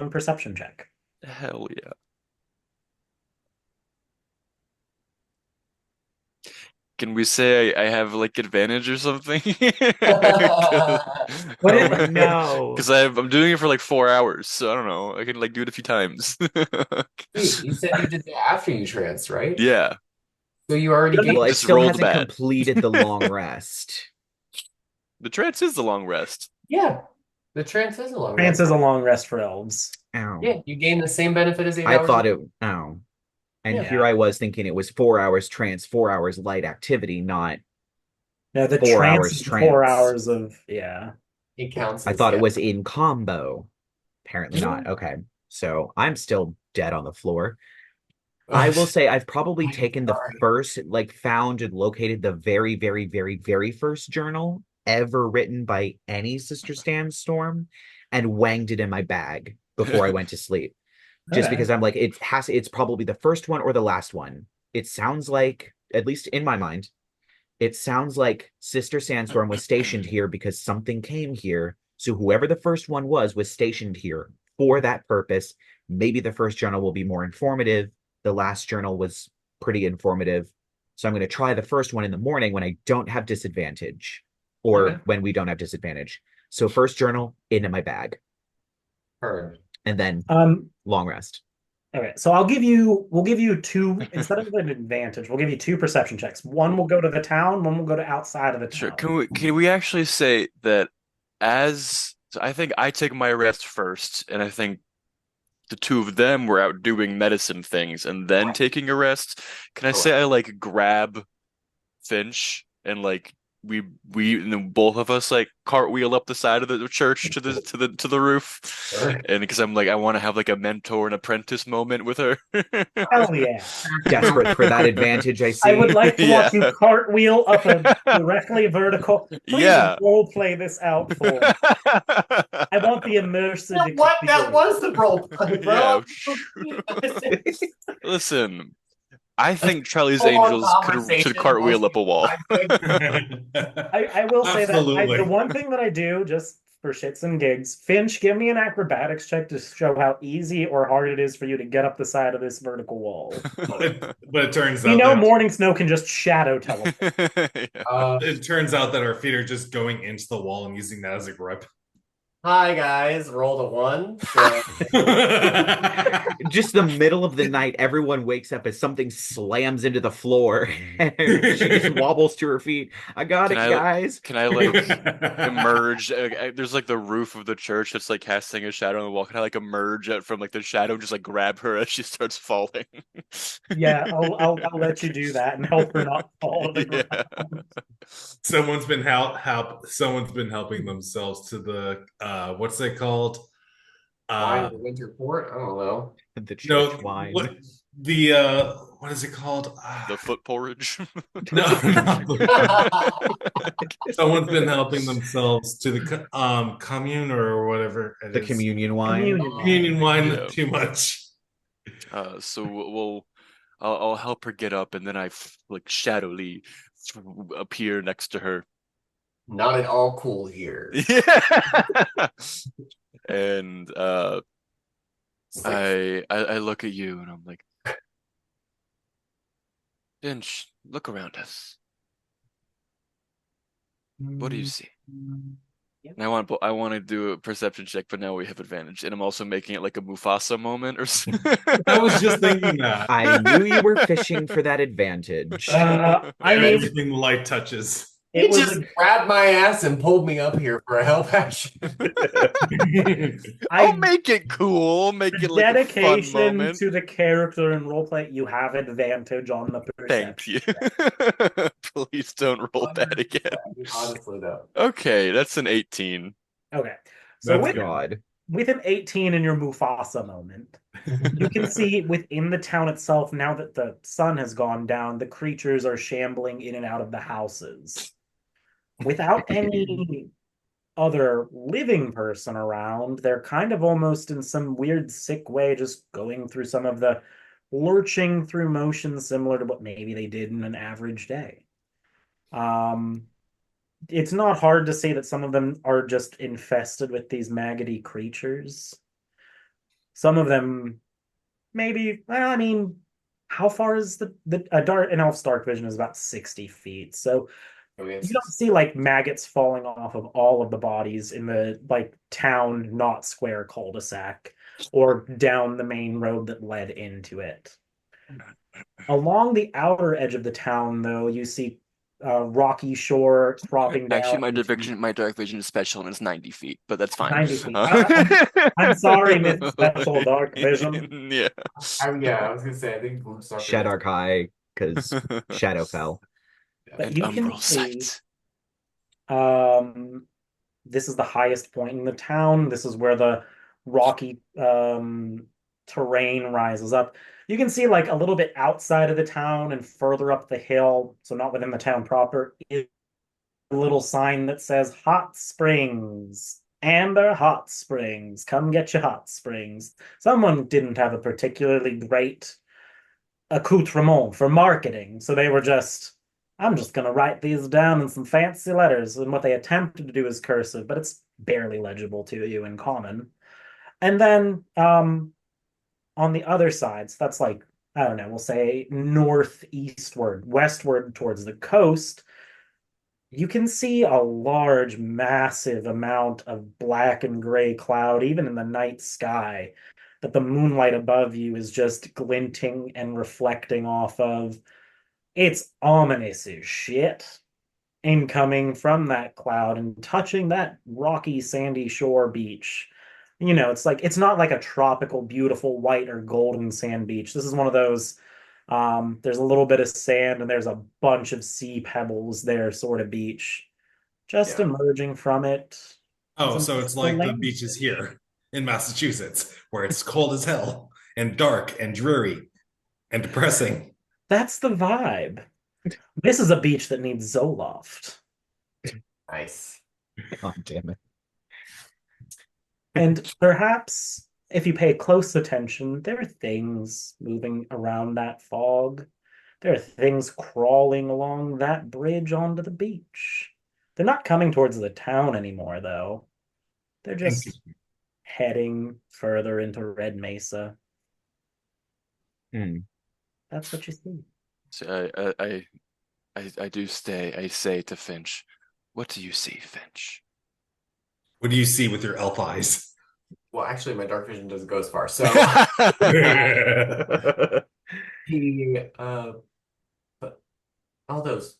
perception check. Hell yeah. Can we say I have advantage or something? What is Oh, no. Because I'm doing it for 4 hours, so I don't know. I can do it a few times. Wait, you said you did that after you tranced, right? Yeah, So you already Well, gave Well, it just still rolled hasn't bad. completed the long rest. The trance is the long rest. Yeah. The trance is a long trance rest. is a long rest for elves. Ow. Yeah, you gain the same benefit as 8 I hours. thought it. Oh. And Yeah. here I was thinking it was 4 hours trance, 4 hours light activity, not No, the 4 hours trance is trance. 4 hours of yeah. It counts I as thought it was in combo. Apparently Yeah. not. Okay. So I'm still dead on the floor. I will say I've probably I'm taken the sorry. first, found and located the very, very, very, very first journal ever written by any Sister Sandstorm and wanged it in my bag before I went to sleep. Just Okay. because I'm like, it's probably the first one or the last one. It sounds like, at least in my mind, it sounds like Sister Sandstorm was stationed here because something came here. So whoever the first one was stationed here for that purpose. Maybe the first journal will be more informative. The last journal was pretty informative. So I'm going to try the first one in the morning when I don't have disadvantage, or Okay. when we don't have disadvantage. So first journal into my bag, Heard. and then long rest. Okay, so we'll give you two instead of an advantage, we'll give you two perception checks. One will go to the town, one will go to outside of the Sure. town. Can we actually say that so I think I take my rest first, and I think the two of them were out doing medicine things and then taking a rest. Can I say I grab Finch and like we and then both of us like cartwheel up the side of the church to the roof, Sure. and because I'm like I want to have like a mentor and apprentice moment with her. Hell yeah. Desperate for that advantage, I I would see. like to watch you Yeah. cartwheel up a directly vertical. Please Yeah. role play this out for me. I want the immersive What? That experience. was the role play, Yeah. bro. Listen, I A think Charlie's full-on Angels should conversation cartwheel up a wall. I will say that the Absolutely. one thing that I do just for shits and gigs, Finch, give me an acrobatics check to show how easy or hard it is for you to get up the side of this vertical wall. But it turns We out know that Morning Snow can just shadow teleport. Yeah. it turns out that our feet are just going into the wall and using that as a grip. Hi guys, rolled a 1. So Just the middle of the night, everyone wakes up as something slams into the floor, and she just wobbles to her feet. I got Can it, I guys. can I like emerge? There's like the roof of the church that's like casting a shadow on the wall. Can I like emerge out from like the shadow and just like grab her as she starts falling? Yeah, I'll let you do that and help her not fall to the Yeah. ground. Someone's been helping themselves to the what's it called? wine Uh in the winter port? I don't know. The church no wine. what the what is it called? The foot porridge. No, not someone's been helping themselves to the commune or whatever it The is. communion wine. Communion Communion wine Yeah. too much. So I'll help her get up, and then like shadowly appear next to her. Not at all cool here. Yeah. And It's like, I look at you and I'm like, Finch, look around us. What do you see? Yep. And I want to do a perception check, but now we have advantage, and I'm also making it like a Mufasa moment or something. I was just thinking that. I knew you were fishing for that advantage. I And mean, anything the light touches. he it was just grabbed my ass and pulled me up here for a help action. I'll I make it cool, make it like a fun dedication moment. to the character and roleplay. You have advantage on the Thank perception. you. Please don't roll bad again. Honestly, though. Okay, that's an 18. Okay, so That's with good. God. with an 18 in your Mufasa moment, you can see within the town itself, now that the sun has gone down, the creatures are shambling in and out of the houses. Without any other living person around, they're kind of almost in some weird, sick way, just going through some of the lurching through motions similar to what maybe they did in an average day. Um, it's not hard to say that some of them are just infested with these maggoty creatures. Some of them maybe, well, I mean, how far is the a dark an elf's dark vision is about 60 feet. So you don't see like maggots falling off of all of the bodies in the like town, not square cul-de-sac or down the main road that led into it. Along the outer edge of the town, though, you see rocky shore cropping Actually, down into my dark vision is special and it's 90 feet, but that's fine. 90 feet. I'm sorry, Miss Special Dark Vision. Yeah. Yeah, I was gonna say, I think Gloomstalker. Shadar Kai, because Shadow fell. But And you can umbral see sight. this is the highest point in the town. This is where the rocky terrain rises up. You can see like a little bit outside of the town and further up the hill, so not within the town proper, is a little sign that says Hot Springs. Amber Hot Springs. Come get your hot springs. Someone didn't have a particularly great accoutrement for marketing, so they were just, I'm just going to write these down in some fancy letters. And what they attempted to do is cursive, but it's barely legible to you in common. And then on the other sides, that's like, I don't know, we'll say northeastward, westward towards the coast, you can see a large, massive amount of black and gray cloud, even in the night sky, that the moonlight above you is just glinting and reflecting off of. It's ominous as shit incoming from that cloud and touching that rocky, sandy shore beach. It's like it's not like a tropical, beautiful white or golden sand beach. This is one of those There's a little bit of sand and there's a bunch of sea pebbles there, sort of beach. Just Yeah. emerging from it is Oh, a so it's mystical like the beaches landscape. here in Massachusetts, where it's cold as hell and dark and dreary and depressing. That's the vibe. This is a beach that needs Zoloft. Nice. Oh, damn it. And perhaps if you pay close attention, there are things moving around that fog. There are things crawling along that bridge onto the beach. They're not coming towards the town anymore, though. They're just heading further into Red Mesa. Hmm. That's what you see. So I do stay. I say to Finch, "What do you see, Finch?" What do you see with your elf eyes? Well, actually, my dark vision doesn't go as far. So he, but all those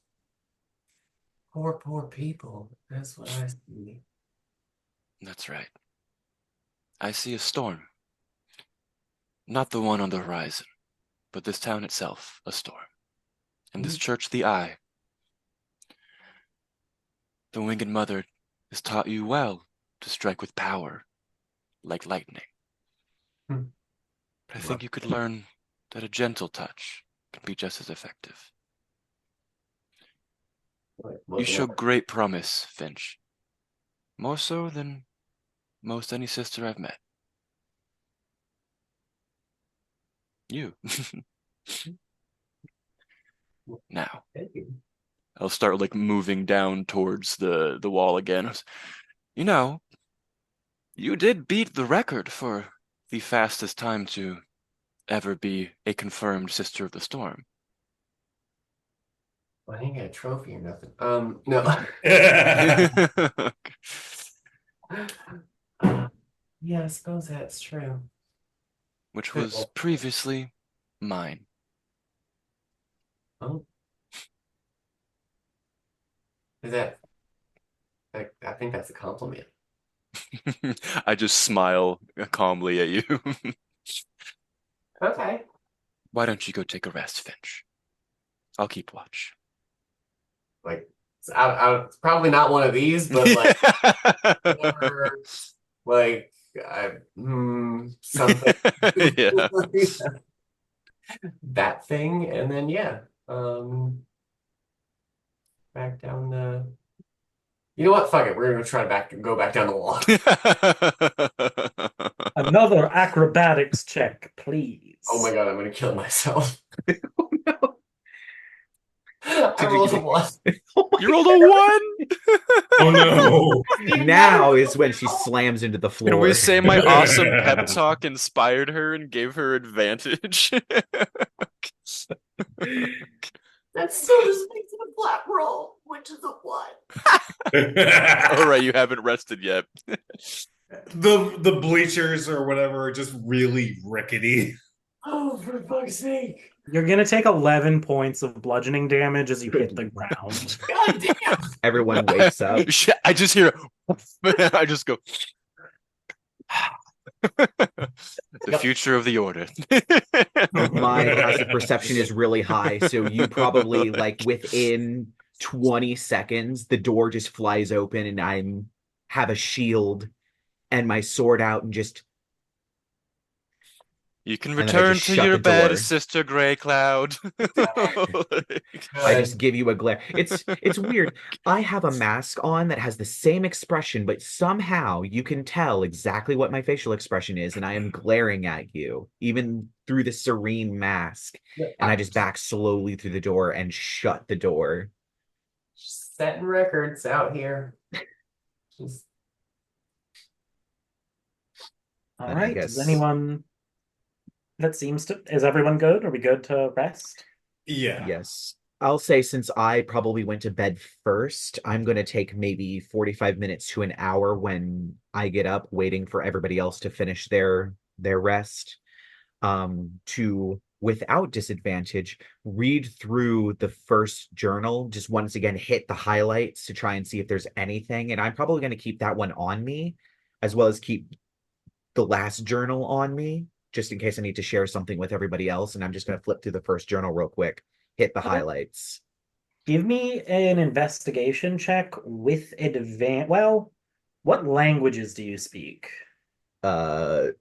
poor, poor people. That's what I see. That's right. I see a storm. Not the one on the horizon, but this town itself, a storm. And this church, the Eye. The Winged Mother has taught you well to strike with power, like lightning. Hmm. But I think you could learn that a gentle touch can be just as effective. You show great promise, Finch. More so than most any sister I've met. You. Now, I'll start like moving down towards the wall again. You know, you did beat the record for the fastest time to ever be a confirmed Sister of the Storm. Well, I ain't got a trophy or nothing. No. Yeah, I suppose that's true. Which was previously mine. Oh, is that? I think that's a compliment. I just smile calmly at you. Okay. Why don't you go take a rest, Finch? I'll keep watch. Like, it's probably not one of these, but like, whatever, like, something. Yeah. That thing, and then yeah, back down the. You know what? Fuck it. We're gonna try to go back down the wall. Another acrobatics check, please. Oh my god, I'm gonna kill myself. Oh, no. I rolled a one. Oh my You rolled a one? Oh no. Now is when she slams into the Can floor. we say my awesome pep talk inspired her and gave her advantage? That still just makes it a flat roll, which is a one. All right, you haven't rested yet. The bleachers or whatever are just really rickety. Oh, for fuck's sake. You're gonna take 11 points of bludgeoning damage as you hit the ground. God damn. Everyone wakes up. I just hear I just go. The future of the order. My passive perception is really high, so you probably like within 20 seconds, the door just flies open and I'm have a shield and my sword out and just You can and then I return just to shut your the bed, door. Sister Grey Cloud. I just give you a glare. It's weird. I have a mask on that has the same expression, but somehow you can tell exactly what my facial expression is, and I am glaring at you, even through the serene mask. And I just back slowly through the door and shut the door. Setting records out here. Just... All And I right, guess does anyone that seems to is everyone good? Are we good to rest? Yeah. yes. I'll say since I probably went to bed first, I'm going to take maybe 45 minutes to an hour when I get up, waiting for everybody else to finish their rest. To without disadvantage read through the first journal, just once again hit the highlights to try and see if there's anything, and I'm probably going to keep that one on me as well as keep the last journal on me just in case I need to share something with everybody else. And I'm just going to flip through the first journal real quick, hit the Okay. highlights. Give me an investigation check with advan. Well, what languages do you speak?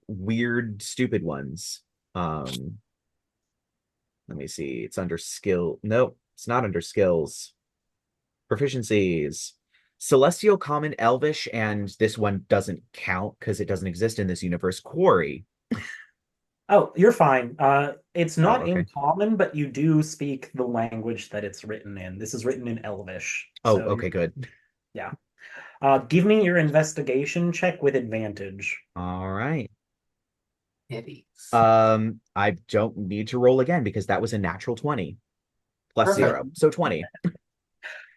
Weird, stupid ones. Um, Let me see. It's under skill. Nope, it's not under skills. Proficiencies. Celestial, Common, Elvish, and this one doesn't count because it doesn't exist in this universe. Quarry. Oh, you're fine. It's Oh, not okay. in common, but you do speak the language that it's written in. This is written in Elvish, Oh, so okay, good. yeah. Give me your investigation check with advantage. All right. Hitties. I don't need to roll again because that was a natural 20 plus Perfect. 0. So 20.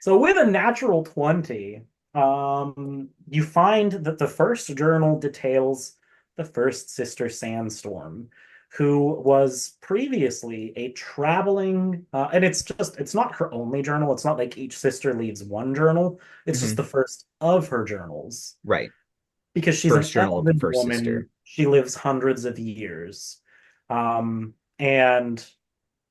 So with a natural 20, you find that the first journal details the first Sister Sandstorm, who was previously a traveling, and it's not her only journal. It's not like each sister leaves one journal. It's just the Mhm. first of her journals. Right. Because she's First an journal of the elven first sister. woman, she lives hundreds of years. And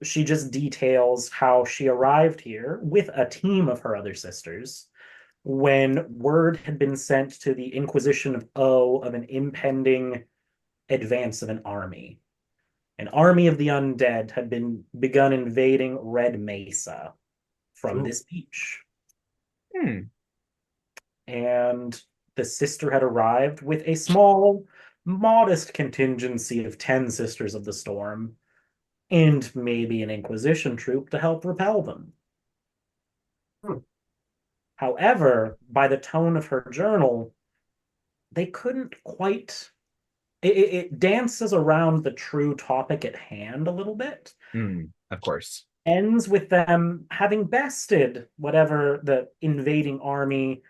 she just details how she arrived here with a team of her other sisters when word had been sent to the Inquisition of O of an impending advance of an army. An army of the undead had been begun invading Red Mesa from Ooh. this beach. Hmm. And the sister had arrived with a small, modest contingency of 10 Sisters of the Storm and maybe an Inquisition troop to help repel them. Hmm. However, by the tone of her journal, they couldn't quite. It dances around the true topic at hand a little bit. Of course. Ends with them having bested whatever the invading army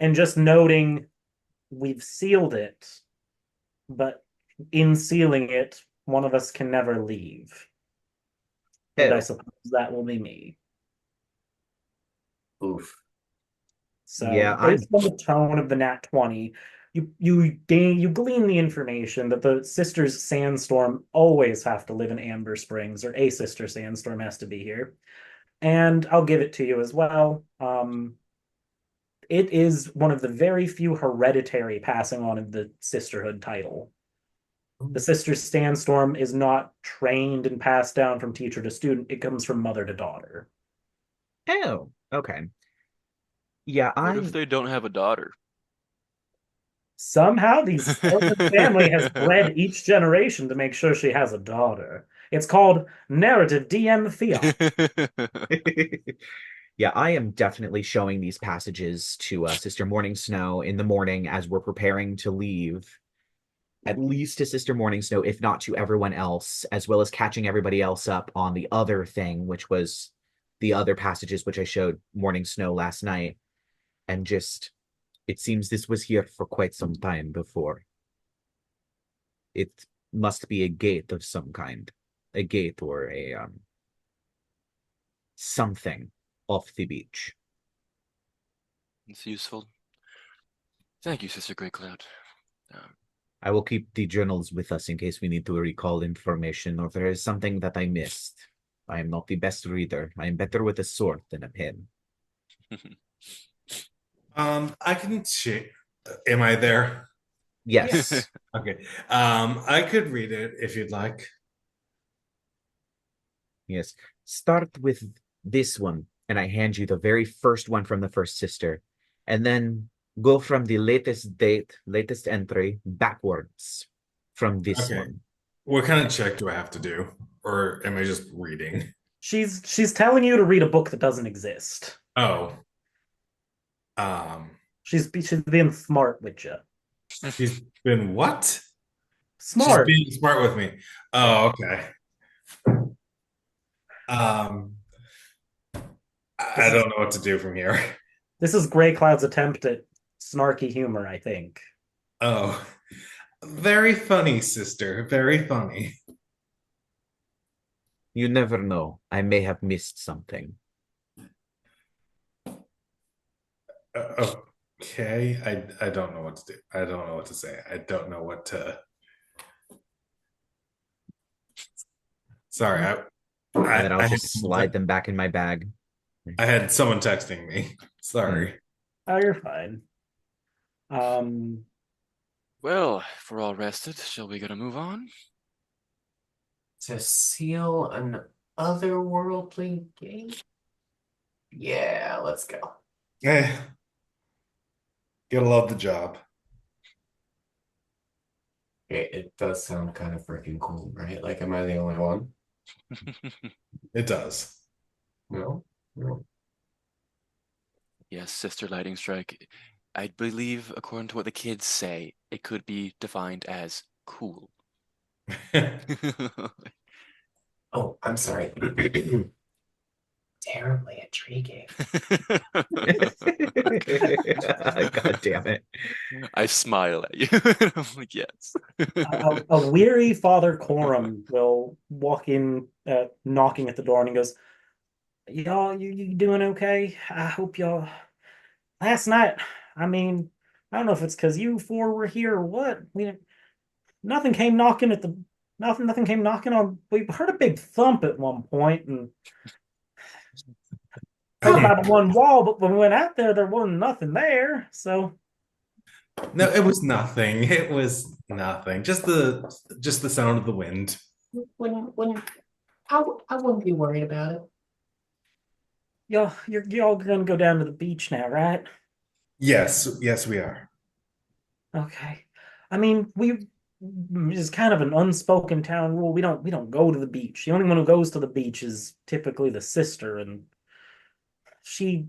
and just noting, we've sealed it, but in sealing it, one of us can never leave. And I Oh, suppose that will be me. Oof. yeah, So, based I'm on the tone of the Nat 20, you glean the information that the sisters Sandstorm always have to live in Amber Springs, or a sister Sandstorm has to be here. And I'll give it to you as well. It is one of the very few hereditary passing on of the sisterhood title. The sister Sandstorm is not trained and passed down from teacher to student. It comes from mother to daughter. oh, okay. Yeah, What if I they don't have a daughter? Somehow, these elven family has bred each generation to make sure she has a daughter. It's called narrative DM fiat. yeah, I am definitely showing these passages to Sister Morning Snow in the morning as we're preparing to leave, at least to Sister Morning Snow, if not to everyone else, as well as catching everybody else up on the other thing, which was the other passages which I showed Morning Snow last night. And just, it seems this was here for quite some time before. It must be a gate of some kind, a gate or a something off the beach. It's useful. Thank you, Sister Grey Cloud. Um, I will keep the journals with us in case we need to recall information or if there is something that I missed. I am not the best reader. I am better with a sword than a pen. I can check. Am I there? Yes. Okay. I could read it if you'd like. Yes. Start with this one, and I hand you the very first one from the first sister, and then go from the latest date, latest entry, backwards from this Okay. one. What kind of check do I have to do? Or am I just reading? She's telling you to read a book that doesn't exist. Oh. Um, She's being smart with you. she's been what? She's Smart. being smart with me. Yeah. Oh, okay. Um, I This is don't know what to do from here. this is Gray Cloud's attempt at snarky humor, I think. Oh, very funny, sister. Very funny. You never know. I may have missed something. Okay, I don't know what to do. I don't know what to say. I don't know what to. Sorry, And then I'll I had just slide them back in my bag. I had someone texting me. Hmm. Sorry. Oh, you're fine. Um, Well, if we're all rested, shall we gonna move on? To seal an otherworldly gate? Yeah, let's go. Eh, gotta love the job. It does sound kind of freaking cool, right? Like, am I the only one? It does. No? No. Yes, Sister Lightning Strike. I believe, according to what the kids say, it could be defined as cool. Oh, I'm sorry. Terribly intriguing. God damn it. I smile at you. I'm like, yes. a weary Father Coram will walk in, knocking at the door, and he goes, "Y'all, you doing okay? I hope y'all." Last night, I mean, I don't know if it's because you four were here or what. Nothing came knocking at the nothing came knocking on. We heard a big thump at one point and heard about one wall, but when we went out there, there wasn't nothing there. So No, it was nothing. It was nothing. Just the sound of the wind. When I wouldn't be worried about it. y'all gonna go down to the beach now, right? Yes, we are. Okay. I mean, we it's kind of an unspoken town rule. We don't go to the beach. The only one who goes to the beach is typically the sister, and she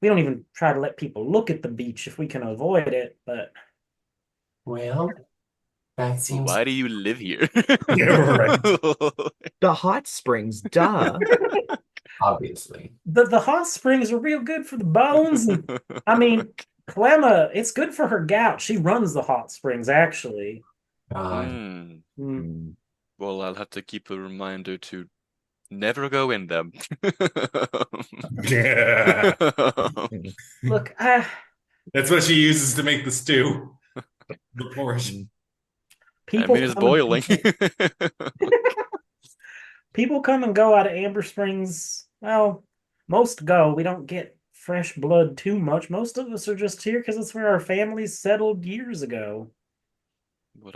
we don't even try to let people look at the beach if we can avoid it, but Well, that seems Why do you live here? Yeah, right. The hot springs, duh. obviously. the hot springs are real good for the bones. And I mean, Clemma, it's good for her gout. She runs the hot springs, actually. God. Hmm. Mm. Mm. Well, I'll have to keep a reminder to never go in them. Yeah. Look, That's what she uses to make the stew. The porridge. I people mean, it's come and boiling. people come and go out of Amber Springs. Well, most go. We don't get fresh blood too much. Most of us are just here because it's where our families settled years ago. What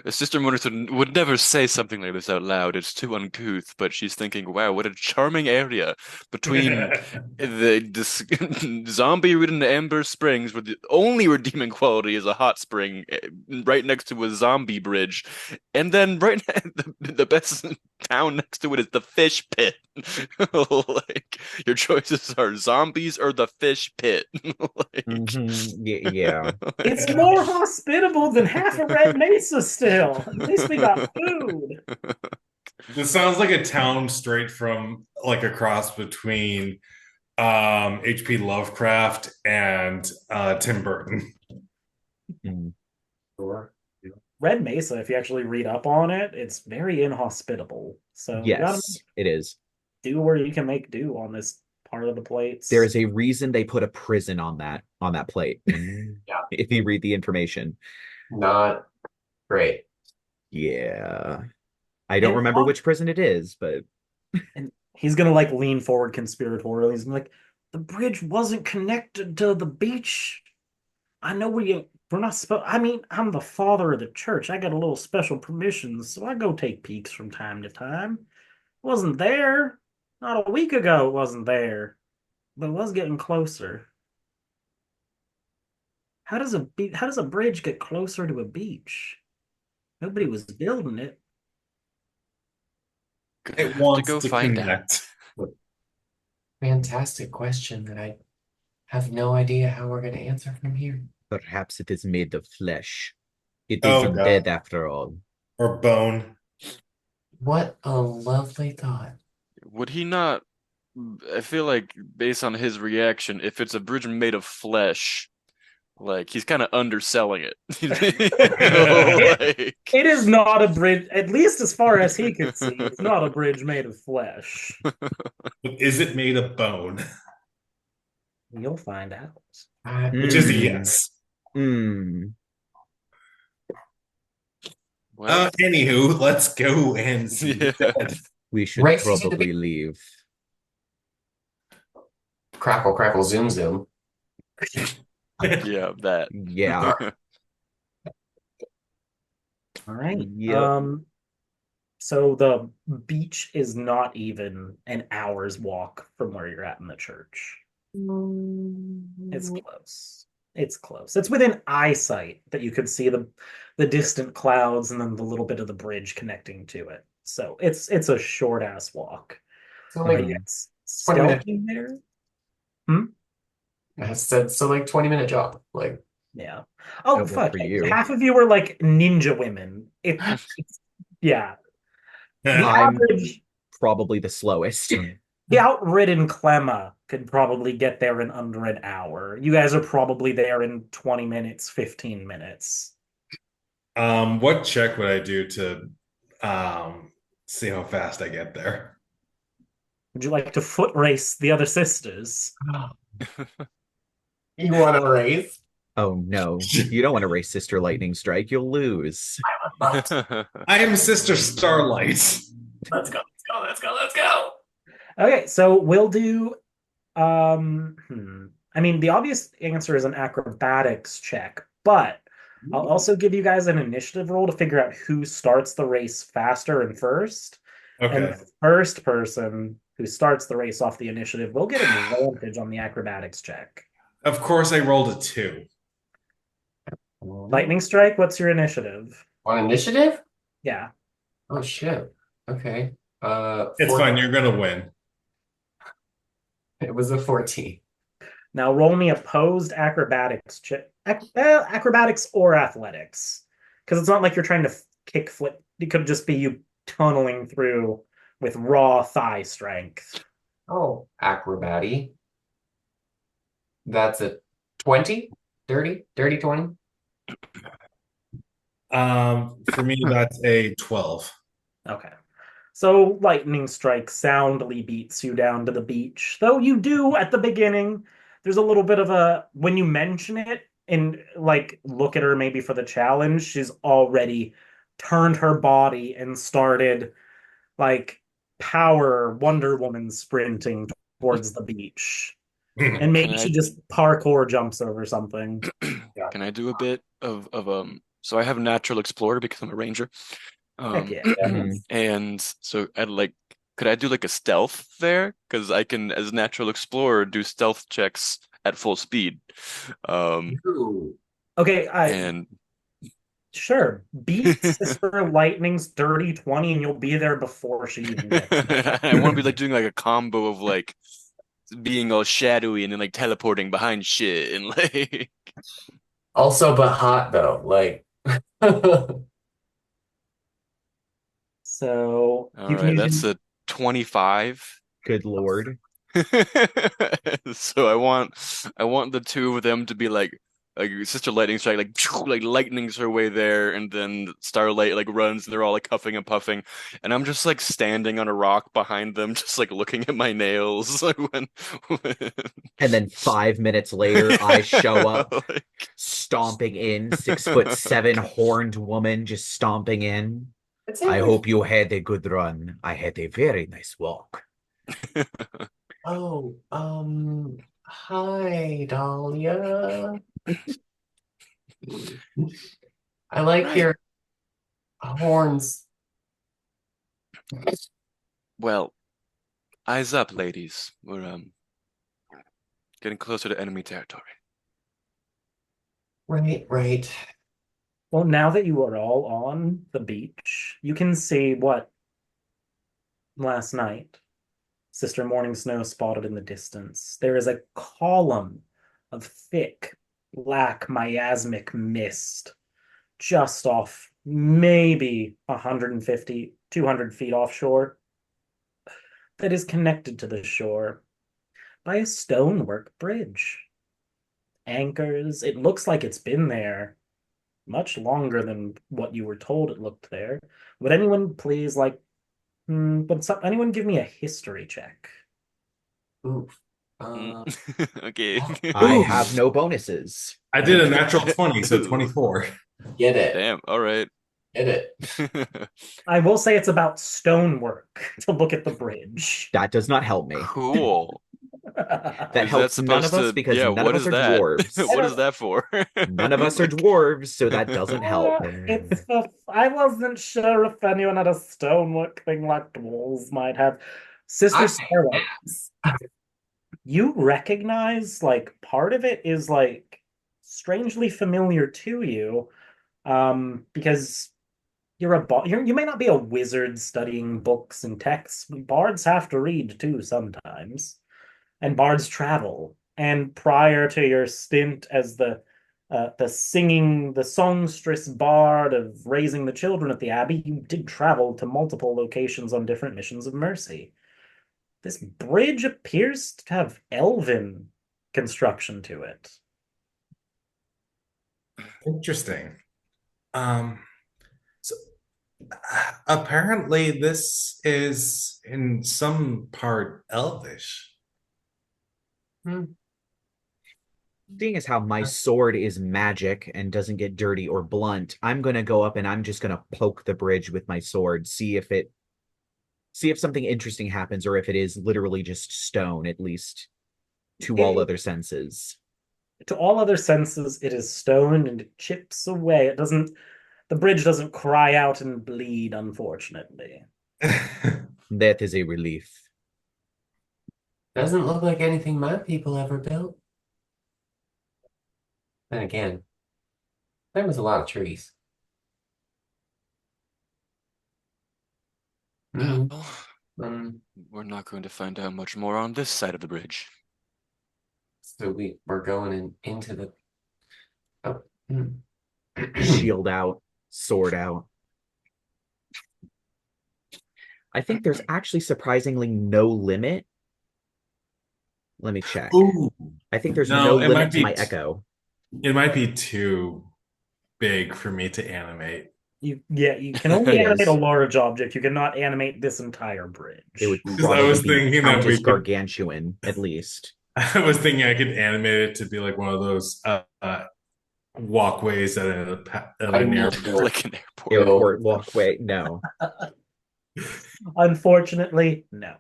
a Sister Mornington would never say something like this out loud. It's too uncouth, but she's thinking, wow, what a charming area between this zombie-ridden Amber Springs, where the only redeeming quality is a hot spring right next to a zombie bridge, and then the best town next to it is the fish pit. Like your choices are zombies or the fish pit. Like, Yeah. It's more hospitable than half of Red Mesa still. At least we got food. This sounds like a town straight from like a cross between H.P. Lovecraft and Tim Burton. Mm. Sure. Red Mesa, if you actually read up on it, it's very inhospitable. So you gotta Yes, it is. do where you can make do on this part of the There plates. is a reason they put a prison on that plate. Yeah. If you read the information. Not great. Yeah. I don't And remember which prison it is, but and he's gonna like lean forward conspiratorially. He's gonna be like, the bridge wasn't connected to the beach. I know we're not supposed. I mean, I'm the father of the church. I got a little special permissions, so I go take peeks from time to time. Wasn't there. Not a week ago, it wasn't there, but it was getting closer. How does a bridge get closer to a beach? Nobody was building it. gonna It have to wants go to find out. connect. Fantastic question that I have no idea how we're going to answer from here. perhaps it is made of flesh. It Oh isn't god. dead after all. Or bone. What a lovely thought. Would he not? I feel like based on his reaction, if it's a bridge made of flesh, like he's kind of underselling it. It, Like, it is not a bridge, at least as far as he could see. It's not a bridge made of flesh. But is it made of bone? You'll find out. I, Which is a Mm. yes. Mm. Well, Anywho, let's go and see yeah. the bed. We should Race to the probably leave. Crackle, crackle, zoom, zoom. Yeah, that. Yeah. All right. Yep. So the beach is not even an hour's walk from where you're at in the church. It's close. It's close. It's within eyesight that you could see the distant clouds and then the little bit of the bridge connecting to it. So it's a short ass walk. So Are like you 20 minute. stealthy there? Hmm? I said so like 20-minute jog. Like Yeah. Oh That worked fuck. for you. Half of you are like ninja women. Yeah. The I'm average probably the slowest. The outridden Clemma could probably get there in under an hour. You guys are probably there in 20 minutes, 15 minutes. What check would I do to see how fast I get there? Would you like to foot race the other sisters? you want to race? Oh no. You don't want to race Sister Lightning Strike. You'll lose. I am Sister Starlight. Let's go, let's go, let's go, let's go. Okay, so we'll do I mean, the obvious answer is an acrobatics check, but I'll also give you guys an initiative roll to figure out who starts the race faster and first. And Okay. the first person who starts the race off the initiative will get advantage on the acrobatics check. Of course, I rolled a 2. Lightning strike, what's your initiative? On initiative? Yeah. Oh shit. Okay. It's fine. You're gonna win. It was a 14. Now roll me opposed acrobatics check. Acrobatics or athletics. Because it's not like you're trying to kick flip. It could just be you tunneling through with raw thigh strength. Oh, acrobaty. That's a 20? Dirty? Dirty 20? For me, that's a 12. Okay. So lightning strike soundly beats you down to the beach. Though you do at the beginning, there's a little bit of a when you mention it and like look at her maybe for the challenge, she's already turned her body and started like power Wonder Woman sprinting towards the beach. And maybe Can she I just parkour jumps over something. can I do a bit of so I have natural explorer because I'm a ranger. Heck yeah. Mhm. And so I'd like could I do like a stealth there? Because I can, as natural explorer, do stealth checks at full speed. Ooh. Okay, And sure. Beat Sister Lightning's dirty 20 and you'll be there before she even gets there. I want to be like doing like a combo of like being all shadowy and then like teleporting behind shit and like Also, but hot though. Like, So all you can right, use that's a 25. Good lord. So I want the two of them to be like Sister Lightning Strike like lightnings her way there and then Starlight like runs and they're all like huffing and puffing and I'm just like standing on a rock behind them just like looking at my nails like when And then 5 minutes later, I show up like stomping in, 6'7" horned woman just stomping in. it's I it. hope you had a good run. I had a very nice walk. Oh, hi, Dahlia. I like Right. your horns. Well, eyes up, ladies. We're getting closer to enemy territory. Right, right. well, now that you are all on the beach, you can see what last night Sister Morning Snow spotted in the distance. There is a column of thick, black, miasmic mist just off, maybe 150, 200 feet offshore, that is connected to the shore by a stonework bridge. Anchors, it looks like it's been there much longer than what you were told it looked there. Would anyone please, anyone give me a history check? Oof. Okay. I Ooh. have no bonuses. I did a natural 20, so 24. Get it. Damn. All right. Did it. I will say it's about stonework to look at the bridge. That does not help me. Cool. That Is that helps none supposed of us to, because yeah, none of what us is are that? dwarves. What is that for? None of us are dwarves, so that doesn't help. I wasn't sure if anyone had a stonework thing like dwarves might have. Sister I Sarah, pass. you recognize like part of it is like strangely familiar to you, because you may not be a wizard studying books and texts, but bards have to read too sometimes, and bards travel. And prior to your stint as the songstress bard of raising the children at the abbey, you did travel to multiple locations on different missions of mercy. This bridge appears to have elven construction to it. Interesting. Um, so apparently this is in some part elvish. Hmm. Seeing as how my sword is magic and doesn't get dirty or blunt, I'm gonna go up and I'm just gonna poke the bridge with my sword, see if something interesting happens or if it is literally just stone, at least to all It, other senses. to all other senses, it is stone and it chips away. The bridge doesn't cry out and bleed, unfortunately. That is a relief. Doesn't look like anything my people ever built. Then again, there was a lot of trees. Well, Mm. Um, we're not going to find out much more on this side of the bridge. so we're going into the. Oh. Hmm. Shield out, sword out. I think there's actually surprisingly no limit. Let me check. Ooh, I think there's no no, limit to my echo. it might be too big for me to animate. You can only It animate a is. large object. You cannot animate this entire It would bridge. Because I probably was be thinking that Countess we could Gargantuan, at least. I was thinking I could animate it to be like one of those walkways at I an need airport. Like an airport. Airport walkway. No. Unfortunately, no.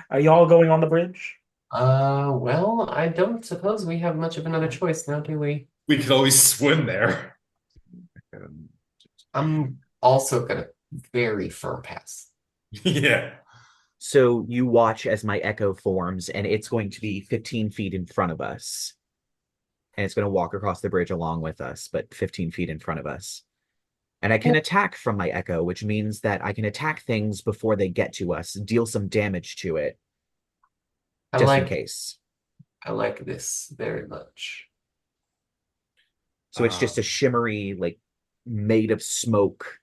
Are you all going on the bridge? Well, I don't suppose we have much of another choice now, do we? We could always swim there. I'm also gonna very firm pass. Yeah. So you watch as my echo forms, and it's going to be 15 feet in front of us. And it's going to walk across the bridge along with us, but 15 feet in front of us. And I can attack from my echo, which means that I can attack things before they get to us, deal some damage to it, I just in like case. I like this very much. So it's just a shimmery, like made of smoke.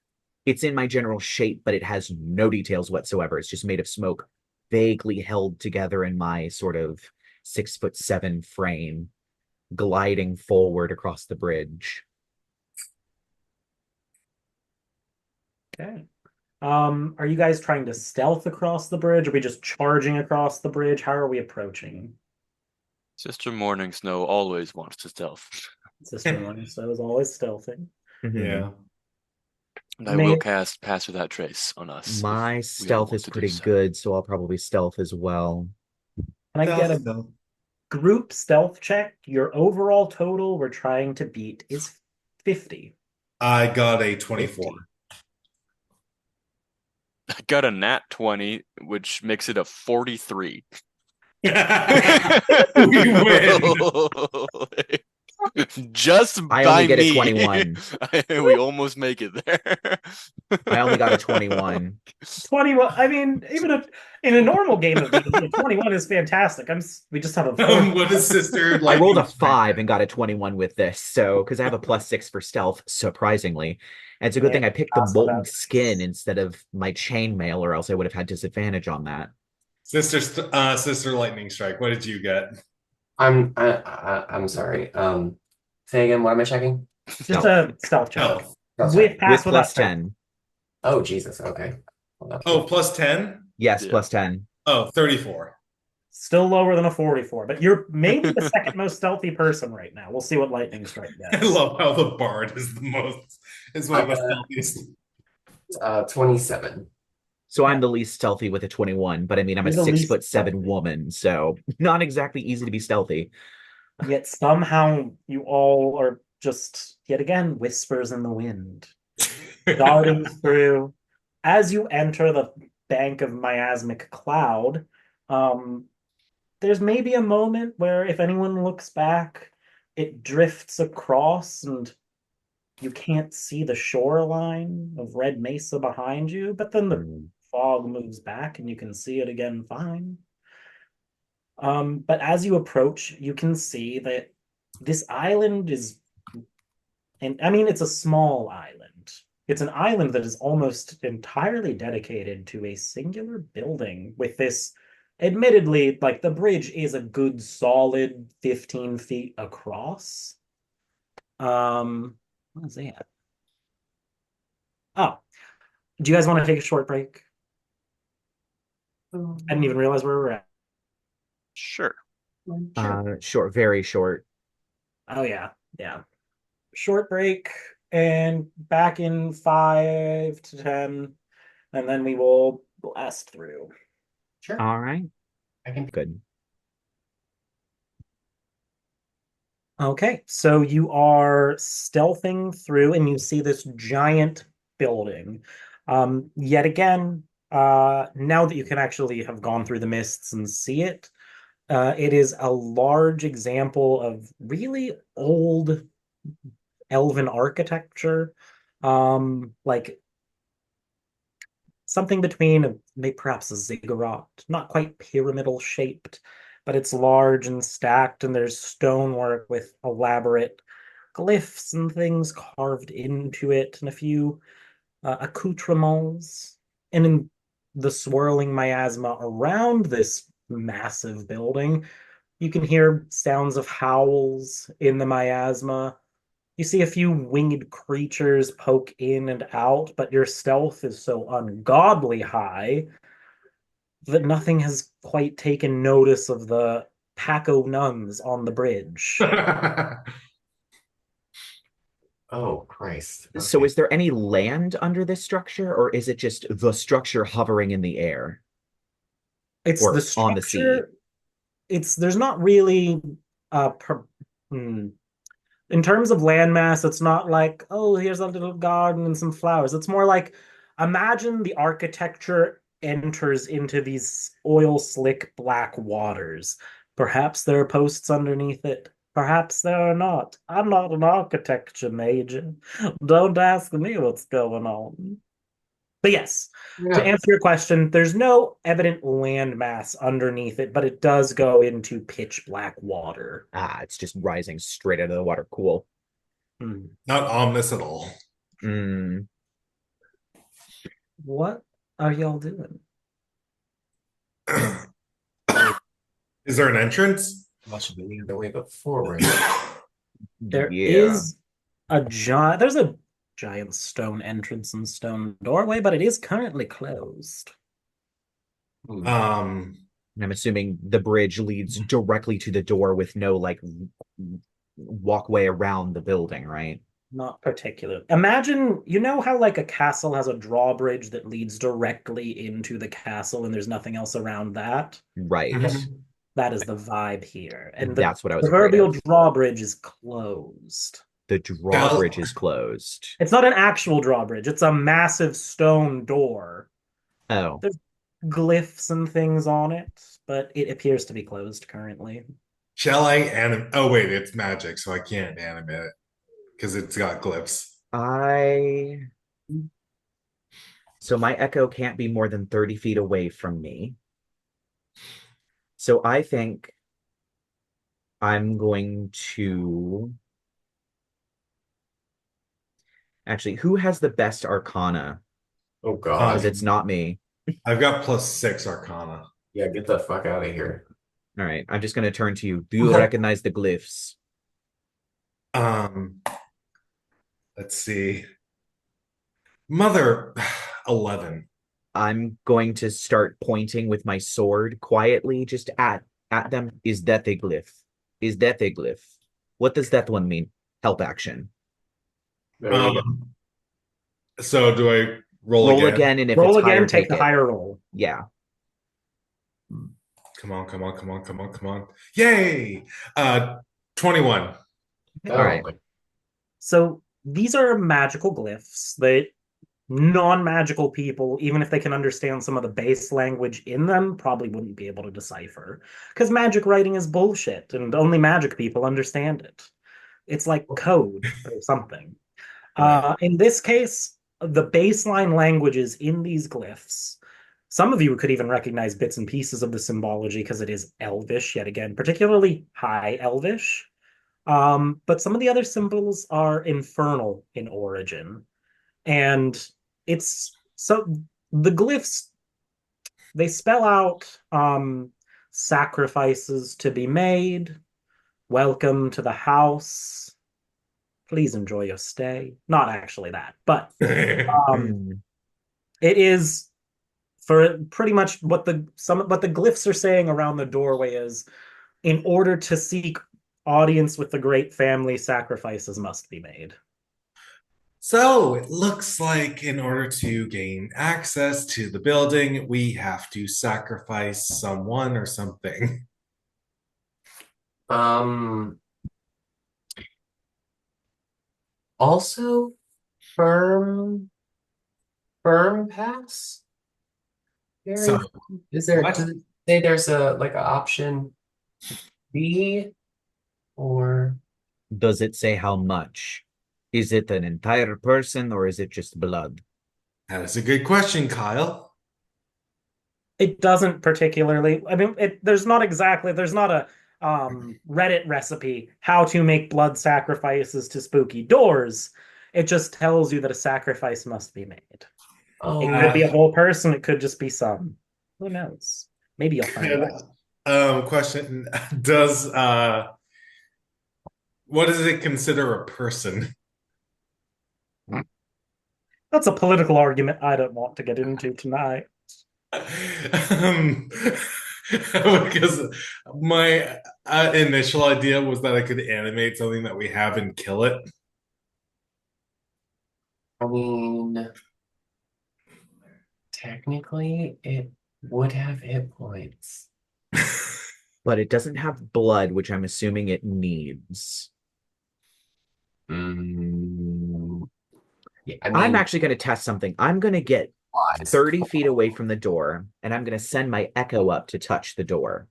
It's in my general shape, but it has no details whatsoever. It's just made of smoke, vaguely held together in my sort of 6'7" frame, gliding forward across the bridge. Okay. Are you guys trying to stealth across the bridge? Are we just charging across the bridge? How are we approaching? Sister Morning Snow always wants to stealth. Sister Morningstar is always stealthing. Yeah. And I May will cast Pass Without Trace on us. My We all stealth want is to do pretty so. good, so I'll probably stealth as well. Can I get a group stealth check? Your overall total we're trying to beat is 50. I got a 24. I got a nat 20, which makes it a 43. We win. Just I by only get a me. 21. We almost make it there. I only got a 21. 21. I mean, even if in a normal game of D&D, 21 is fantastic. We just have a 4. What is Sister I rolled a Lightning Strike? 5 and got a 21 with this, so because I have a +6 for stealth, surprisingly. And it's a good thing I picked the Pass molten without skin trace. instead of my chainmail, or else I would have had disadvantage on that. Sister Lightning Strike. What did you get? I'm sorry. Say again, what am I checking? Just a stealth check. Health. Oh, With sorry. pass With without plus trace. 10. Oh, Jesus. Okay. Hold up. Oh, plus 10? Yes, Yeah. plus 10. Oh, 34. Still lower than a 44, but you're maybe the second most stealthy person right now. We'll see what lightning strike I does. love how the bard is one I of the got stealthiest. 27. So I'm Yeah. the least stealthy with a 21, but I mean I'm a You're the six least foot seven stealthy. woman, so not exactly easy to be stealthy. Yet somehow you all are just, yet again, whispers in the wind, darting through. As you enter the bank of miasmic cloud, um, there's maybe a moment where if anyone looks back, it drifts across and you can't see the shoreline of Red Mesa behind you, but then the Mm. fog moves back and you can see it again fine. But as you approach, you can see that this island is, and I mean, it's a small island. It's an island that is almost entirely dedicated to a singular building with this, admittedly, like the bridge is a good solid 15 feet across. What is that? Oh, do you guys want to take a short break? I didn't even realize where we were at. Sure. Sure. Short, very short. Oh yeah, yeah. Short break and back in 5 to 10, and then we will blast through. Sure. All right, I can. good. Okay, so you are stealthing through and you see this giant building. Yet again, now that you can actually have gone through the mists and see it, it is a large example of really old elven architecture. Like something between maybe perhaps a ziggurat, not quite pyramidal shaped, but it's large and stacked, and there's stonework with elaborate glyphs and things carved into it, and a few accoutrements. And in the swirling miasma around this massive building, you can hear sounds of howls in the miasma. You see a few winged creatures poke in and out, but your stealth is so ungodly high that nothing has quite taken notice of the Paco nuns on the bridge. Oh, Christ. So Okay. is there any land under this structure, or is it just the structure hovering in the air It's the or on the sea? structure. It's there's not really per, hmm. In terms of landmass, it's not like, oh, here's a little garden and some flowers. It's more like imagine the architecture enters into these oil slick black waters. Perhaps there are posts underneath it. Perhaps there are not. I'm not an architecture major. Don't ask me what's going on. But yes, to Yeah. answer your question, there's no evident landmass underneath it, but it does go into pitch black water. It's just rising straight out of the water. Cool. Hmm. Not ominous at all. Mm. What are y'all doing? Is there an entrance? Much of it the way but forward. There Yeah. is there's a giant stone entrance and stone doorway, but it is currently closed. Hmm. Um, And I'm assuming the bridge leads directly to the door with no like walkway around the building, right? Not particular. Imagine, you know how like a castle has a drawbridge that leads directly into the castle and there's nothing else around that? Right. Mhm. That is the vibe here. And the That's what I was afraid proverbial of. drawbridge is closed. The Del drawbridge is closed. It's not an actual drawbridge, it's a massive stone door. Oh, There's glyphs and things on it, but it appears to be closed currently. shall I anim? Oh wait, it's magic, so I can't animate it because it's got glyphs. I. So my echo can't be more than 30 feet away from me. So I think I'm going to. Actually, who has the best arcana? Oh, Because God. it's not me. I've got +6 Arcana. Yeah, get the fuck out of here. All right, I'm just going to turn to you. Do you recognize the glyphs? Um, let's see. Mother 11. I'm going to start pointing with my sword quietly, just at them. Is that a glyph? Is that a glyph? What does that one mean? Help action. There you go. So do I roll Roll again? again, and if it's Roll higher, again, take take the it. higher roll. Yeah. Come on, come on, come on, come on, come on. Yay! 21. All right. So these are magical glyphs that non-magical people, even if they can understand some of the base language in them, probably wouldn't be able to decipher. Because magic writing is bullshit, and only magic people understand it. It's like code or something. In this case, the baseline languages in these glyphs, some of you could even recognize bits and pieces of the symbology because it is Elvish, yet again, particularly High Elvish. But some of the other symbols are infernal in origin. And it's so the glyphs, they spell out sacrifices to be made, welcome to the house, please enjoy your stay. Not actually that, but um, Mm. it is for pretty much what the glyphs are saying around the doorway is in order to seek audience with the great family, sacrifices must be made. So it looks like in order to gain access to the building, we have to sacrifice someone or something. Um, Also, firm firm pass? So Very, is there, what? does it say there's a like an option B or Does it say how much? Is it an entire person or is it just blood? That is a good question, Kyle. It doesn't particularly, I mean, there's not a Reddit recipe how to make blood sacrifices to spooky doors. It just tells you that a sacrifice must be made. It could oh be a whole person, it could just be some. Who knows? Maybe you'll find Good. out. Question. Does what does it consider a person? That's a political argument I don't want to get into tonight. Um, because my initial idea was that I could animate something that we have and kill it. I mean technically it would have hit points. But it doesn't have blood, which I'm assuming it needs. Mm, yeah, I I'm mean actually going to test something. I'm going to get wise. 30 feet away from the door, and I'm going to send my echo up to touch the door.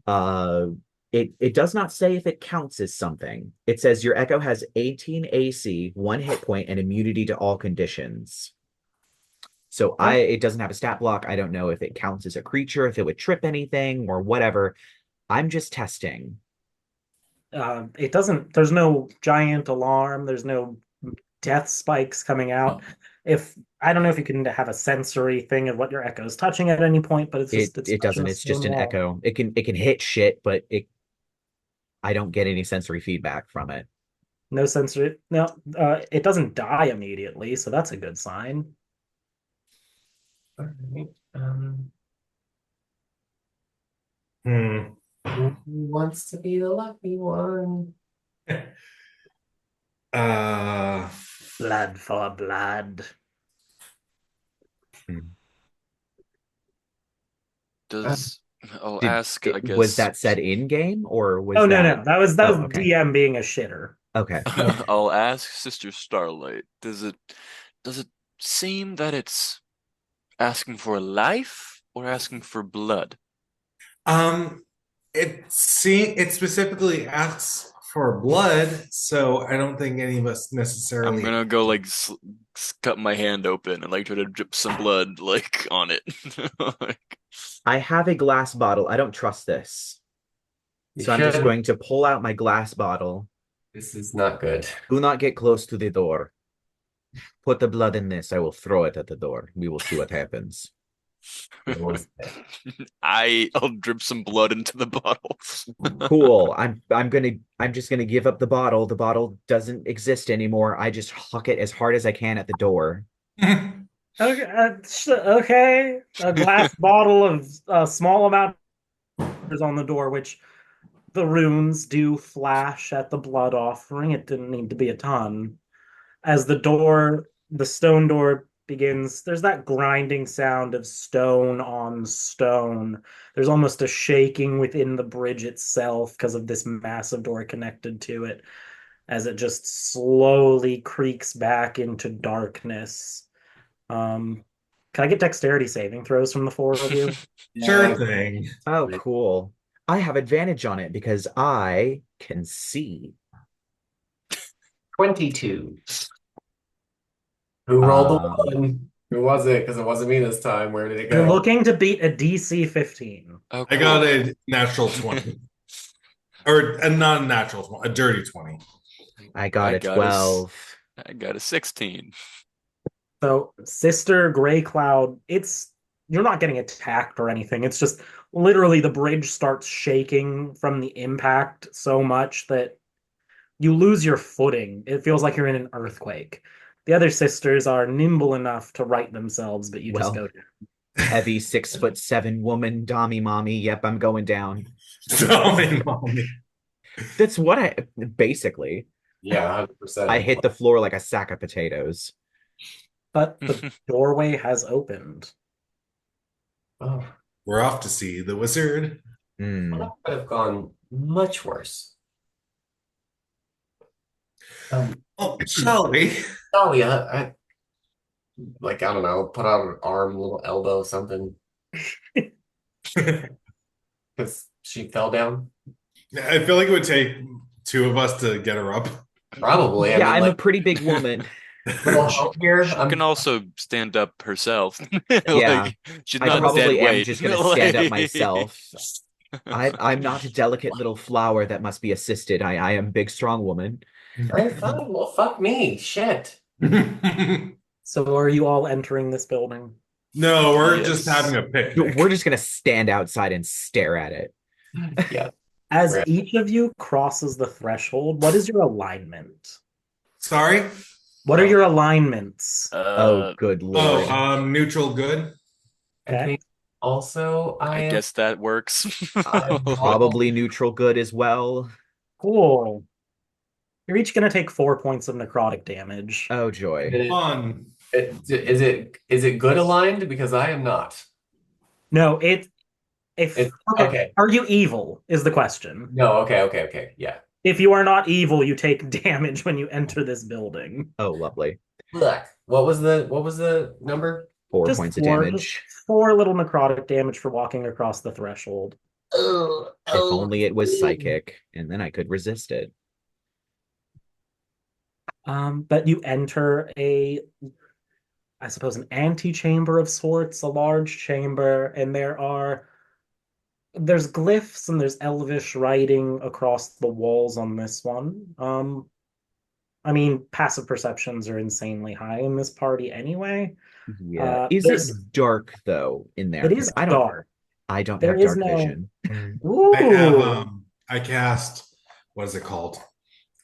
Uh, it does not say if it counts as something. It says your echo has 18 AC, 1 hit point, and immunity to all conditions. So it doesn't have a stat block. I don't know if it counts as a creature, if it would trip anything or whatever. I'm just testing. It doesn't, there's no giant alarm, there's no death spikes coming out. If I don't know if you can have a sensory thing of what your echo is touching at any point, but It it's it touching doesn't. a It's just stone an wall. echo. It can hit shit, but I don't get any sensory feedback from it. No sensory. No, it doesn't die immediately, so that's a good sign. All right. Hmm. Who wants to be the lucky one? Uh, Blood for blood. Hmm. Uh, Does I'll Did ask, I was guess that said in game or was Oh no, that? no, that Oh, was okay. DM being a shitter. Okay. I'll ask Sister Starlight, does it seem that it's asking for life or asking for blood? um, it specifically asks for blood, so I don't think any of us I'm necessarily. gonna go like cut my hand open and like try to drip some blood like on it. Like, I have a glass bottle. I don't trust this. you So I'm just should. going to pull out my glass bottle. This is not good. Do not get close to the door. Put the blood in this. I will throw it at the door. We will see what happens. I'll drip some blood into the bottle. Cool. I'm just gonna give up the bottle. The bottle doesn't exist anymore. I just huck it as hard as I can at the door. Okay, okay. A glass bottle of a small amount is on the door, which the runes do flash at the blood offering. It didn't need to be a ton. As the stone door begins, there's that grinding sound of stone on stone. There's almost a shaking within the bridge itself because of this massive door connected to it, as it just slowly creaks back into darkness. Um, can I get dexterity saving throws from the four of you? Sure Yeah. thing. Oh, cool. I have advantage on it because I can see. 22. Who rolled the Um, one? Who was it? Because it wasn't me this time. Where did it You're go? looking to beat a DC 15. Oh, I got cool. a natural 20. Or a non-natural 20, a dirty 20. I got I a got a, s- 12. I got a 16. So, Sister Gray Cloud, you're not getting attacked or anything. It's just literally the bridge starts shaking from the impact so much that you lose your footing. It feels like you're in an earthquake. The other sisters are nimble enough to right themselves, but you just Well, go down. heavy 6'7" woman, Dommy mommy. Yep, I'm going down. Mommy, mommy. That's what I basically. Yeah, I 100%. hit the floor like a sack of potatoes. But the doorway has opened. Oh, We're off to see the wizard. Hmm. that could have gone much worse. Um, Oh, shall we? Dahlia, I don't know, put out an arm, little elbow, something, because she fell down. I feel like it would take two of us to get her up. Probably. I Yeah, mean, I'm a like, pretty big woman. little help here. She can also stand up herself. Yeah, Like, she's I not dead probably am weight. just gonna stand up Like, myself. I'm not a delicate little flower that must be assisted. I am big, strong woman. All right, fine. Well, fuck me. Shit. So are you all entering this building? No, we're just having yes. a We're picnic. just gonna stand outside and stare at it. Yeah. As Right. each of you crosses the threshold, what is your alignment? Sorry? What are your alignments? Oh, Uh, good Oh, Lord. neutral good. I Okay. think also I guess that works. I'm Probably neutral good as well. Cool. You're each going to take 4 points of necrotic damage. Oh, joy. it, Fun. is it good aligned? Because I am not. No, if It okay, okay. are you evil is the question. No, okay. Yeah. If you are not evil, you take damage when you enter this building. Oh, lovely. Blech. What was the number? 4 points of Just damage. four little necrotic damage for walking across the threshold. Oh, If oh. only it was psychic, and then I could resist it. But you enter I suppose, an antechamber of sorts, a large chamber, and there's glyphs and there's elvish writing across the walls on this one. I mean, passive perceptions are insanely high in this party anyway. Yeah. Is There's it dark though in there? It Because is I don't dark. I don't There have is dark no. vision. I have Ooh. I cast what is it called?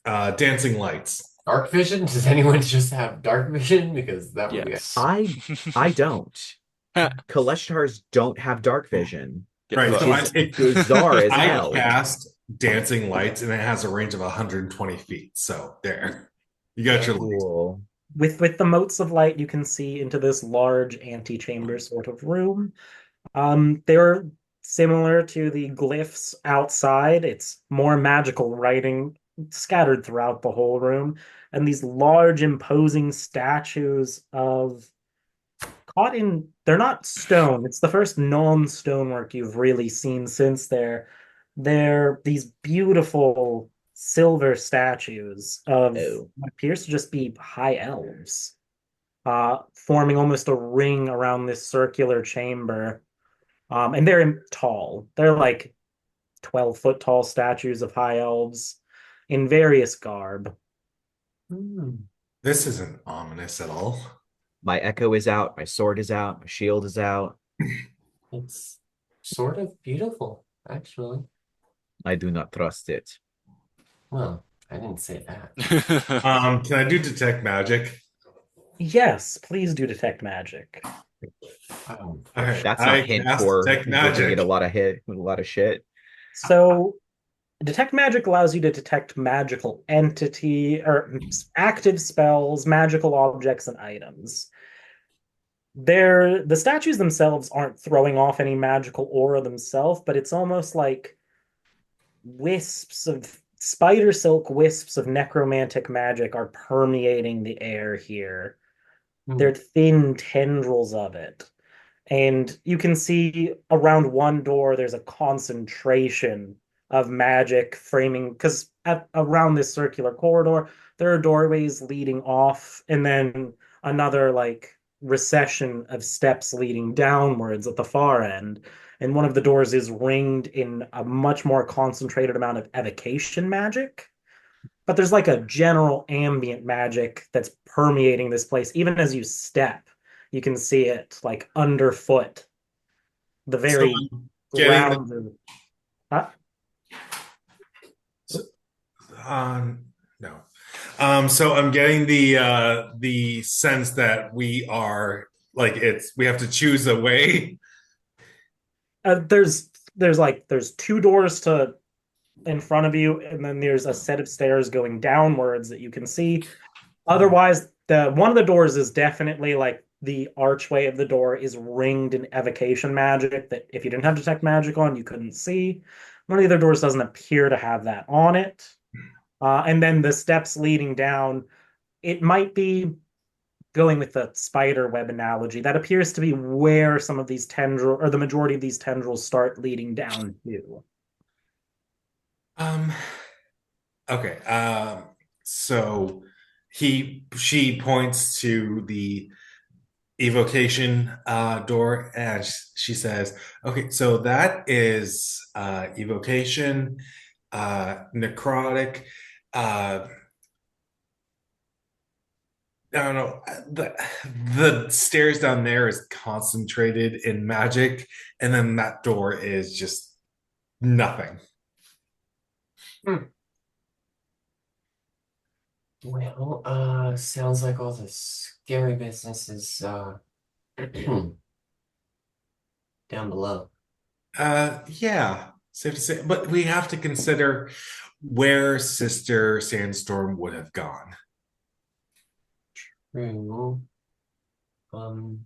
Dancing lights. Dark vision? Does anyone just have dark vision? Because that would be Yes. I don't. Kaleshtars don't have dark vision, Get Right. which So is fucked. bizarre as I hell. cast dancing lights and it has a range of 120 feet. So there. You got your light. Cool. With the motes of light, you can see into this large antechamber sort of room. They're similar to the glyphs outside. It's more magical writing scattered throughout the whole room, and these large, imposing statues of they're not stone. It's the first non-stonework you've really seen since they're these beautiful silver statues of Oh. what appears to just be high elves, forming almost a ring around this circular chamber. And they're tall. They're like 12-foot tall statues of high elves in various garb. Hmm. This isn't ominous at all. My echo is out, my sword is out, my shield is out. It's sort of beautiful, actually. I do not trust it. Well, I didn't say that. Can I do detect magic? Yes, please do detect magic. All right, That's not I hint cast for detect we're gonna get a magic. lot of shit. So detect magic allows you to detect magical entity or active spells, magical objects, and items. The statues themselves aren't throwing off any magical aura themselves, but it's almost like wisps of spider silk wisps of necromantic magic are permeating the air here. Hmm. They're thin tendrils of it. And you can see around one door there's a concentration of magic framing because around this circular corridor there are doorways leading off and then another like recession of steps leading downwards at the far end, and one of the doors is ringed in a much more concentrated amount of evocation magic, but there's like a general ambient magic that's permeating this place. Even as you step you can see it like underfoot the So very I'm getting the ground of, huh? um no. So I'm getting the sense that we are like we have to choose a way. There's two doors to in front of you, and then there's a set of stairs going downwards that you can see. Otherwise, the one of the doors is definitely like the archway of the door is ringed in evocation magic that if you didn't have detect magic on, you couldn't see. One of the other doors doesn't appear to have that on it. And then the steps leading down, it might be going with the spider web analogy. That appears to be where some of these tendril or the majority of these tendrils start leading down to. Um okay. So she points to the evocation door and she says, okay, so that is evocation, necrotic, uh I don't know. The stairs down there is concentrated in magic, and then that door is just nothing. Hmm. Well, sounds like all the scary business is down below. Yeah, safe to say, but we have to consider where Sister Sandstorm would have gone. True. Um,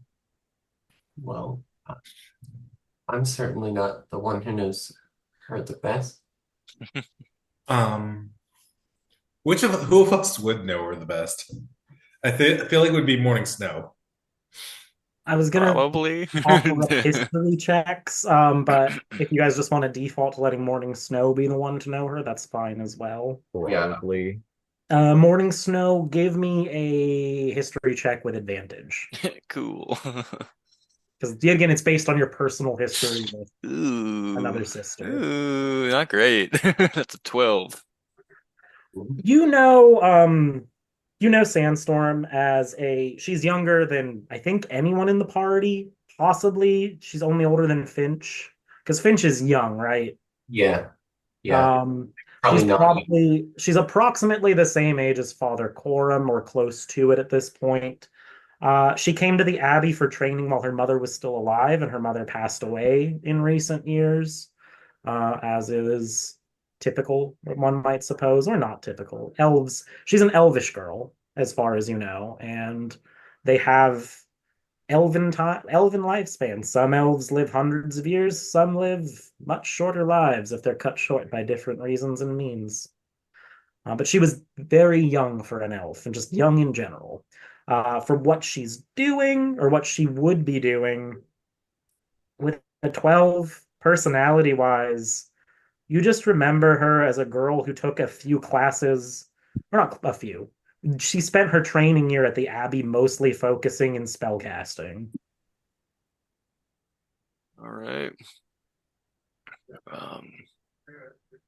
well, I'm certainly not the one who knows her the best. Um, which of who of us would know her the best? I feel like it would be Morning Snow. I was gonna Probably. offer up history checks, but if you guys just want to default to letting Morning Snow be the one to know her, that's fine as well. Yeah. Probably. Morning Snow, give me a history check with advantage. Cool. Because again, it's based on your personal history with Ooh. another sister. Ooh, not great. That's a 12. You know, um, you know Sandstorm as she's younger than I think anyone in the party. Possibly she's only older than Finch. Because Finch is young, right? Yeah. Yeah. Um, Probably not you. she's approximately the same age as Father Coram or close to it at this point. She came to the Abbey for training while her mother was still alive, and her mother passed away in recent years, as is typical, one might suppose, or not typical. Elves, she's an elvish girl, as far as you know, and they have elven lifespan. Some elves live hundreds of years, some live much shorter lives if they're cut short by different reasons and means. But she was very young for an elf and just young in general. For what she's doing or what she would be doing with a 12 personality wise, you just remember her as a girl who took a few classes, or not a few. She spent her training year at the Abbey mostly focusing in spellcasting. All right. Um,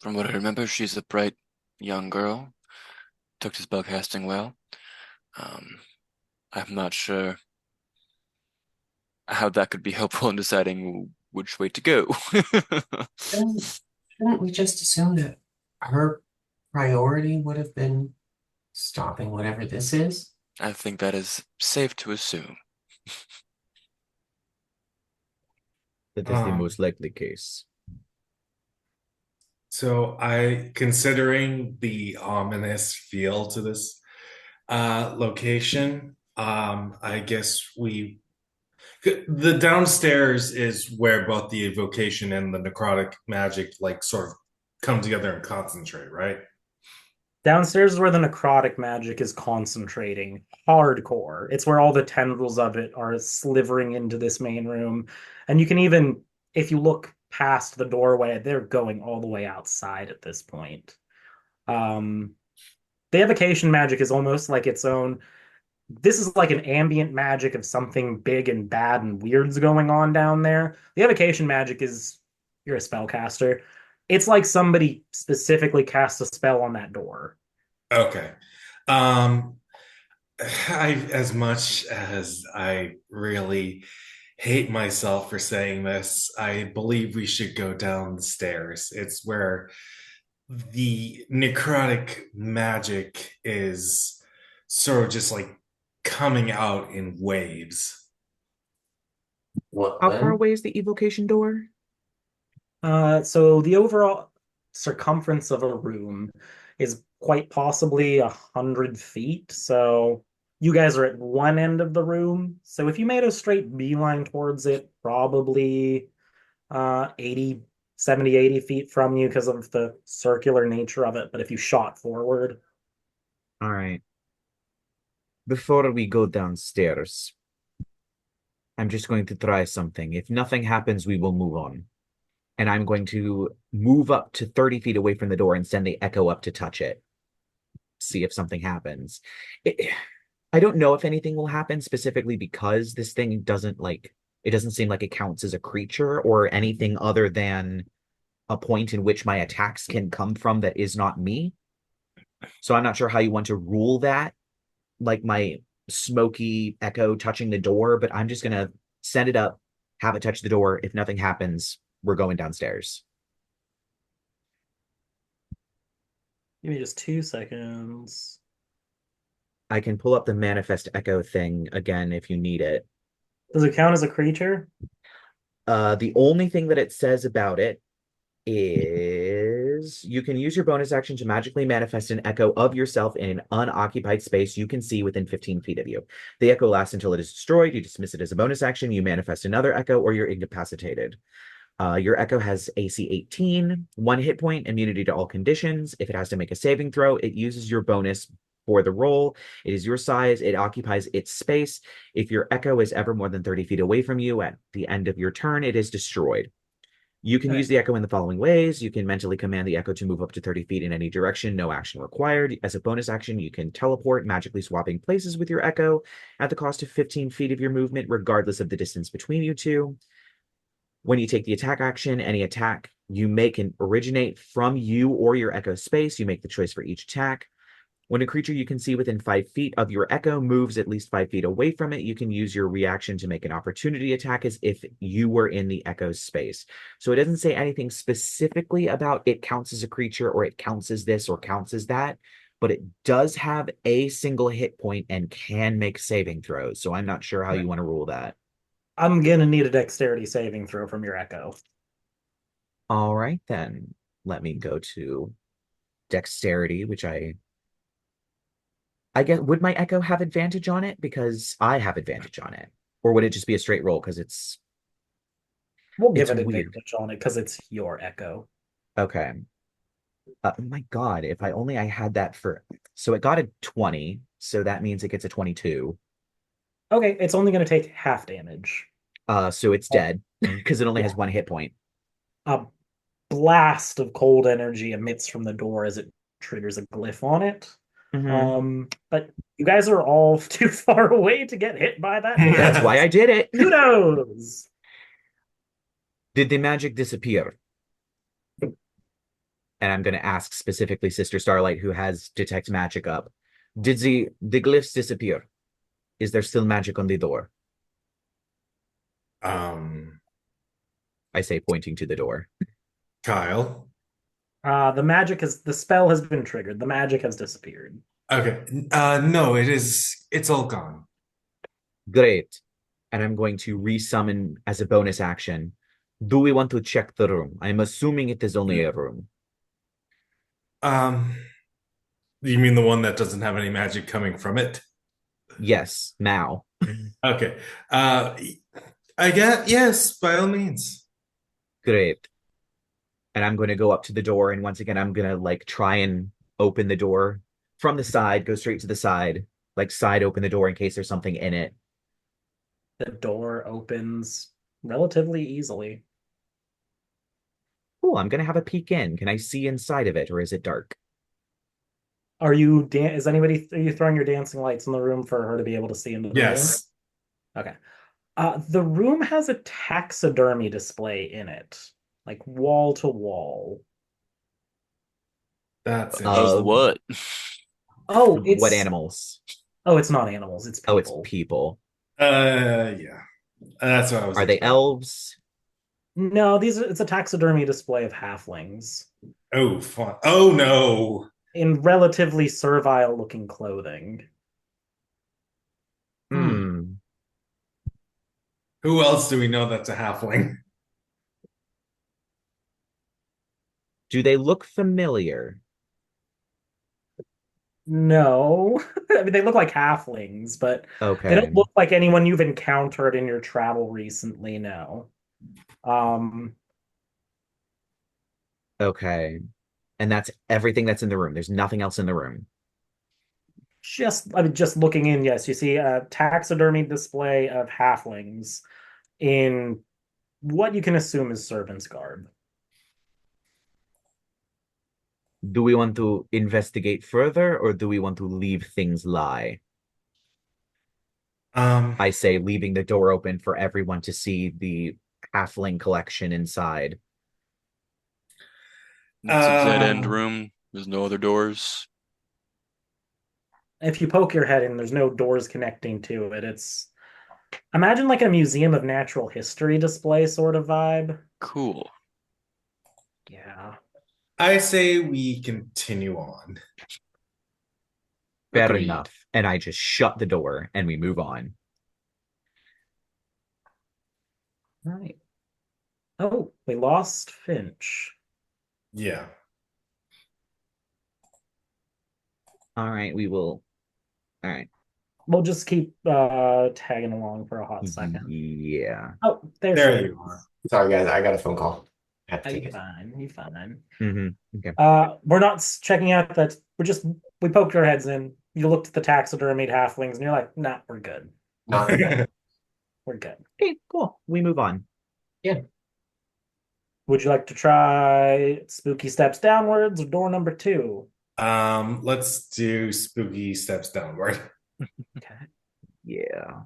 from what I remember, she's a bright young girl. Took to spellcasting well. Um, I'm not sure how that could be helpful in deciding which way to go. Then shouldn't we just assume that her priority would have been stopping whatever this is? I think that is safe to assume. That is the Um, most likely case. so considering the ominous feel to this location, I guess the downstairs is where both the evocation and the necrotic magic like sort of come together and concentrate, right? Downstairs is where the necrotic magic is concentrating hardcore. It's where all the tendrils of it are slivering into this main room. And you can even, if you look past the doorway, they're going all the way outside at this point. Um, the evocation magic is almost like its own. This is like an ambient magic of something big and bad and weird's going on down there. The evocation magic is you're a spellcaster. It's like somebody specifically cast a spell on that door. Okay. Um, as much as I really hate myself for saying this, I believe we should go down the stairs. It's where the necrotic magic is sort of just like coming out in waves. Well How far then, away is the evocation door? So the overall circumference of a room is quite possibly 100 feet. So you guys are at one end of the room. So if you made a straight beeline towards it, probably 80, 70, 80 feet from you because of the circular nature of it. But if you shot forward, All right. Before we go downstairs, I'm just going to try something. If nothing happens, we will move on. And I'm going to move up to 30 feet away from the door and send the echo up to touch it. See if something happens. I don't know if anything will happen specifically because this thing it doesn't seem like it counts as a creature or anything other than a point in which my attacks can come from that is not me. So I'm not sure how you want to rule that, like my smoky echo touching the door, but I'm just gonna send it up, have it touch the door. If nothing happens, we're going downstairs. give me just 2 seconds. I can pull up the manifest echo thing again if you need it. Does it count as a creature? The only thing that it says about it is you can use your bonus action to magically manifest an echo of yourself in an unoccupied space you can see within 15 feet of you. The echo lasts until it is destroyed. You dismiss it as a bonus action. You manifest another echo, or you're incapacitated. Your echo has AC 18, 1 hit point, immunity to all conditions. If it has to make a saving throw, it uses your bonus for the roll. It is your size. It occupies its space. If your echo is ever more than 30 feet away from you at the end of your turn, it is destroyed. You can use Okay. the echo in the following ways. You can mentally command the echo to move up to 30 feet in any direction, no action required. As a bonus action, you can teleport, magically swapping places with your echo at the cost of 15 feet of your movement, regardless of the distance between you two. When you take the attack action, any attack you make can originate from you or your echo space. You make the choice for each attack. When a creature you can see within 5 feet of your echo moves at least 5 feet away from it, you can use your reaction to make an opportunity attack as if you were in the echo's space. So it doesn't say anything specifically about it counts as a creature or it counts as this or counts as that, but it does have a single hit point and can make saving throws. So I'm not sure how you want to rule that. I'm gonna need a dexterity saving throw from your echo. All right, then let me go to dexterity, which I guess would my echo have advantage on it because I have advantage on it, or would it just be a straight roll because We'll give it's it weird? advantage on it because it's your echo. Okay. My God, if I had that for so it got a 20, so that means it gets a 22. Okay, it's only gonna take half damage. So it's Oh, dead because it only yeah. has 1 hit point. A blast of cold energy emits from the door as it triggers a glyph on it. Hmm. But you guys are all too far away to get hit by that That's why blast. I did it. Kudos. Did the magic disappear? And I'm going to ask specifically Sister Starlight, who has detect magic up. Did the glyphs disappear? Is there still magic on the door? Um, I say, pointing to the door. Kyle. The spell has been triggered. The magic has disappeared. Okay. No, it's all gone. Great. And I'm going to resummon as a bonus action. Do we want to check the room? I'm assuming it is only a room. Um, you mean the one that doesn't have any magic coming from it? Yes, now. Okay. Uh, I get yes, by all means. Great. And I'm going to go up to the door, and once again, I'm going to like try and open the door from the side, go straight to the side, like side open the door in case there's something in it. The door opens relatively easily. Cool, I'm going to have a peek in. Can I see inside of it, or is it dark? Are you throwing your dancing lights in the room for her to be able to see into the room? Yes. Okay. The room has a taxidermy display in it, like wall to wall. That's Of interesting. Of what? Oh, what animals? it's not animals, it's Oh, it's people. people. Yeah. That's what I was Are they expecting. elves? No, it's a taxidermy display of halflings Oh, fun. Oh no. in relatively servile looking clothing. Hmm. Who else do we know that's a halfling? Do they look familiar? No. I mean, they look like halflings, but they Okay. don't look like anyone you've encountered in your travel recently, no. Um, Okay. And that's everything that's in the room. There's nothing else in the room. just looking in, yes, you see a taxidermy display of halflings in what you can assume is servant's garb. Do we want to investigate further or do we want to leave things lie? Um, I say leaving the door open for everyone to see the halfling collection inside. It's a dead end uh, room. There's no other doors. If you poke your head in, there's no doors connecting to it. It's imagine like a museum of natural history display sort of vibe. Cool. Yeah. I say we continue on. Fair Agreed. enough. And I just shut the door and we move on. Right. Oh, we lost Finch. Yeah. All right, we will. All right. We'll just keep tagging along for a hot second. Yeah. Oh, there she There is. you are. Sorry, guys, I got a phone call. I have to Are take you it. fine? You fine? Okay. We're not checking out that. We poked our heads in. You looked at the taxidermied halflings, and you're like, "Nah, we're good. Not We're good." Okay, cool. We move on. yeah. Would you like to try spooky steps downwards or door number two? Let's do spooky steps downward. Okay. Yeah.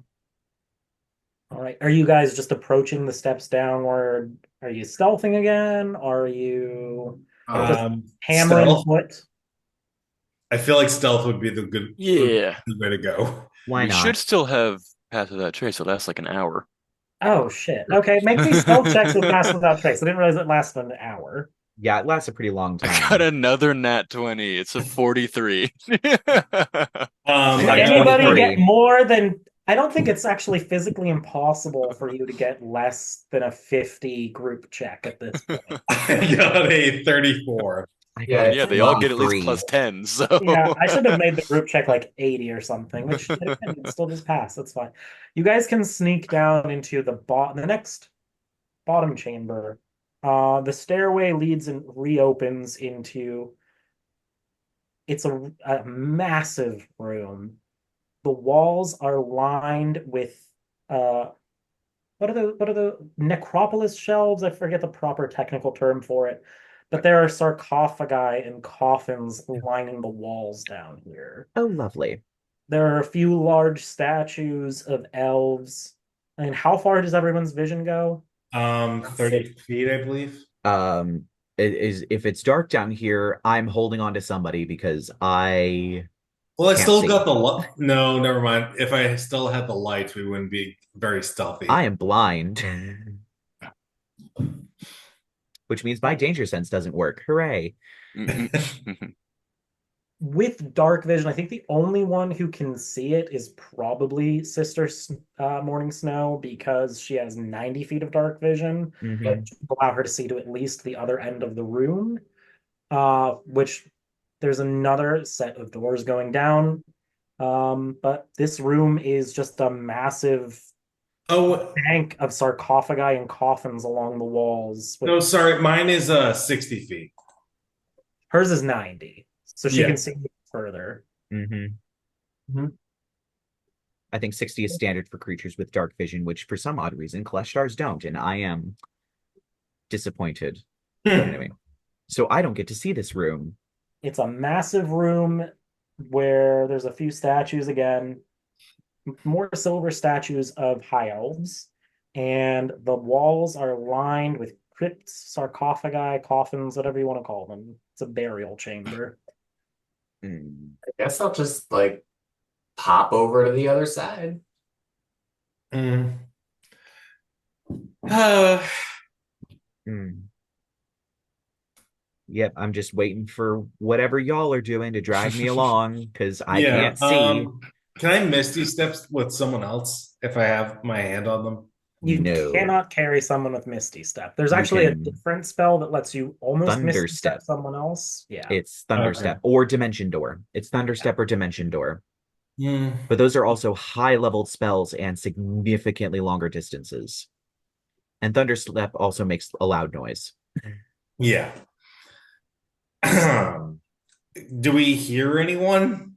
All right. Are you guys just approaching the steps downward? Are you stealthing again? Are you just hammering Stealth. foot? I feel like stealth would be the good Yeah. way to go. Why We should not? still have Path of That Trace. It'll last like an hour. Oh shit. Okay, make me stealth checks with Pass Without Trace. I didn't realize it lasted an hour. Yeah, it lasts a pretty long I got time. another nat 20. It's a 43. Did got a I got anybody get 23. more than I don't think it's actually physically impossible for you to get less than a 50 group check at this point. I got a 34. I Yeah, got a Yeah, it's they all get at least 23. plus 10. So Yeah, I should have made the group check like 80 or something, which again, you can still just pass. That's fine. You guys can sneak down into the next bottom chamber. The stairway leads and reopens into it's a massive room. The walls are lined with uh what are the necropolis shelves? I forget the proper technical term for it, but there are sarcophagi and coffins lining the walls down here. Oh, lovely. There are a few large statues of elves. And how far does everyone's vision go? 30 feet, I believe. Um, it is if it's dark down here, I'm holding on to somebody because I Well, I can't still see. got the light. No, never mind. If I still had the lights, we wouldn't be very stealthy. I am blind, which means my danger sense doesn't work. Hooray. with dark vision, I think the only one who can see it is probably Sister Morning Snow because she has 90 feet of dark vision, Hmm. which will allow her to see to at least the other end of the room. Which there's another set of doors going down. But this room is just a massive Oh, bank of sarcophagi and coffins along the walls. no, With sorry. Mine is 60 feet. hers is 90, so she can Yeah. see further. Hmm. Mhm. I think 60 is standard for creatures with dark vision, which for some odd reason Kalashtar's don't, and I am disappointed. But anyway, so I don't get to see this room. It's a massive room where there's a few statues again, more silver statues of high elves, and the walls are lined with crypts, sarcophagi, coffins, whatever you want to call them. It's a burial chamber. Hmm. I guess I'll just like pop over to the other side. Mm. Uh, Hmm. Yep, I'm just waiting for whatever y'all are doing to drag me along because I yeah. can't see. Can I Misty steps with someone else if I have my hand on them? You No, cannot carry someone with Misty Step. There's you actually a can different spell that lets you almost Thunder Misty Step Step. someone else. Yeah. It's Thunder Okay. Step or Dimension Door. It's Thunder Step or Dimension Door. Mm. But those are also high-leveled spells and significantly longer distances. And Thunder Step also makes a loud noise. Yeah. Do we hear anyone?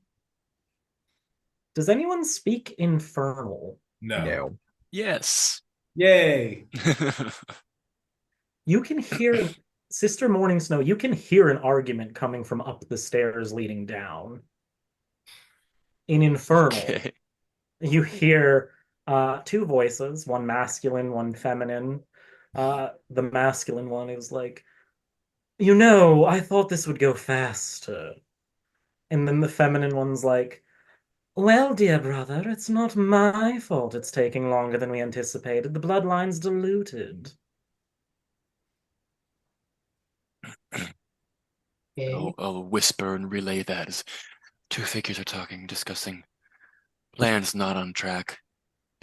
Does anyone speak Infernal? No. No. Yes. Yay. You can hear Sister Morning Snow, you can hear an argument coming from up the stairs leading down. In Infernal, Okay. you hear two voices, one masculine, one feminine. The masculine one is like, I thought this would go faster. And then the feminine one's like, well, dear brother, it's not my fault it's taking longer than we anticipated. The bloodline's diluted. Okay. I'll whisper and relay that as two figures are talking, discussing plans not on track,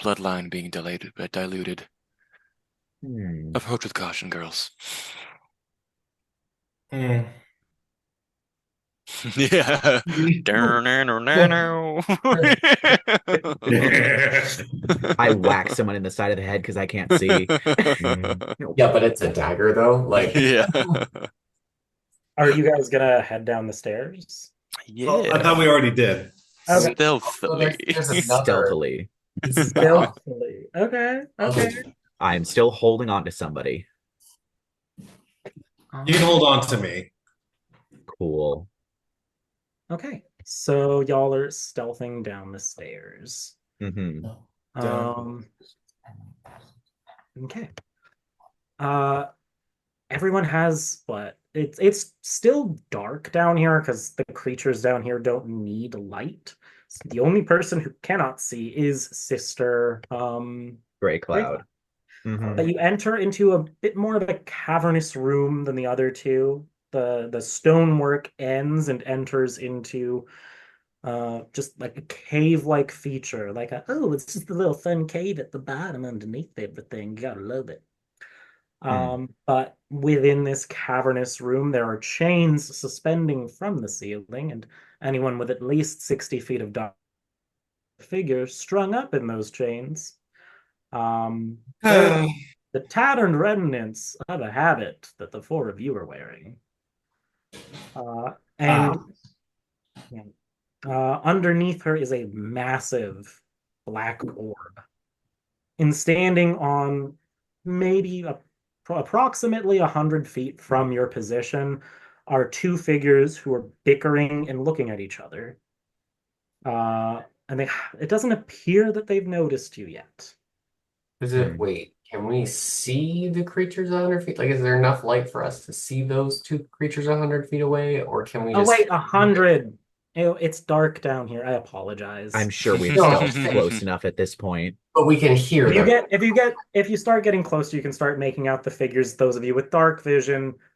bloodline being diluted. Hmm. Approach with caution, girls. Mm. Yeah. I whack someone in the side of the head because I can't see. No. Yeah, but it's a dagger though. Like, Yeah. Are you guys gonna head down the stairs? Well, I Yeah. thought we already did. I Okay. mean, Stealthily. there's another. Stealthily. Stealthily. Okay. Okay. I am still holding on to somebody. You can hold on to me. Cool. Okay. So y'all are stealthing down the stairs. Hmm. Um, okay. Uh, everyone has what? It's still dark down here because the creatures down here don't need light. So the only person who cannot see is Sister Gray Great. Cloud. Hmm. But you enter into a bit more of a cavernous room than the other two. The stonework ends and enters into just like a cave-like feature, like it's just a little fun cave at the bottom underneath everything. You gotta love it. Hmm. But within this cavernous room, there are chains suspending from the ceiling, and anyone with at least 60 feet of dark figure strung up in those chains. They're the tattered remnants of a habit that the four of you are wearing. And yeah, underneath her is a massive black orb. And standing on maybe approximately 100 feet from your position are two figures who are bickering and looking at each other. And it doesn't appear that they've noticed you yet. Hmm. wait, can we see the creatures 100 feet? Like, is there enough light for us to see those two creatures 100 feet away? Or can we Oh, just wait, 100. It's dark down here. I apologize. I'm sure we have No, I'm stealth just saying. close enough at this point. But we can hear them. If you start getting closer, you can start making out the figures. Those of you with dark vision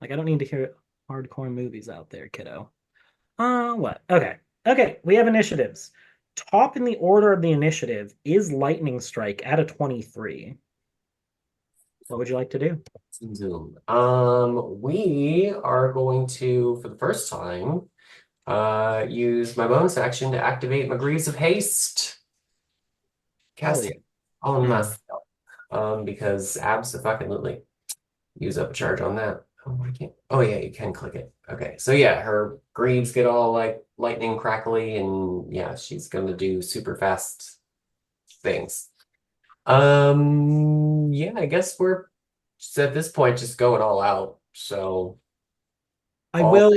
Like, I don't need to hear hardcore movies out there, kiddo. What? Okay. Okay, we have initiatives. Top in the order of the initiative is Lightning Strike at a 23. What would you like to do? Zoom. We are going to, for the first time, use my bonus action to activate my Greaves of Haste. Hell Cast yeah. it on myself. Because absolutely use up a charge on that. Oh, I can't. Oh yeah, you can click it. Okay, so yeah, her greaves get all like lightning crackly, and yeah, she's gonna do super fast things. Yeah, I guess we're just at this point just going all out. So I all will,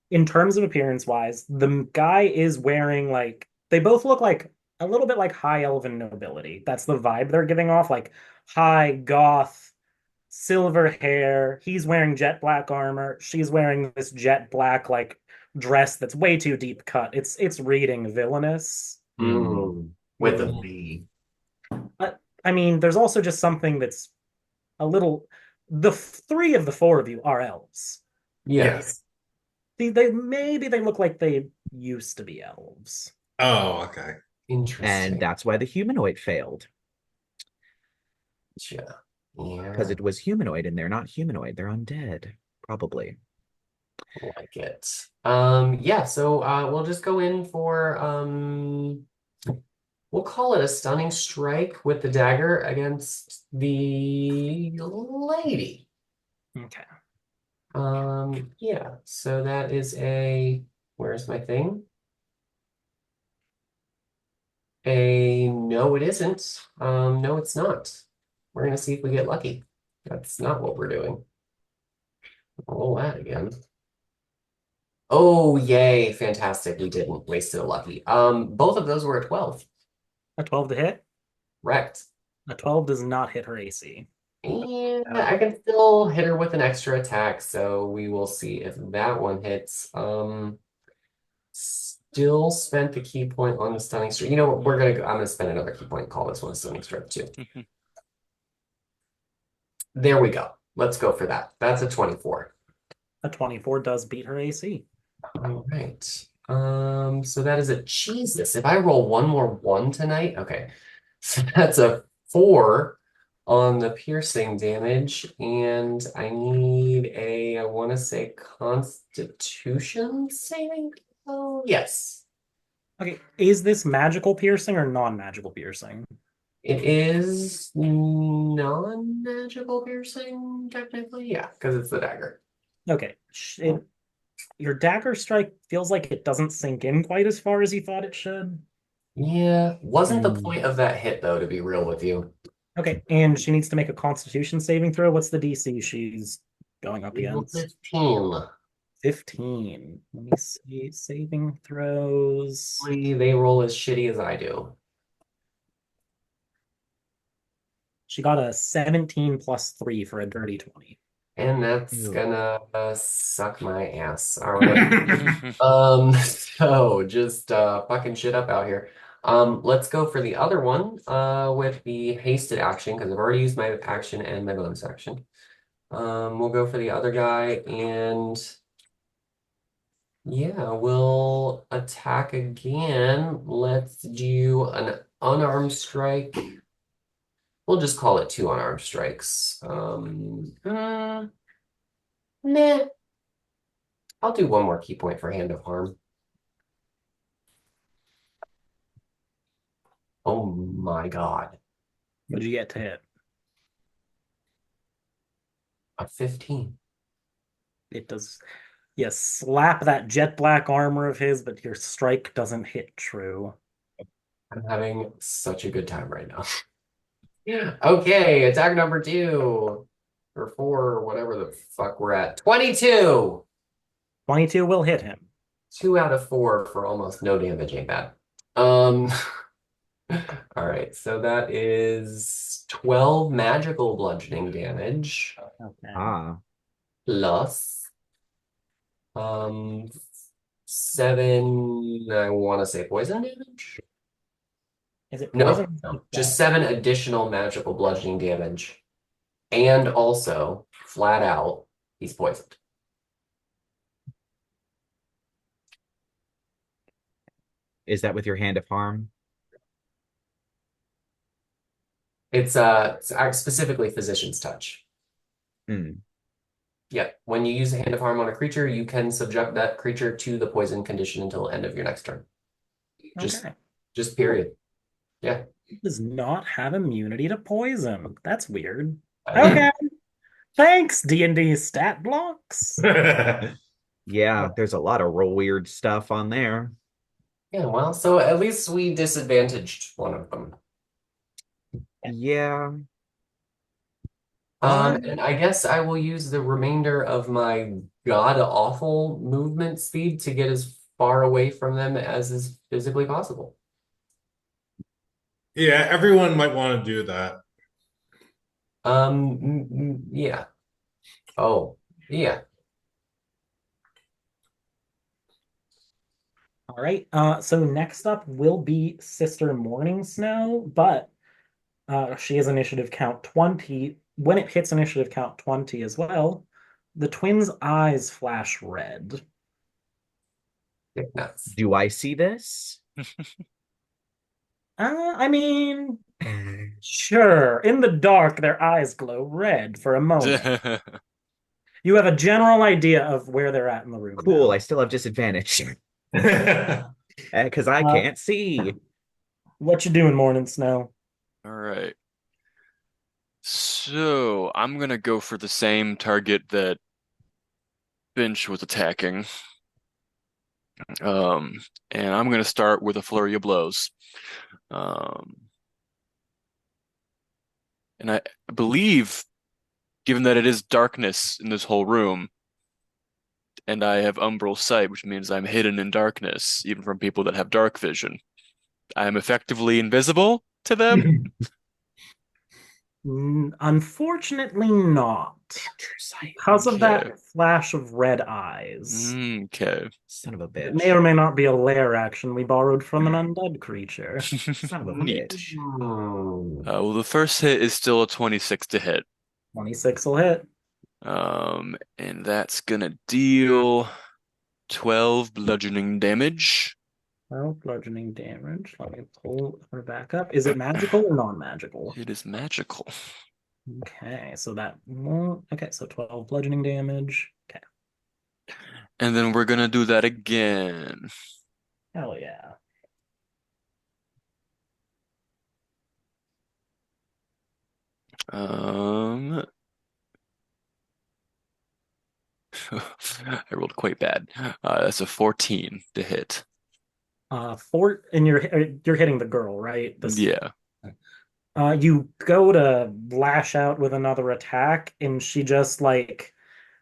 in terms of appearance wise, the guy is wearing like they both look like a little bit like high elven nobility. That's the vibe they're giving off, like high goth, silver hair. He's wearing jet black armor. She's wearing this jet black like dress that's way too deep cut. It's reading villainous. with a Mm. V. But I mean, there's also just something that's a little. The three of the four of you are elves. Yeah, Yes. They maybe they look like they used to be elves. Oh, okay. And interesting. that's why the humanoid failed, Yeah, because yeah, it was humanoid and they're not humanoid. They're undead, probably. like it. Yeah, so we'll just go in for we'll call it a stunning strike with the dagger against the lady. Okay. Yeah, so that is a, where's my thing? A no, it isn't. No, it's not. We're gonna see if we get lucky. That's not what we're doing. Roll that again. Oh, yay, fantastic. We didn't. Wasted a lucky. Both of those were a 12. A 12 to hit? Correct. A 12 does not hit her AC. And I can still hit her with an extra attack, so we will see if that one hits. Still spent the key point on the stunning strike. You know what? We're gonna go. I'm gonna spend another key point and call this one a stunning strike too. There we go. Let's go for that. That's a 24. A 24 does beat her AC. All right. So that is a Jesus. If I roll one more one tonight, okay. So that's a 4 on the piercing damage, and I need a, I want to say Constitution saving. Oh, yes. Okay, is this magical piercing or non-magical piercing? It is non-magical piercing, technically. Yeah, because it's the dagger. Okay, your dagger strike feels like it doesn't sink in quite as far as you thought it should. Yeah, wasn't the Hmm. point of that hit, though, to be real with you. Okay, and she needs to make a Constitution saving throw. What's the DC she's going up Level against? 15. 15. Let me see. Saving throws. They roll as shitty as I do. She got a 17 plus 3 for a dirty 20. And that's Ew. gonna suck my ass. All right. So just fucking shit up out here. Let's go for the other one with the hasted action because I've already used my action and my bonus action. We'll go for the other guy and yeah, we'll attack again. Let's do an unarmed strike. We'll just call it 2 unarmed strikes. Nah. I'll do one more key point for Hand of Harm. Oh my God. What did you get to hit? A 15. It does. Yes, slap that jet black armor of his, but your strike doesn't hit true. I'm having such a good time right now. Okay, attack number 2. Or 4, whatever the fuck we're at. 22! 22 will hit him. 2 out of 4 for almost no damage ain't bad. All right, so that is 12 magical bludgeoning damage Okay. Ah, plus 7, I want to say poison damage. Is it No, poison? no, just 7 additional magical bludgeoning damage. And also, flat out, he's poisoned. Is that with your hand of harm? It's specifically Physician's Touch. Hmm. Yeah, when you use a Hand of Harm on a creature, you can subject that creature to the poison condition until the end of your next turn. Just, Okay. just period. Yeah, It does not have immunity to poison. That's weird. I know. Okay. Thanks, D&D stat blocks. Yeah, there's a lot of real weird stuff on there. Yeah, well, so at least we disadvantaged one of them. Yeah. And I guess I will use the remainder of my god-awful movement speed to get as far away from them as is physically possible. Yeah, everyone might want to do that. Yeah. Oh, yeah. All right. So next up will be Sister Morning Snow, but she has initiative count 20. When it hits initiative count 20 as well, the twins' eyes flash red. Dick nuts. Do I see this? I mean, sure. In the dark, their eyes glow red for a moment. You have a general idea of where they're at in the room Cool, now. I still have disadvantage. Because I Uh, can't see. what you doing, Morning Snow? All right. So I'm gonna go for the same target that Finch was attacking. And I'm gonna start with a flurry of blows. Um, and I believe, given that it is darkness in this whole room, and I have umbral sight, which means I'm hidden in darkness, even from people that have dark vision, I am effectively invisible to them. Unfortunately not. Because of Okay. that flash of red eyes. Okay. Son of a It may or bitch. may not be a lair action we borrowed from an undead creature. Son of a Neat. bitch. Well, the first hit is still a 26 to hit. 26 will hit. And that's gonna deal 12 bludgeoning damage. Well, bludgeoning damage. Let me pull her back up. Is it magical or non-magical? It is magical. Okay, so that won't. Okay, so 12 bludgeoning damage. Okay, And then we're gonna do that again. hell yeah. Um, I rolled quite bad. That's a 14 to hit. And you're hitting the girl, right? This. Yeah. You go to lash out with another attack, and she just like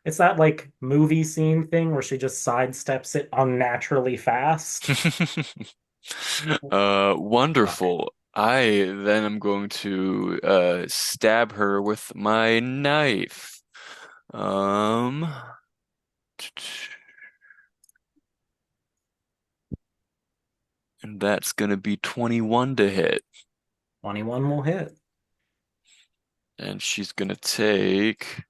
it's that like movie scene thing where she just sidesteps it unnaturally fast. Wonderful. I then am going to stab her with my knife. Um, and that's gonna be 21 to hit. 21 will hit. And she's gonna take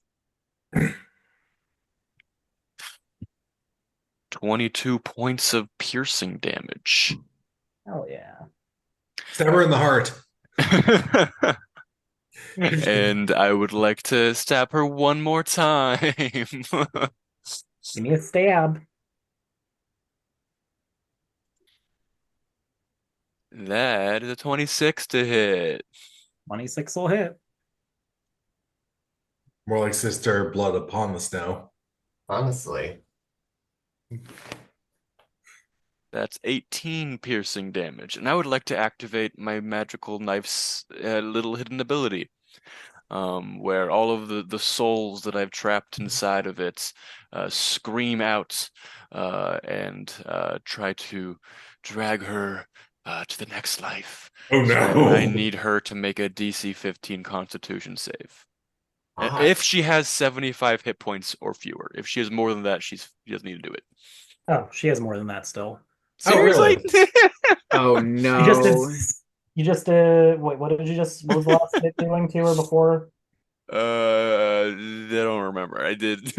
22 points of piercing damage. Hell yeah. Stab her in the heart. And I would like to stab her one more time. Give me a stab. That is a 26 to hit. 26 will hit. More like Sister Blood upon the Snow. Honestly. That's 18 piercing damage. And I would like to activate my magical knife's little hidden ability, where all of the souls that I've trapped inside of it scream out and try to drag her to the next life. Oh So no. I need her to make a DC 15 Constitution save. Ah, If she has 75 hit points or fewer. If she has more than that, she doesn't need to do it. Oh, she has more than that still. Oh, Seriously? really? Oh You just did. no. You just wait. What did you just? What was the last hit doing to her before? I don't remember. I did.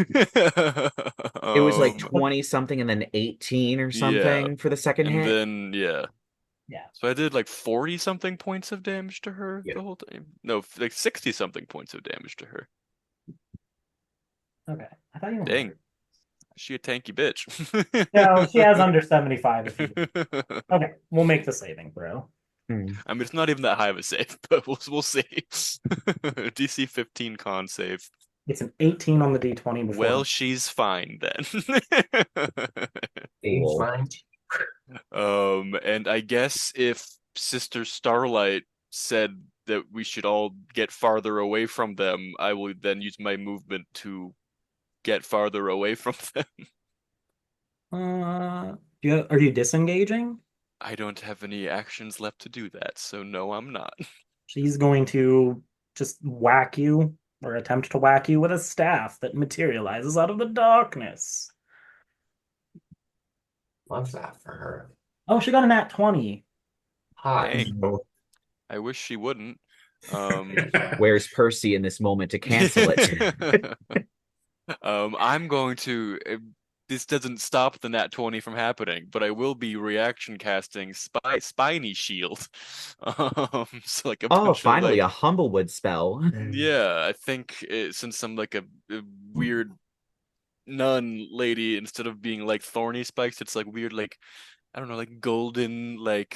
It was like Um, 20 something and then 18 or yeah, something for the second and hit. then yeah. Yeah. So I did like 40 something points of damage to her Yeah. the whole time. No, like 60 something points of damage to her. Okay. I thought you were Dang, better. she a tanky bitch. No, she has under 75 if you. Okay, we'll make the saving throw. Hmm. I mean, it's not even that high of a save, but we'll see. DC 15 con save. It's an 18 on the D20 Well, before. she's fine then. Age Cool. mine. And I guess if Sister Starlight said that we should all get farther away from them, I will then use my movement to get farther away from them. Are you disengaging? I don't have any actions left to do that, so no, I'm not. She's going to just whack you or attempt to whack you with a staff that materializes out of the darkness. Love that for her. Oh, she got a nat 20. Hot. Dang, No. I wish she wouldn't. Um, Where's Percy in this moment to cancel it? I'm going to. This doesn't stop the nat 20 from happening, but I will be reaction casting Spiny Shield. So like a Oh, bunch of finally, like, a Humblewood spell. yeah, I think since I'm like a weird nun lady, instead of being like thorny spikes, it's like weird, like I don't know, like golden, like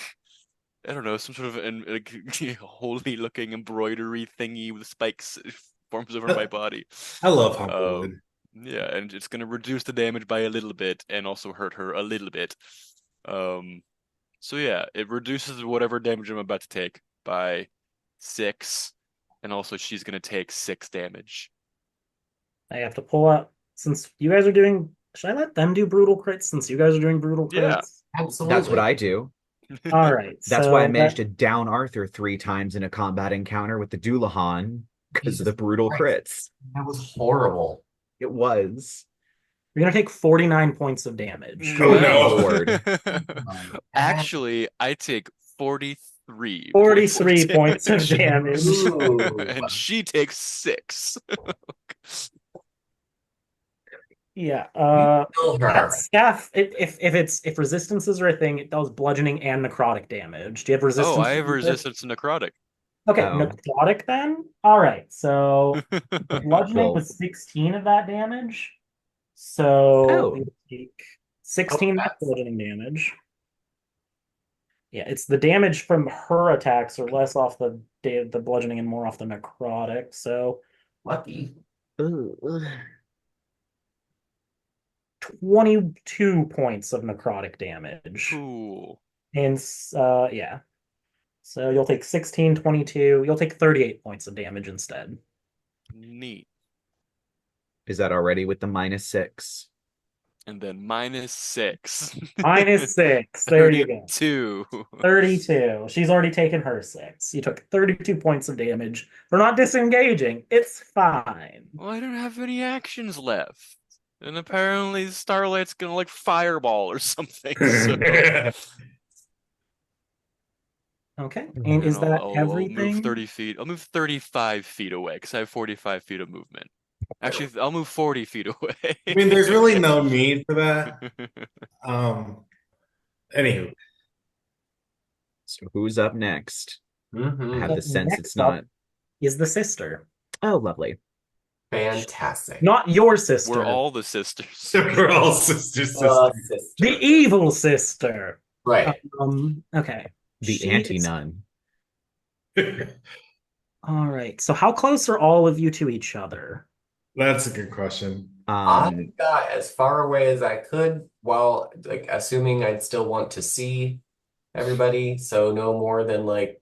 I don't know, some sort of like holy looking embroidery thingy with spikes forms over my body. I love Um, Humblewood. yeah, and it's gonna reduce the damage by a little bit and also hurt her a little bit. Um, so yeah, it reduces whatever damage I'm about to take by 6, and also she's gonna take 6 damage. I have to pull up since you guys are doing. Should I let them do brutal crits since you guys are doing brutal Yeah. crits? That's what Absolutely. I do. All right, That's why I so managed to down Arthur 3 times in a combat encounter with the Doulahan because of Jesus the brutal Christ. crits. That was horrible. It was. you're gonna take 49 points of damage. Oh Well, no. Lord. My God. actually, I take 43 points of 43 points of damage, damage. Ooh. and she takes 6. Yeah, You killed that her. staff, if resistances are a thing, it does bludgeoning and necrotic damage. Do you have Oh, I resistance? have resistance to necrotic. Okay, Oh, necrotic then. All right, so the bludgeoning well, was 16 of that damage. So oh, you take Oh, 16 that's bludgeoning damage. Yeah, it's the damage from her attacks or less off the bludgeoning and more off the necrotic. So lucky. ugh. 22 points of necrotic damage. Cool. And yeah. So you'll take 16, 22. You'll take 38 points of damage instead. Neat. Is that already with the -6? And then -6. -6. There you go. 32. 32. She's already taken her 6. You took 32 points of damage for not disengaging. It's fine. Well, I don't have any actions left. And apparently Starlight's gonna like fireball or something. So Okay. And and is that I'll move everything? 30 feet. I'll move 35 feet away because I have 45 feet of movement. Actually, I'll move 40 feet away. I mean, there's really no need for that. Anywho, So who's up next? I have Mm-hmm. the sense it's Next up not. is the sister. Oh, lovely. Fantastic. Not your We're sister. all the sisters. we're all sister. The Sister. evil sister. Right. Okay. The She is anti-nun. all right. So how close are all of you to each other? That's a good question. I got as far away as I could while like assuming I'd still want to see everybody, so no more than like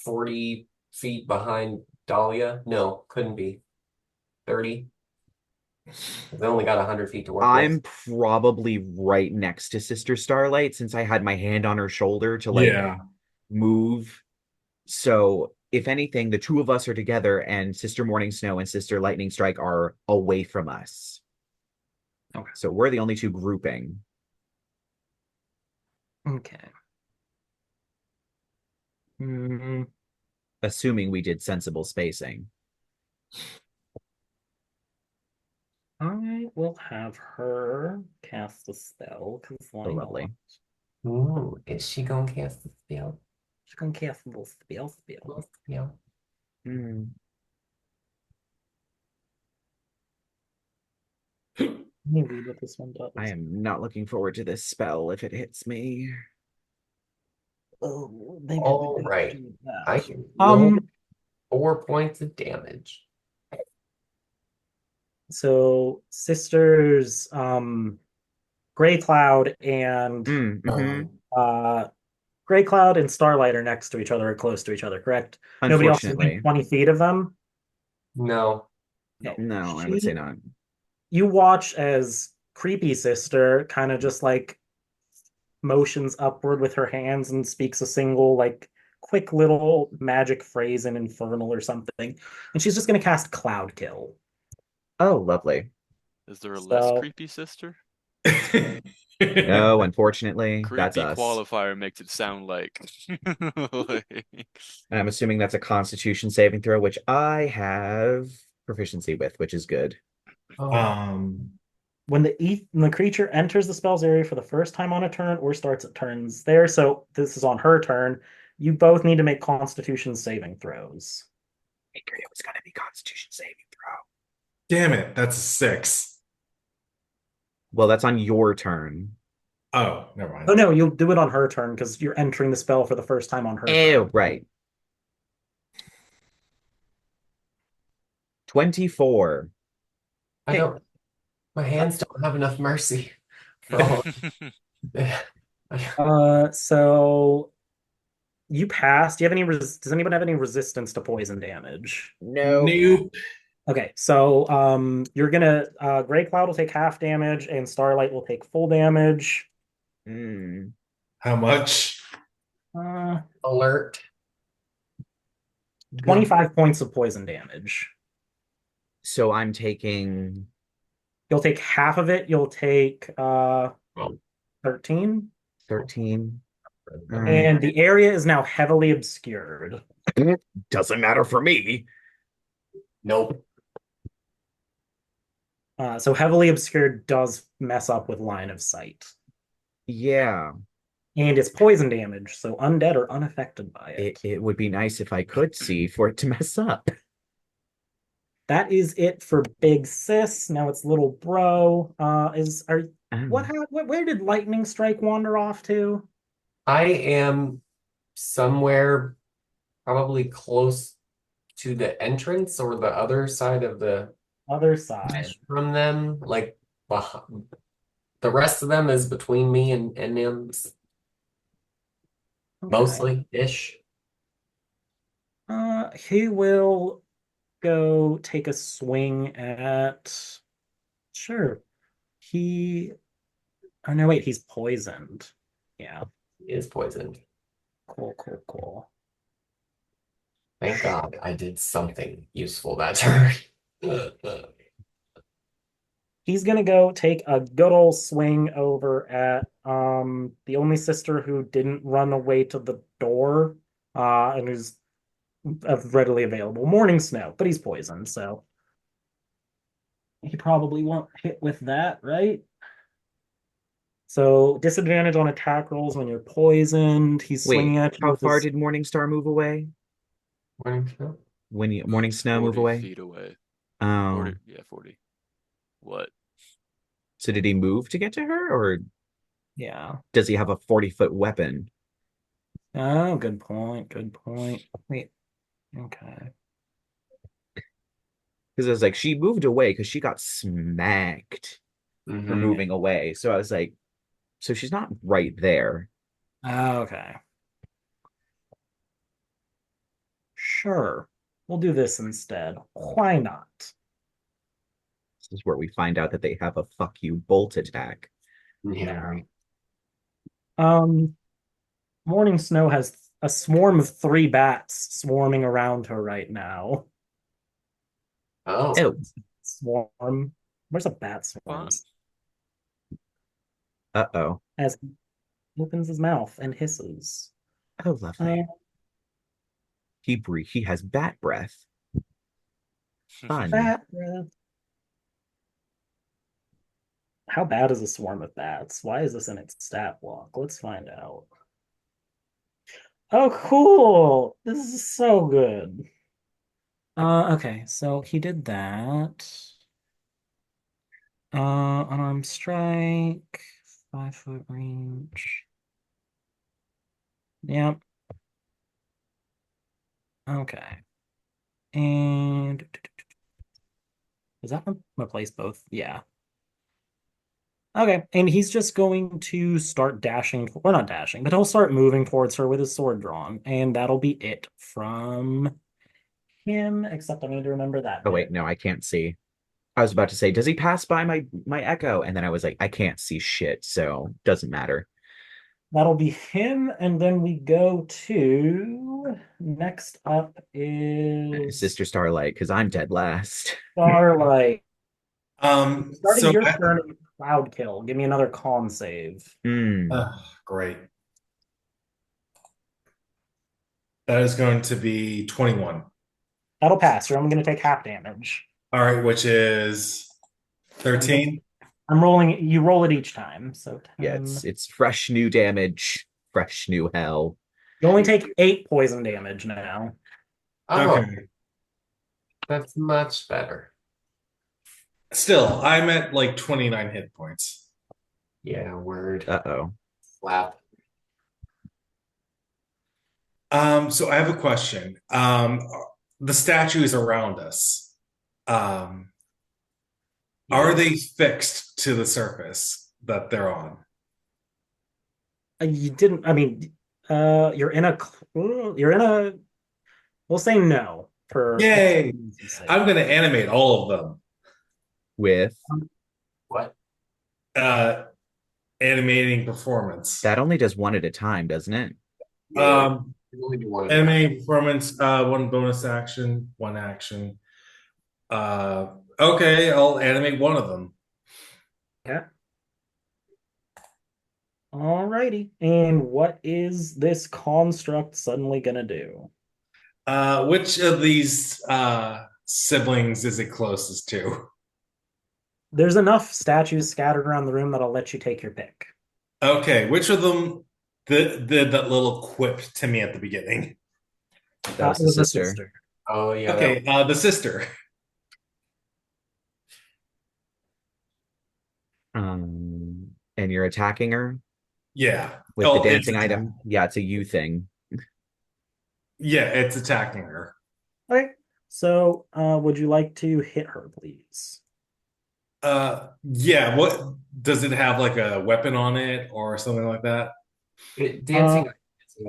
40 feet behind Dahlia. No, couldn't be. 30. I only got 100 feet to work I'm with. probably right next to Sister Starlight since I had my hand on her shoulder to like Yeah. move. So if anything, the two of us are together and Sister Morning Snow and Sister Lightning Strike are away from us. Okay. So we're the only two grouping. Okay. Hmm. assuming we did sensible spacing. I will have her cast a spell, because Oh, why not? lovely. Ooh, is she gonna cast the spell? She's gonna cast a little spell. Yeah. Hmm. Let me read what this one I does. am not looking forward to this spell if it hits me. Oh, maybe we All don't right. do I that. can deal 4 points of damage. So sisters, Gray Cloud and Mm-hmm. uh Gray Cloud and Starlight are next to each other or close to each other, correct? Nobody else is within Unfortunately. 20 feet of them. No. Okay. No, I would say not. You watch as creepy sister kind of just like motions upward with her hands and speaks a single like quick little magic phrase in infernal or something. And she's just gonna cast Cloud Kill. Oh, lovely. Is there a less So creepy sister? No, unfortunately, that's Creepy us. qualifier makes it sound like. like And I'm assuming that's a Constitution saving throw, which I have proficiency with, which is good. Oh, um, when the creature enters the spell's area for the first time on a turn or starts at turns there, so this is on her turn, you both need to make Constitution saving throws. Figured it was going to be Constitution saving throw. damn it, that's a 6. Well, that's on your turn. Oh, never Oh mind. no, you'll do it on her turn because you're entering the spell for the first time on her Oh, turn. right. 24. I Okay. don't. My hands don't have enough mercy for all of that. So you pass. Do you have any does anyone have any resistance to poison damage? No. Nope. Okay, so you're gonna Gray Cloud will take half damage and Starlight will take full damage. Mm. How much? Uh, Alert. Good. 25 points of poison damage. So I'm taking You'll take half of it. You'll take Well, 13. 13. All right. And the area is now heavily obscured. Doesn't matter for me. nope. So heavily obscured does mess up with line of sight. Yeah, And it's poison damage, so undead are unaffected by it, it. it would be nice if I could see for it to mess up. That is it for Big Sis. Now it's Little Bro. Is are Um, where did Lightning Strike wander off to? I am somewhere probably close to the entrance or the other side of the Other side. from them. Like the rest of them is between me and them Okay. mostly ish. He will go take a swing at. Sure. He. Oh no, wait. He's poisoned. Yeah. Is poisoned. Cool. Thank God I did something useful that turn. He's gonna go take a good old swing over at the only sister who didn't run away to the door, and who's readily available. Morning Snow, but he's poisoned, so he probably won't hit with that, right? So disadvantage on attack rolls when you're poisoned. He's wait, swinging at you how with far his did Morningstar move away? Morning snow. When you Morning Snow move 40 away? feet away. Oh, 40, yeah, 40. What? so did he move to get to her, or yeah. does he have a 40-foot weapon? Oh, good point. Good point. Wait. Okay. Because I was like, she moved away because she got smacked for Mm-hmm. moving away. So I was like, so she's not right there. Okay. Sure. We'll do this instead. Why not? This is where we find out that they have a fuck you bolt attack. Yeah, right. Um, Morning Snow has a swarm of 3 bats swarming around her right now. Oh, Oh, Swarm. Where's a bat Fun. swarms? uh-oh. As he opens his mouth and hisses. Oh, Uh, lovely. He has bat breath. Fun. Bat breath. How bad is a swarm of bats? Why is this in its stat block? Let's find out. Oh, cool! This is so good. Okay, so he did that. Unarmed strike, 5 foot range. Yep. Okay. And does that replace both? Yeah. Okay, and he's just going to start dashing, or not dashing, but he'll start moving towards her with his sword drawn, and that'll be it from him, except I need to remember that Oh bit. wait, no, I can't see. I was about to say, does he pass by my echo? And then I was like, I can't see shit, so doesn't matter. That'll be him, and then we go to next up is Sister Starlight, because I'm dead last. Starlight. Starting So your turn in Cloud Kill. Give me another con save. Hmm. great. That is going to be 21. That'll pass. You're only going to take half damage. All right, which is 13. I'm rolling. You roll it each time. So 10. Yeah, it's fresh new damage, fresh new hell. You only take 8 poison damage now. Oh, Okay. that's much better. Still, I'm at like 29 hit points. Yeah, word. Uh-oh. Slap. So I have a question. The statues around us, are Yes. they fixed to the surface that they're on? You didn't. I mean, you're in a. You're in a. We'll say no for Yay! sake. I'm going to animate all of them. With What? Uh, Animating performance. that only does one at a time, doesn't it? Yeah, you only do one. Animating performance, one bonus action, one action. Okay, I'll animate one of them. Yeah. Alrighty. And what is this construct suddenly gonna do? Which of these siblings is it closest to? There's enough statues scattered around the room that I'll let you take your pick. Okay, which of them did that little quip to me at the beginning? That was It the was the sister. sister. Oh, yeah. Okay, the sister. And you're attacking her Yeah. with the Oh, it's dancing item. Yeah, it's a you thing. yeah, it's attacking her. Okay. So, would you like to hit her, please? Yeah. What does it have like a weapon on it or something like that? Dancing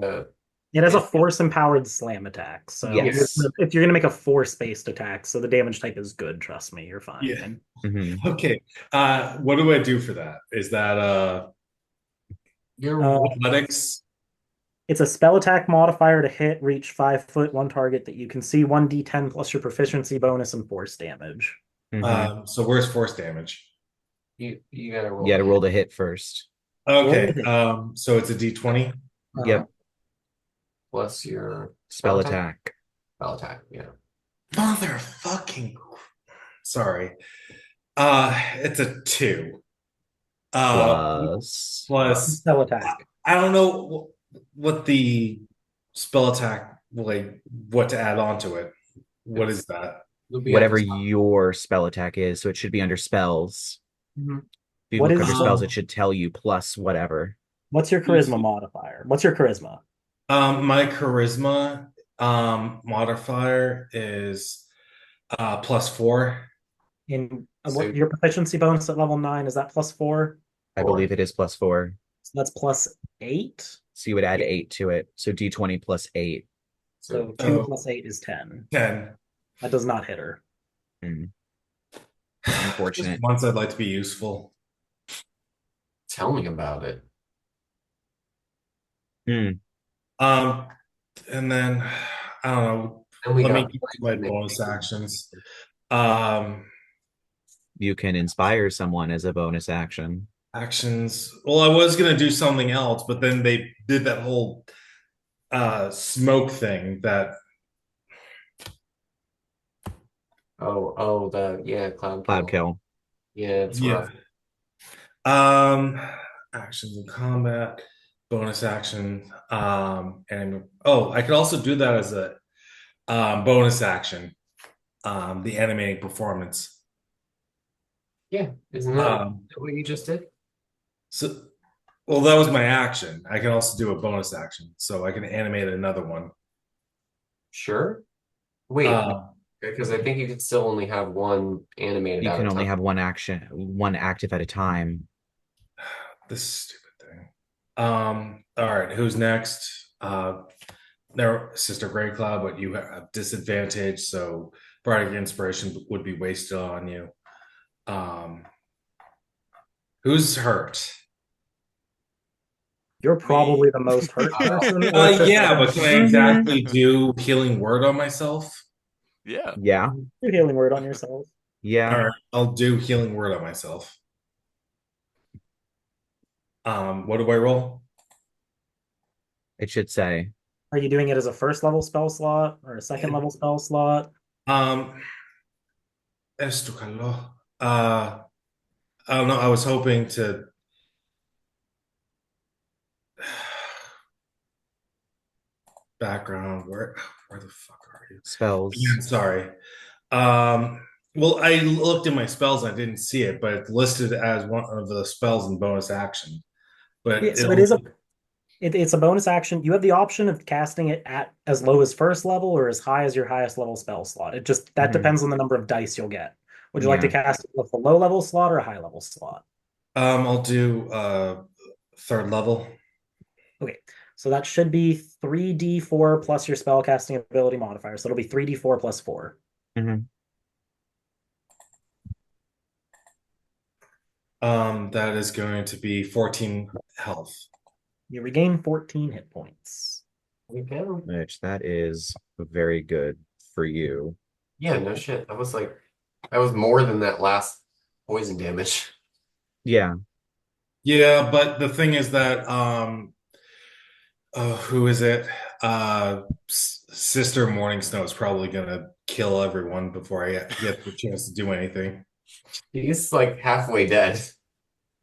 is It has a force-empowered slam attack. So Yes. if you're gonna make a force-based attack, so the damage type is good, trust me, you're fine. Yeah. Mhm. Okay. What do I do for that? Is that your athletics? It's a spell attack modifier to hit, reach 5 foot, one target that you can see, 1d10 plus your proficiency bonus and force damage. Mhm. So where's force damage? you gotta roll. You got to the roll hit. to hit first. Okay. Roll So it's a D20. Yep. Plus your Spell attack. Spell attack, yeah. Motherfucking. Sorry. It's a 2. Plus. Plus, Spell attack. I don't know what the spell attack, like, what to add on to it. What is that? It'll be at Whatever the top. your spell attack is. So it should be under spells. Mhm. If you What look is under the- spells, it should tell you plus whatever. What's your charisma modifier? What's your charisma? My charisma modifier is +4. In So what your proficiency bonus at level 9 is that +4? I believe it is +4. So that's +8. So you would add 8 to it. So D20 plus 8. So 2 Oh. plus 8 is 10. 10. That does not hit her. Unfortunate. Just once I'd like to be useful. tell me about it. And then I don't know. And we Let me got get to my bonus actions. Um, You can inspire someone as a bonus action. Actions. Well, I was gonna do something else, but then they did that whole smoke thing that Cloud Cloud Kill. kill. Yeah, it's Yeah. rough. Um, Actions in combat, bonus action. And oh, I could also do that as a bonus action. The animating performance. Yeah, isn't that Um, what you just did? so well, that was my action. I can also do a bonus action, so I can animate another one. Sure. Wait, Uh, because I think you could still only have one animated You at can a only time. have one active at a time. this stupid thing. All right, who's next? There, Sister Grey Cloud, but you have disadvantage, so Bardic Inspiration would be wasted on you. Um, who's hurt? You're Me. probably the most hurt person, or Yeah, Sister. but can I Hmm. exactly do healing word on myself? Yeah. Yeah, You're healing word on yourself. All yeah, right, I'll do healing word on myself. What do I roll? it should say. Are you doing it as a first level spell slot or a second level spell slot? Um, esto calor. I don't know. I was hoping to. Background. Where the fuck are you? Spells. Yeah, sorry. Um, well, I looked in my spells. I didn't see it, but it's listed as one of the spells in bonus action. Yeah, But so it'll. it's a bonus action. You have the option of casting it at as low as first level or as high as your highest level spell slot. It just that Hmm. depends on the number of dice you'll get. Would you like to Yeah. cast it with a low level slot or a high level slot? I'll do third level. Okay, so that should be 3d4 plus your spell casting ability modifier. So it'll be 3d4 plus 4. Hmm. That is going to be 14 health. You regain 14 hit points. We go. Which that is very good for you. Yeah, no shit. That was more than that last poison damage. Yeah. Yeah, but the thing is that who is it? Sister Morning Snow is probably gonna kill everyone before I get the chance to do anything. He's like halfway dead.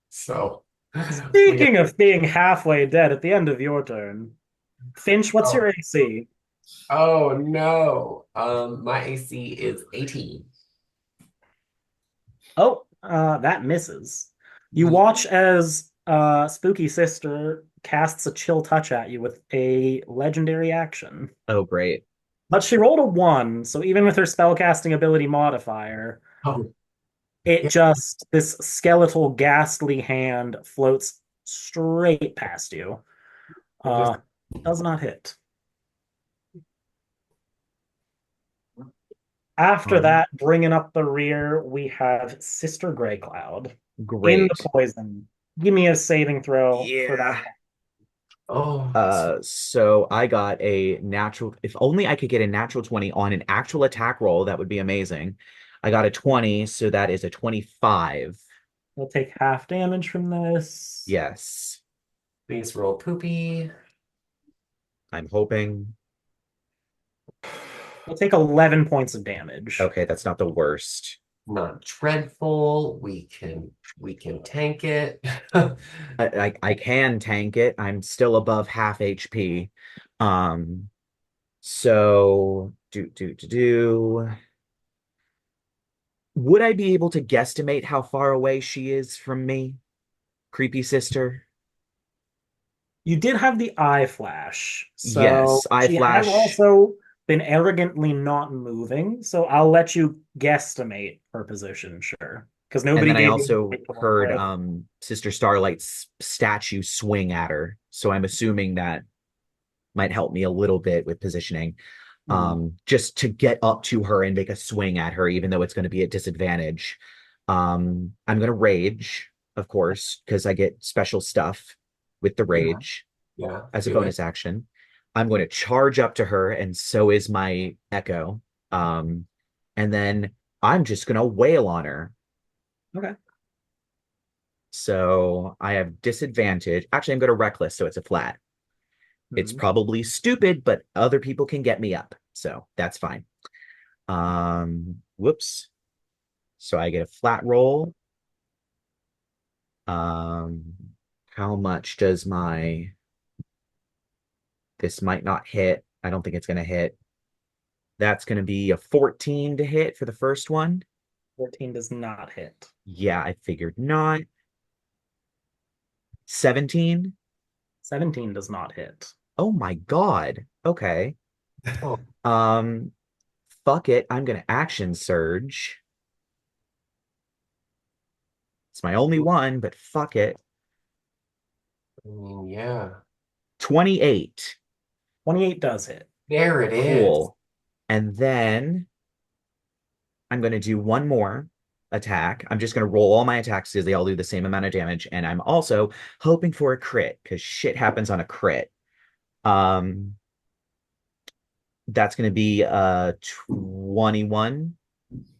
So we got Speaking of being halfway dead at the end of your turn, Finch, what's oh your AC? oh no. My AC is 18. Oh, that misses. You watch as Spooky Sister casts a chill touch at you with a legendary action. Oh, great. But she rolled a 1, so even with her spellcasting ability modifier, Oh it yeah, just, this skeletal, ghastly hand floats straight past you. we'll just Does not hit. After Um, that, bringing up the rear, we have Sister Grey Cloud in the great. poison. Give me a saving throw for that. Yeah. oh So I got a natural, if only I could get a natural 20 on an actual attack roll, that would be amazing. I got a 20, so that is a 25. We'll take half damage from this. Yes. please roll poopy. I'm hoping. We'll take 11 points of damage. Okay, that's not the worst. Not dreadful. We can tank it. I can tank it. I'm still above half HP. Um, so do. Would I be able to guesstimate how far away she is from me, creepy sister? You did have the eye flash, so Yes, eye she has flash. also been arrogantly not moving. So I'll let you guesstimate her position, sure, because And nobody then I gave you also anything to work heard with. Sister Starlight's statue swing at her. So I'm assuming that might help me a little bit with positioning. Hmm. Just to get up to her and make a swing at her, even though it's going to be at disadvantage. I'm going to rage, of course, because I get special stuff with the Yeah, rage yeah, as a do it. bonus action. I'm going to charge up to her, and so is my echo. Um, and then I'm just going to wail on her. Okay. So I have disadvantage. Actually, I'm going to reckless, so it's a flat. It's Mhm. probably stupid, but other people can get me up. So that's fine. Whoops. So I get a flat roll. Um, how much does my this might not hit. I don't think it's gonna hit. That's gonna be a 14 to hit for the first one. 14 does not hit. Yeah, I figured not. 17. 17 does not hit. Oh my God. Okay. Oh, Um, fuck it. I'm gonna action surge. It's my only one, but fuck it. I mean, yeah. 28. 28 does hit. There it is. Cool. And then I'm going to do one more attack. I'm just going to roll all my attacks because they all do the same amount of damage. And I'm also hoping for a crit because shit happens on a crit. Um, that's going to be 21.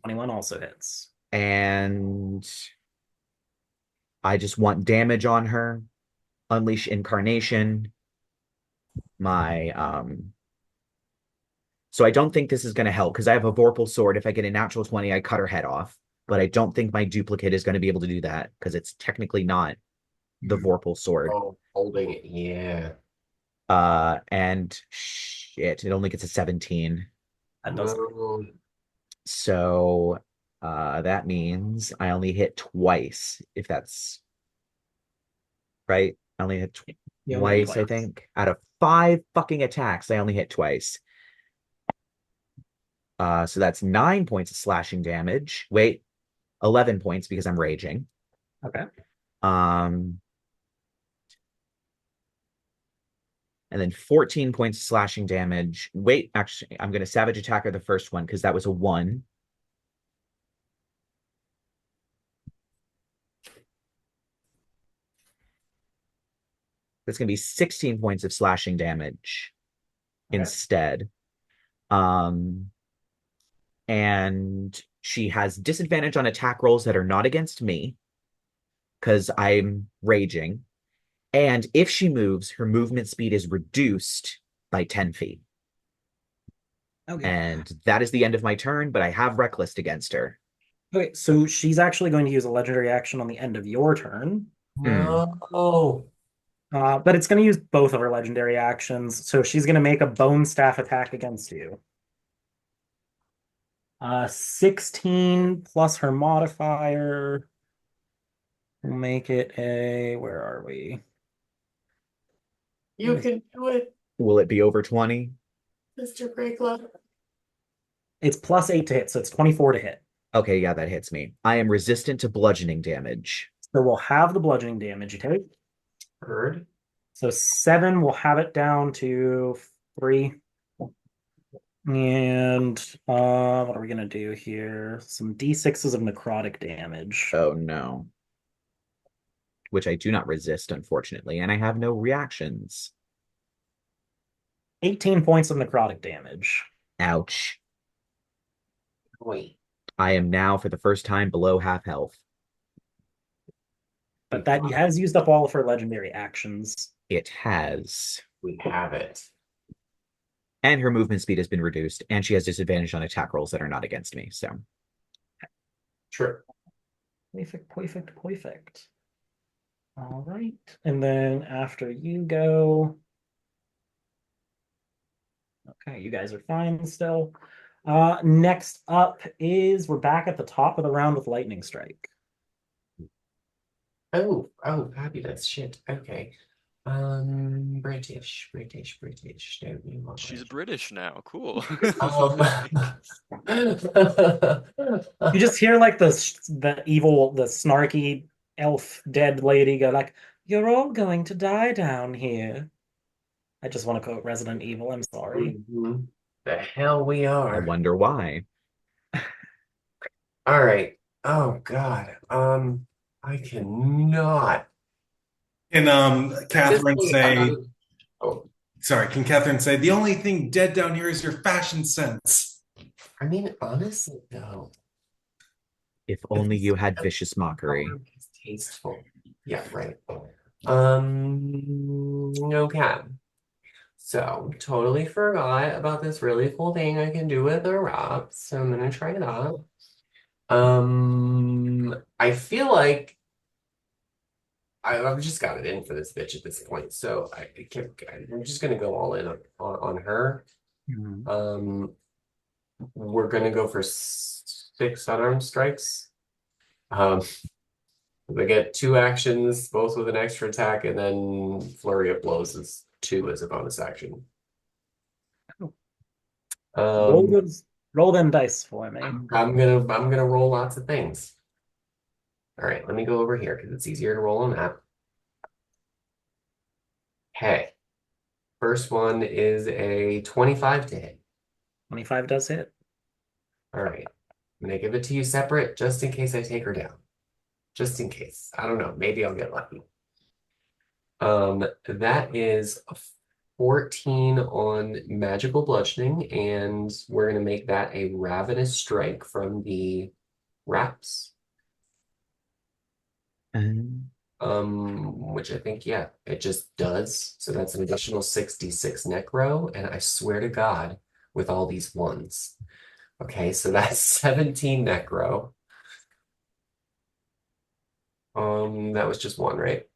21 also hits. And I just want damage on her. Unleash Incarnation. My So I don't think this is going to help because I have a Vorpal sword. If I get a natural 20, I cut her head off. But I don't think my duplicate is going to be able to do that because it's technically not the Vorpal sword. Oh, holding it. Yeah. And shit, it only gets a 17. That doesn't. No. So that means I only hit twice, if that's right. I only hit You only hit twice, I twice. think. Out of 5 fucking attacks, I only hit twice. So that's 9 points of slashing damage. Wait, 11 points because I'm raging. Okay. Um, and then 14 points of slashing damage. Wait, actually, I'm going to Savage Attacker the first one because that was a 1. That's going to be 16 points of slashing damage Okay. instead. And she has disadvantage on attack rolls that are not against me because I'm raging. And if she moves, her movement speed is reduced by 10 feet. Okay. And that is the end of my turn, but I have Reckless against her. Okay, so she's actually going to use a legendary action on the end of your turn. No. But it's going to use both of her legendary actions. So she's going to make a bone staff attack against you. 16 plus her modifier will make it a, where are we? You can do it, Will it be over 20? Mr. Greyglow. It's plus 8 to hit, so it's 24 to hit. Okay, yeah, that hits me. I am resistant to bludgeoning damage. So we'll have the bludgeoning damage you take. Heard. So 7, we'll have it down to 3. And what are we gonna do here? Some D6s of necrotic damage. Oh no. Which I do not resist, unfortunately, and I have no reactions. 18 points of necrotic damage. Ouch. Wait. I am now, for the first time, below half health. But that has used up all of her legendary actions. It has. We have it. And her movement speed has been reduced, and she has disadvantage on attack rolls that are not against me. So True. Perfect. All right. And then after you go. Okay, you guys are fine still. Next up is we're back at the top of the round with Lightning Strike. Oh, fabulous. Shit. Okay. British. Don't you want She's British now. Cool. You just hear like the evil, the snarky elf dead lady go like, "You're all going to die down here." I just want to quote Resident Evil. I'm sorry. Mhm. The hell we I are. wonder why. All right. Oh God. I cannot. Can Catherine Physically, say, oh, sorry, can Catherine say, the only thing dead down here is your fashion sense? I mean, honestly, though, If only you had vicious mockery. it's tasteful. Yeah, right. Okay. So, totally forgot about this really cool thing I can do with the rocks. So I'm gonna try it out. I feel like I've just got it in for this bitch at this point. So I'm just gonna go all in on her. Mhm. We're gonna go for 6 unarmed strikes. Um, they get 2 actions, both with an extra attack, and then flurry of blows is 2 as a bonus action. Roll Um, those, roll them dice for me. I'm gonna roll lots of things. All right, let me go over here because it's easier to roll on that. Okay, first one is a 25 to hit. 25 does hit. All right, I'm gonna give it to you separate just in case I take her down. Just in case. I don't know. Maybe I'll get lucky. That is a 14 on magical bludgeoning, and we're gonna make that a ravenous strike from the wraps. Um, Which I think, yeah, it just does. So that's an additional 66 necro, and I swear to God, with all these ones. Okay, so that's 17 necro. That was just one, right?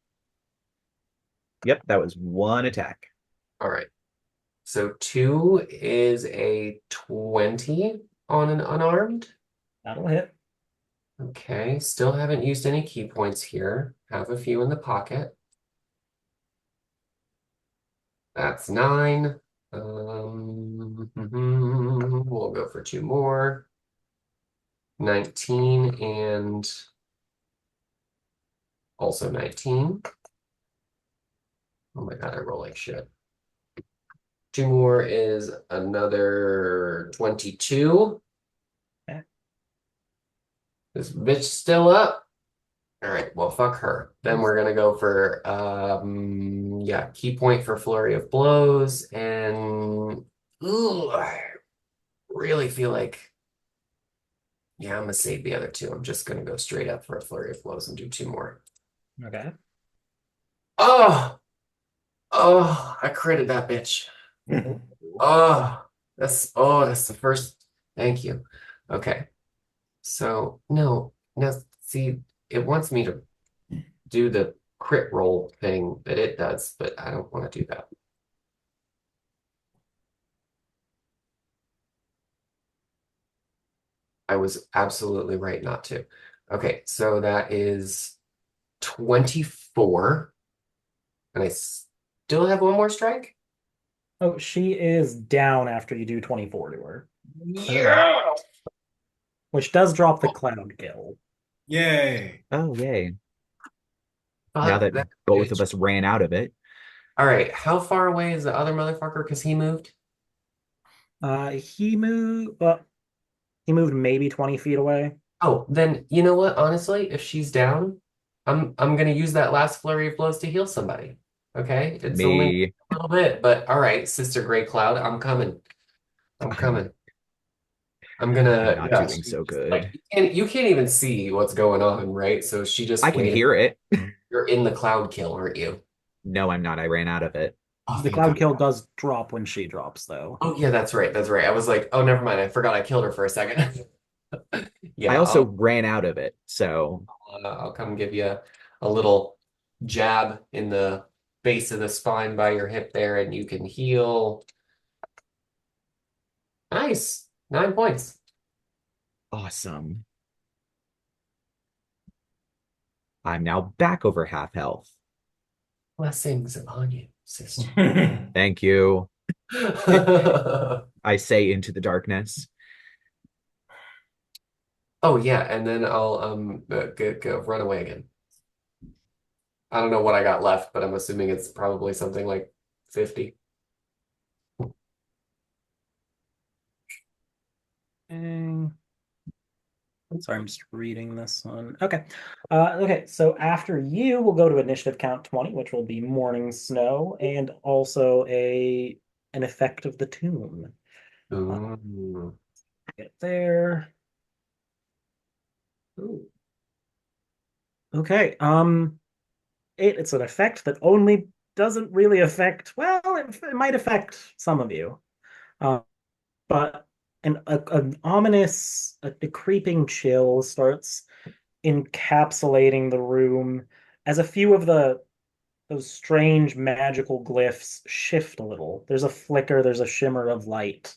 yep, that was one attack. All right. So 2 is a 20 on an unarmed. That'll hit. Okay, still haven't used any key points here. Have a few in the pocket. That's 9. We'll go for 2 more. 19 and also 19. Oh my God, I roll like shit. 2 more is another 22. Okay. This bitch still up. All right, well, fuck her. Then we're gonna go for yeah, key point for flurry of blows, and ooh, I really feel like, yeah, I'm gonna save the other 2. I'm just gonna go straight up for a flurry of blows and do 2 more. Okay. Oh, I critted that bitch. That's the first. Thank you. Okay. So no, see, it wants me to do the crit roll thing that it does, but I don't want to do that. I was absolutely right not to. Okay, so that is 24, and I still have one more strike. Oh, she is down after you do 24 to her, Yeah. which does drop the cloud kill. Yay. Oh, yay. Now Fuck that that both of bitch. us ran out of it. All right, how far away is the other motherfucker? Because he moved. He moved. He moved maybe 20 feet away. Oh, then you know what? Honestly, if she's down, I'm gonna use that last flurry of blows to heal somebody. Okay? It's only Me. a little bit, but all right, Sister Gray Cloud, I'm coming. I'm I'm coming. I'm I'm gonna, not yeah, doing she so just, like, good. you can't even see what's going on, right? So she I just can waited. hear it. You're in the cloud kill, aren't you? No, I'm not. I ran out of it. Oh, The thank cloud God. kill does drop when she drops, though. Oh yeah, that's right. That's right. I was like, oh, never mind. I forgot I killed her for a second. I Yeah, also ran out of it. So, I'll come give you a little jab in the base of the spine by your hip there, and you can heal. Nice. 9 points. awesome. I'm now back over half health. Blessings upon you, sister. Thank you. I say into the darkness. Oh yeah, and then I'll go run away again. I don't know what I got left, but I'm assuming it's probably something like 50. Mm, sorry, I'm just reading this one. Okay. Okay, so after you, we'll go to initiative count 20, which will be Morning Snow, and also an effect of the tomb. Ooh. Get there. Ooh. Okay. It's an effect that only doesn't really affect, well, it might affect some of you. Uh, but an ominous, a creeping chill starts encapsulating the room as a few of those strange magical glyphs shift a little. There's a flicker, there's a shimmer of light,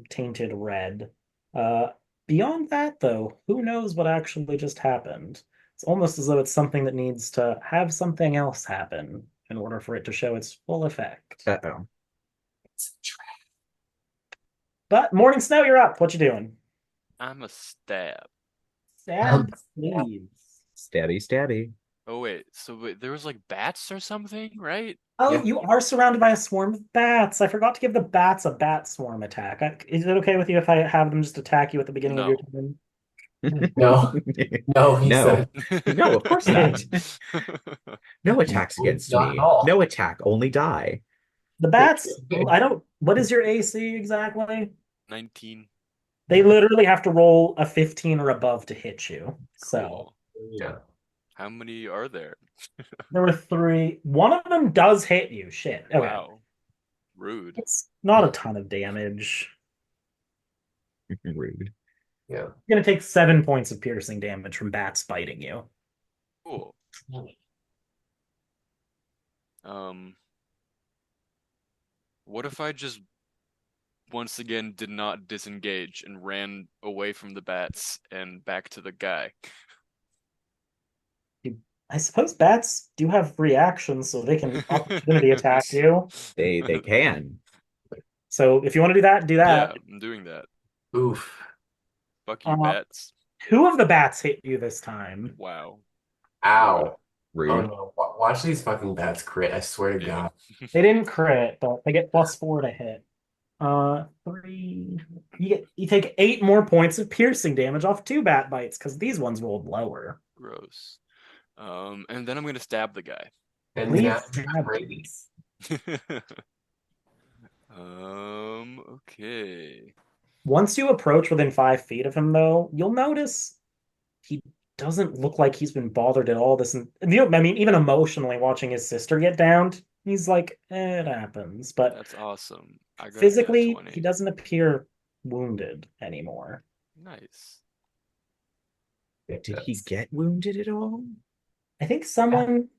tainted red. Uh, Beyond that, though, who knows what actually just happened? It's almost as though it's something that needs to have something else happen in order for it to show its full effect. Uh-oh. But Morning Snow, you're up. What you doing? I'm a stab. Stab, please. Stabby, stabby. Oh wait, so there was like bats or something, right? Oh, Yeah. you are surrounded by a swarm of bats. I forgot to give the bats a bat swarm attack. Is it okay with you if I have them just attack you at the beginning of your No. turn? No, no, he No. said. No, of course not. No attacks against Not at me. all. No attack, only die. The bats, I don't. What is your AC exactly? 19. They literally have to roll a 15 or above to hit you. So Cool. Yeah. How many are there? there were three. One of them does hit you. Shit. Okay. Wow. Rude. It's not a ton of damage. Rude. Yeah. You're gonna take 7 points of piercing damage from bats biting you. Cool. What if I just once again did not disengage and ran away from the bats and back to the guy? I suppose bats do have reactions, so they can opportunity attack you. They can. So if you want to do that, do Yeah, that. I'm doing that. Oof. Fuck you, Uh, bats. Two of the bats hit you this time. Wow. Ow. Oh Rude. no. Watch these fucking bats crit. I swear to Yeah. God. They didn't crit, but they get +4 to hit. Three. You take 8 more points of piercing damage off 2 bat bites because these ones rolled lower. Gross. And then I'm gonna stab the guy. And Please now stab rabies. Okay. Once you approach within 5 feet of him, though, you'll notice he doesn't look like he's been bothered at all. I mean, even emotionally, watching his sister get downed, he's like, it happens. But That's awesome. I got a nat physically, 20. he doesn't appear wounded anymore. Nice. Did he get wounded at all? I think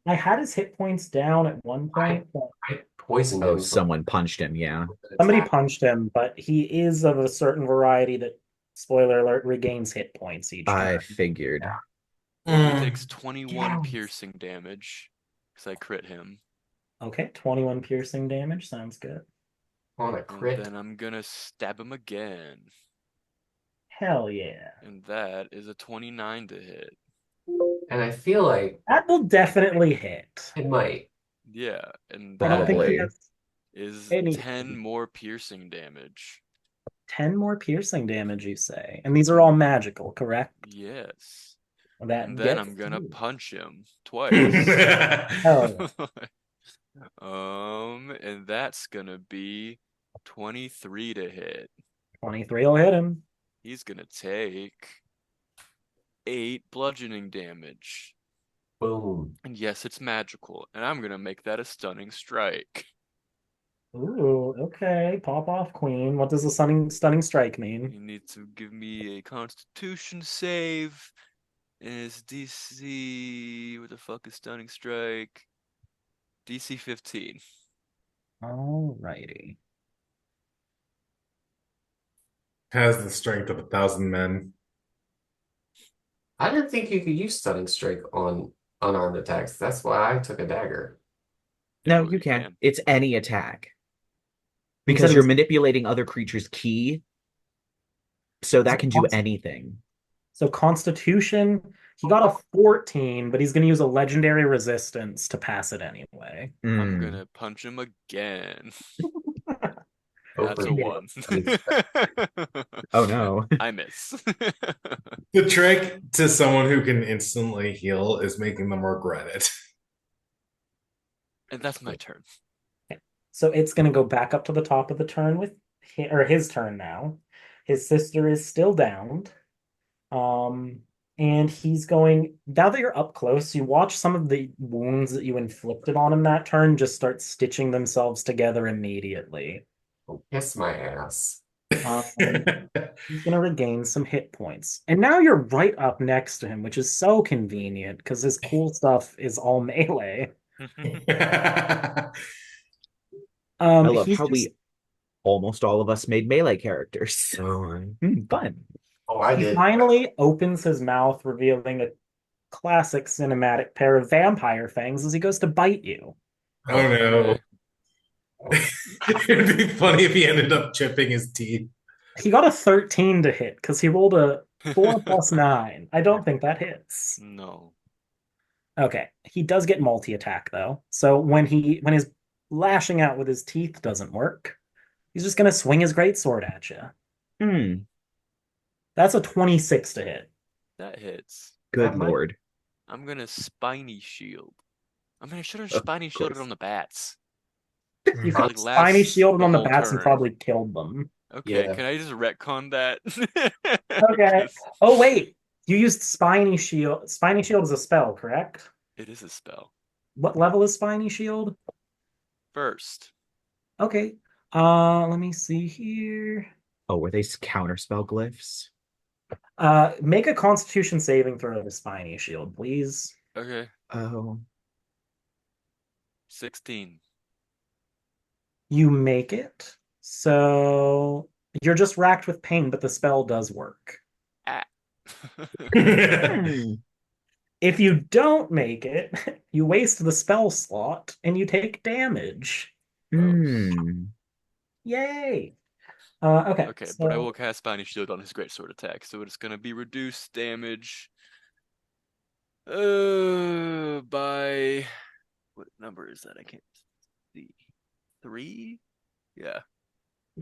I had his hit points down at one point, but I poisoned Oh, him. someone punched him, yeah. somebody punched him, but he is of a certain variety that, spoiler alert, regains hit points each I turn. figured. Well, he takes 21 Yes. piercing damage because I crit him. Okay, 21 piercing damage. Sounds good. On a And crit. then I'm gonna stab him again. Hell yeah. And that is a 29 to hit. And I feel like That will definitely hit. it might. Yeah, and I don't think he Probably. has is any 10 more piercing damage. 10 more piercing damage, you say. And these are all magical, correct? Yes. That And then gets I'm gonna you. punch him twice. Hell And that's gonna be 23 to hit. 23 will hit him. He's gonna take 8 bludgeoning damage. Boom. And yes, it's magical, and I'm gonna make that a stunning strike. Ooh, okay. Pop off, Queen. What does the stunning strike mean? You need to give me a Constitution save. And it's DC. What the fuck is stunning strike? DC 15. Alrighty. Has the strength of 1,000 men. I didn't think you could use stunning strike on unarmed attacks. That's why I took a dagger. No, Well, you can. It's any attack. Because said it you're was- manipulating other creatures' ki, so that can do anything. So Constitution, he got a 14, but he's going to use a legendary resistance to pass it anyway. I'm Mm. gonna punch him again. Go That's for a it. 1. Oh no. I miss. The trick to someone who can instantly heal is making them regret it. And that's my turn. So it's going to go back up to the top of the turn with his turn now. His sister is still downed. And he's going, now that you're up close, you watch some of the wounds that you inflicted on him that turn just start stitching themselves together immediately. Oh, kiss my ass. Um, he's going to regain some hit points. And now you're right up next to him, which is so convenient because his cool stuff is all melee. I love He's how just we almost all of us made melee characters. So fun. Oh, I he did. finally opens his mouth, revealing a classic cinematic pair of vampire fangs as he goes to bite you. Oh no. Okay. It'd be funny if he ended up chipping his teeth. He got a 13 to hit because he rolled a 4 plus 9. I don't think that hits. No. Okay. He does get multi-attack though. So when his lashing out with his teeth doesn't work, he's just gonna swing his greatsword at you. Hmm. That's a 26 to hit. That hits. Good That might- lord. I'm gonna spiny shield. I mean, I should have Of spiny shielded course. on the bats. You Like could spiny lasts shielded the on the whole bats and turn. probably killed them. Okay, Yeah. can I just retcon that? Okay. 'Cause Oh wait, you used spiny shield. Spiny shield is a spell, correct? it is a spell. What level is spiny shield? First. Okay. Let me see here. Oh, were they counterspell glyphs? Make a Constitution saving throw to spiny shield, please. Okay. Oh. 16. You make it. So you're just racked with pain, but the spell does work. Ah. Hmm. If you don't make it, you waste the spell slot and you take damage. Hmm. Yay. Okay, Okay, but I so will cast Spiny Shield on his greatsword attack, so it's gonna be reduced damage by what number is that? I can't see. 3? Yeah.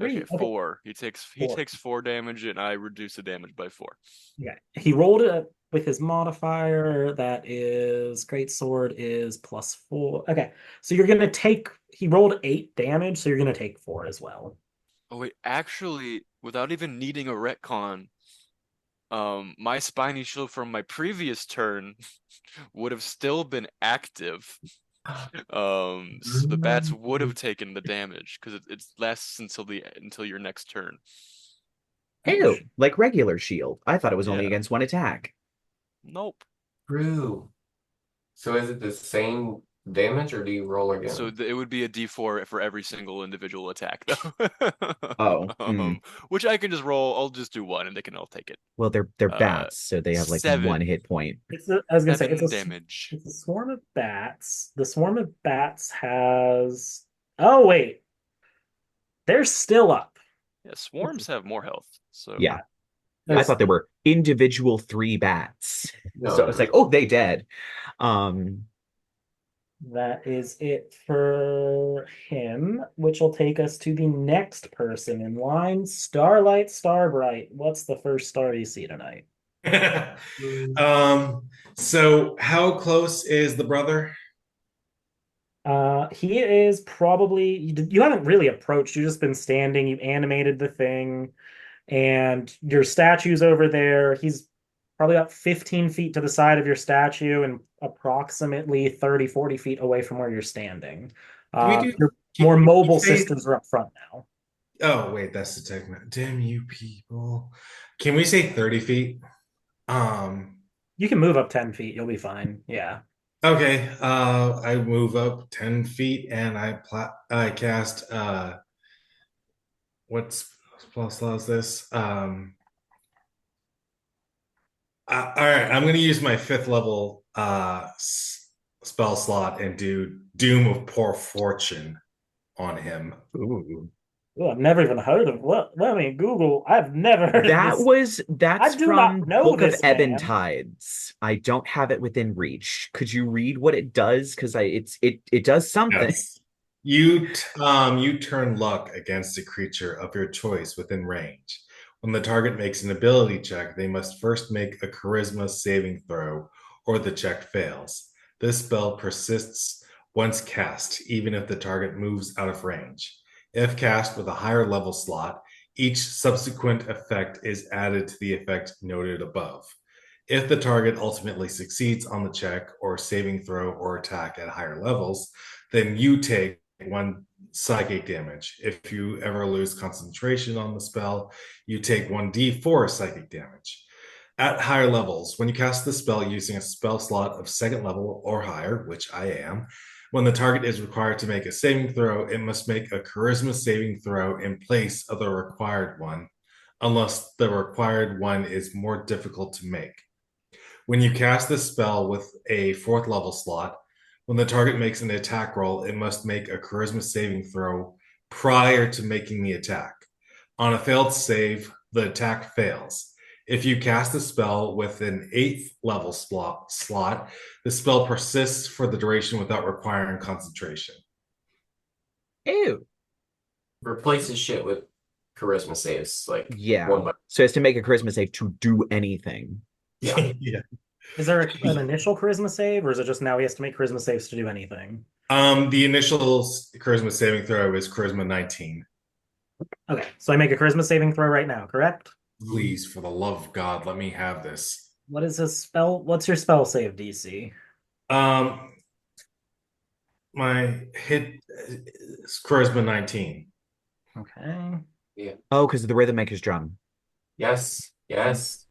Okay, okay, 4. He 4. takes 4 damage and I reduce the damage by 4. Yeah, he rolled it with his modifier. That is great sword is +4. Okay, so you're gonna take. He rolled 8 damage, so you're gonna take 4 as well. Oh wait, actually, without even needing a retcon, my spiny shield from my previous turn would have still been active. So the bats would have taken the damage because it lasts until your next turn. Ew, like regular shield. I thought it was only Yeah. against one attack. Nope. True. So is it the same damage or do you roll again? So it would be a D4 for every single individual attack, though. Oh, Which I can just roll. I'll just do one, and they can all take it. Well, they're bats, so they have like 7. one hit point. I was gonna say 7 damage. it's a swarm of bats. The swarm of bats has. Oh wait, they're still up. Yeah, swarms have more health. So Yeah. I There's- thought there were individual 3 bats. No. So it's like, oh, they dead. Um, That is it for him, which will take us to the next person in line. Starlight Starbright. What's the first star you see tonight? So how close is the brother? He is probably you haven't really approached. You've just been standing. You animated the thing, and your statue's over there. He's probably about 15 feet to the side of your statue and approximately 30, 40 feet away from where you're standing. Can we do- Your can more we mobile say- sisters are up front now. Oh, wait, that's the technique. Damn you people. Can we say 30 feet? You can move up 10 feet. You'll be fine. Yeah. Okay, I move up 10 feet and I cast what's plus law is this? All right, I'm gonna use my 5th level spell slot and do Doom of Poor Fortune on him. ooh. Oh, I've never even heard of what. Let me Google. I've never heard of this. That's I do not from know Book of this man. Eventides. I don't have it within reach. Could you read what it does? Because it does something. Yes. You turn luck against a creature of your choice within range. When the target makes an ability check, they must first make a charisma saving throw, or the check fails. This spell persists once cast, even if the target moves out of range. If cast with a higher level slot, each subsequent effect is added to the effect noted above. If the target ultimately succeeds on the check or saving throw or attack at higher levels, then you take one psychic damage. If you ever lose concentration on the spell, you take 1d4 psychic damage. At higher levels, when you cast the spell using a spell slot of second level or higher, which I am, when the target is required to make a saving throw, it must make a charisma saving throw in place of the required one, unless the required one is more difficult to make. When you cast this spell with a fourth level slot, when the target makes an attack roll, it must make a charisma saving throw prior to making the attack. On a failed save, the attack fails. If you cast a spell with an eighth level slot, the spell persists for the duration without requiring concentration. Ew. Replaces shit with charisma saves, like Yeah. one by So it's to make a charisma save to do anything. Yeah. Yeah. Is there an initial charisma save, or is it just now he has to make charisma saves to do anything? The initial charisma saving throw is charisma 19. Okay, so I make a charisma saving throw right now, correct? Please, for the love of God, let me have this. What is his spell? What's your spell save DC? Um, my hit is charisma 19. Okay. Oh, because of the rhythm maker's drum. Yes. Yes.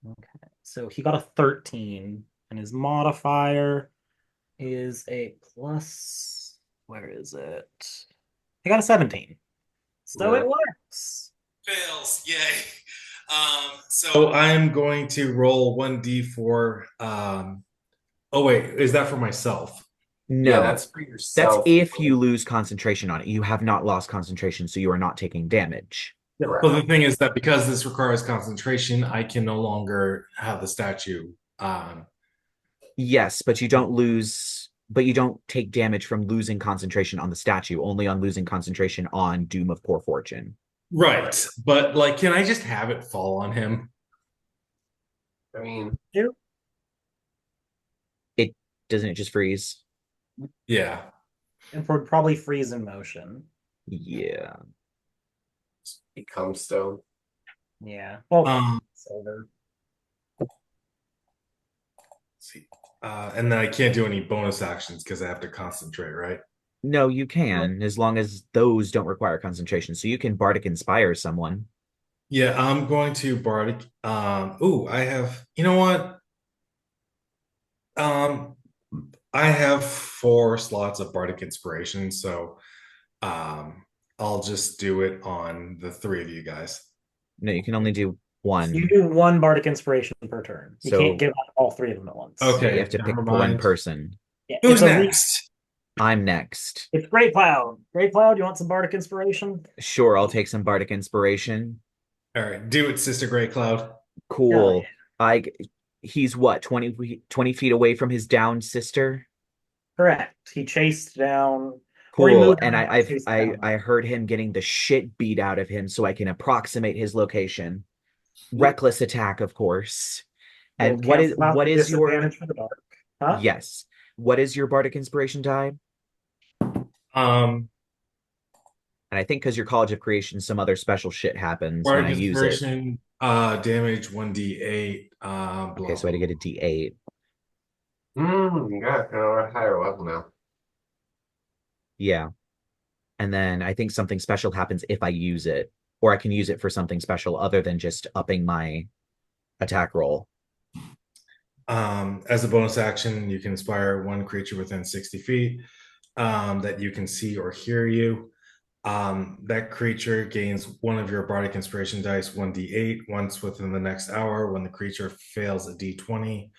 Okay. So he got a 13, and his modifier is a plus. Where is it? He got a 17. So Yeah. it works. Fails, yay. So I'm going to roll 1d4. Oh, wait, is that for myself? Yeah, No, that's for that's yourself. if you lose concentration on it. You have not lost concentration, so you are not taking damage. Well, the thing is that because this requires concentration, I can no longer have the statue. Yes, but you don't take damage from losing concentration on the statue, only on losing concentration on Doom of Poor Fortune. Right, but like, can I just have it fall on him? I mean, Doesn't it just freeze? Yeah. And would probably freeze in motion. Yeah. become stone. Yeah. Well, Um, silver. let's see. And then I can't do any bonus actions because I have to concentrate, right? No, you can, as long as those don't require concentration. So you can Bardic Inspire someone. Yeah, I'm going to Bardic. I have, you know what? Um, I have 4 slots of Bardic Inspiration, so um, I'll just do it on the 3 of you guys. No, you can only do So one. you do one bardic inspiration per turn. You So can't give out all 3 of them at once. Okay. yeah, you have to pick never one mind. person. Yeah, Who's it's next? I'm next. It's Great Cloud. Great Cloud, you want some bardic inspiration? Sure, I'll take some Bardic Inspiration. All right, do it, Sister Grey Cloud. Cool. yeah. I he's what, 20 feet away from his downed sister? Correct. He chased down, or he Cool. moved And on, I've chased I down. I heard him getting the shit beat out of him, so I can approximate his location. Reckless attack, of course. We'll And what is cancel out what the is your disadvantage for the dark. Huh? yes? What is your Bardic Inspiration die? Um, And I think because your College of Creation, some other special shit happens when I Bardic use it. Inspiration, damage 1d8. Okay, so I had to get a D8. You got a higher level now. Yeah. And then I think something special happens if I use it, or I can use it for something special other than just upping my attack roll. As a bonus action, you can inspire one creature within 60 feet that you can see or hear you. That creature gains one of your Bardic Inspiration dice, 1d8, once within the next hour. When the creature fails a d20,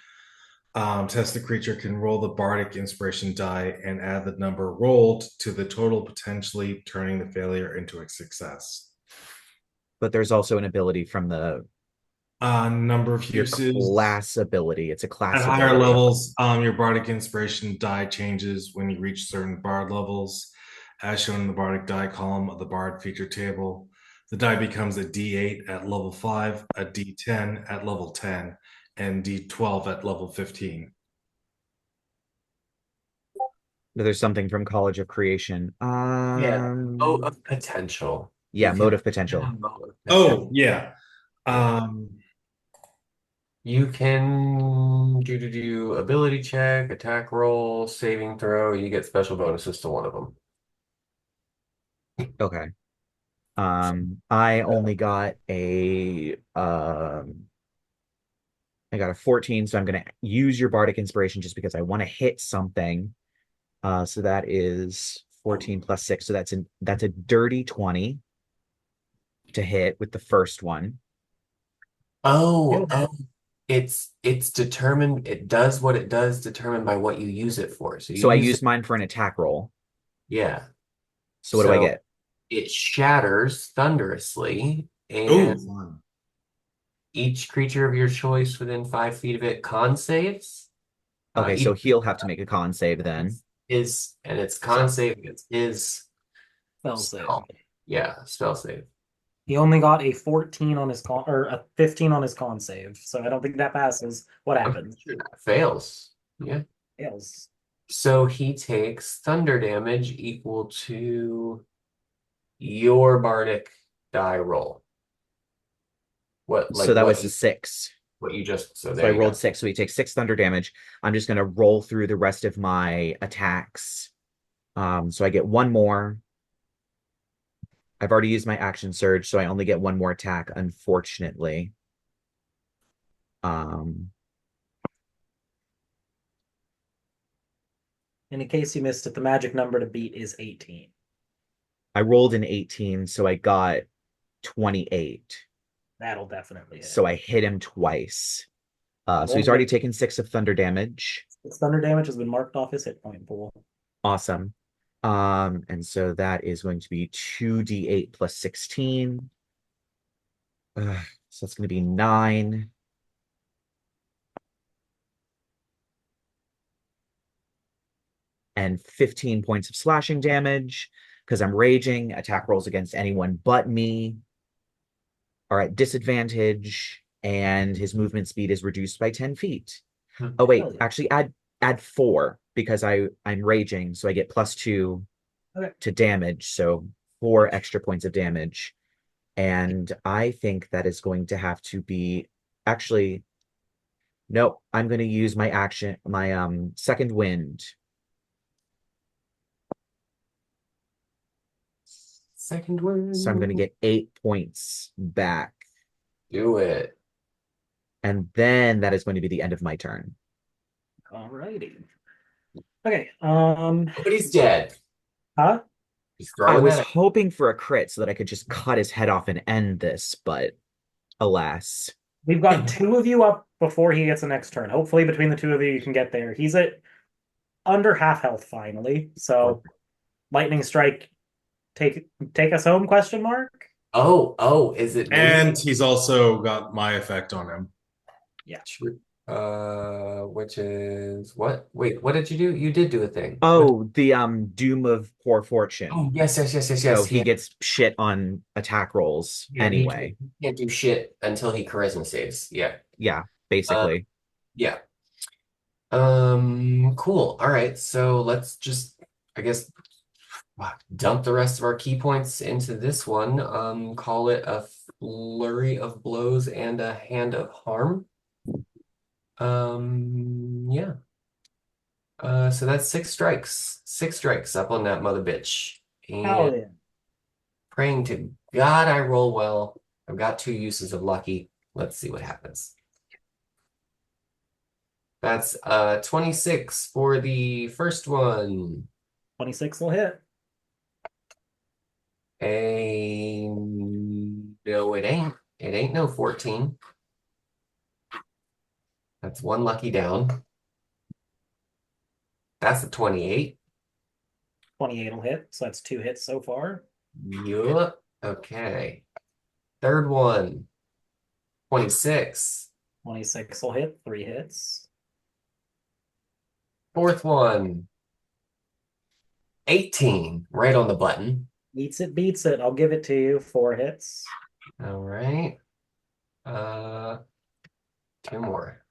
the creature can roll the Bardic Inspiration die and add the number rolled to the total, potentially turning the failure into a success. But there's also an ability from the Number of your uses. class ability. It's a class At higher ability. levels, your Bardic Inspiration die changes when you reach certain Bard levels, as shown in the Bardic die column of the Bard feature table. The die becomes a D8 at level 5, a D10 at level 10, and D12 at level 15. There's something from College of Creation. Oh, of potential. Yeah, You mode can of potential. have mode of Oh, potential. yeah. Um, You can do ability check, attack roll, saving throw. You get special bonuses to one of them. Okay. I only got I got a 14, so I'm gonna use your bardic inspiration just because I want to hit something. So that is 14 plus 6. So that's a dirty 20 to hit with the first one. Oh, It'll hit. oh, it's determined. It does what it does, determined by what you use it for. So you So I use it, used mine for an attack roll. yeah. So what do I So get? it shatters thunderously, Ooh, and fun. each creature of your choice within 5 feet of it con saves. Okay, so Each he'll have to make a con save then. and it's con So save against his Spell save. spell. Yeah, spell save. He only got a 14 on his con or a 15 on his con save, so I don't think that passes. What I'm pretty happens? sure that fails. Yeah. Fails. So he takes thunder damage equal to your bardic die roll. so that was a 6. What you just so So there I you go. rolled 6, so he takes 6 thunder damage. I'm just gonna roll through the rest of my attacks. So I get one more. I've already used my action surge, so I only get one more attack, unfortunately. Um, In case you missed it, the magic number to beat is 18. I rolled an 18, so I got 28. That'll definitely hit. So I hit him twice. I'm So he's only already getting taken 6 of thunder damage. His thunder damage has been marked off his hit point pool. Awesome. And so that is going to be 2d8 plus 16. So that's going to be 9. And 15 points of slashing damage because I'm raging. Attack rolls against anyone but me are at disadvantage, and his movement speed is reduced by 10 feet. Oh wait, Hell yeah. actually add 4 because I'm raging, so I get +2 Okay. to damage, so 4 extra points of damage. And I think that is going to have to be actually nope, I'm going to use my action, my second wind. Second So I'm going to one. get 8 points back. Do it. And then that is going to be the end of my turn. Alrighty. Okay. Nobody's dead. Huh? Just I throwing was that out. hoping for a crit so that I could just cut his head off and end this, but alas. We've got two of you up before he gets the next turn. Hopefully, between the two of you, you can get there. He's at under half health finally. So, lightning strike, take us home? Question mark. Oh, is it me? And he's also got my effect on him. Yeah. Which is what? Wait, what did you do? You did do a thing. Oh, the Doom of Poor Fortune. Oh, yes. So he gets shit on attack rolls Yeah, anyway. he can't do shit until he charisma saves. Yeah. Yeah, Uh, basically. yeah. Cool. All right. So let's just, I guess, dump the rest of our key points into this one. Call it a flurry of blows and a hand of harm. Yeah. So that's 6 strikes. 6 strikes up on that mother bitch. And Hell yeah. praying to God I roll well. I've got 2 uses of lucky. Let's see what happens. That's 26 for the first one. 26 will hit. No, it ain't. It ain't no 14. That's 1 lucky down. That's a 28. 28 will hit. So that's 2 hits so far. Yup. Okay. Third one. 26. 26 will hit. 3 hits. Fourth one. 18. Right on the button. Eats it, beats it. I'll give it to you. 4 hits. All right. 2 more.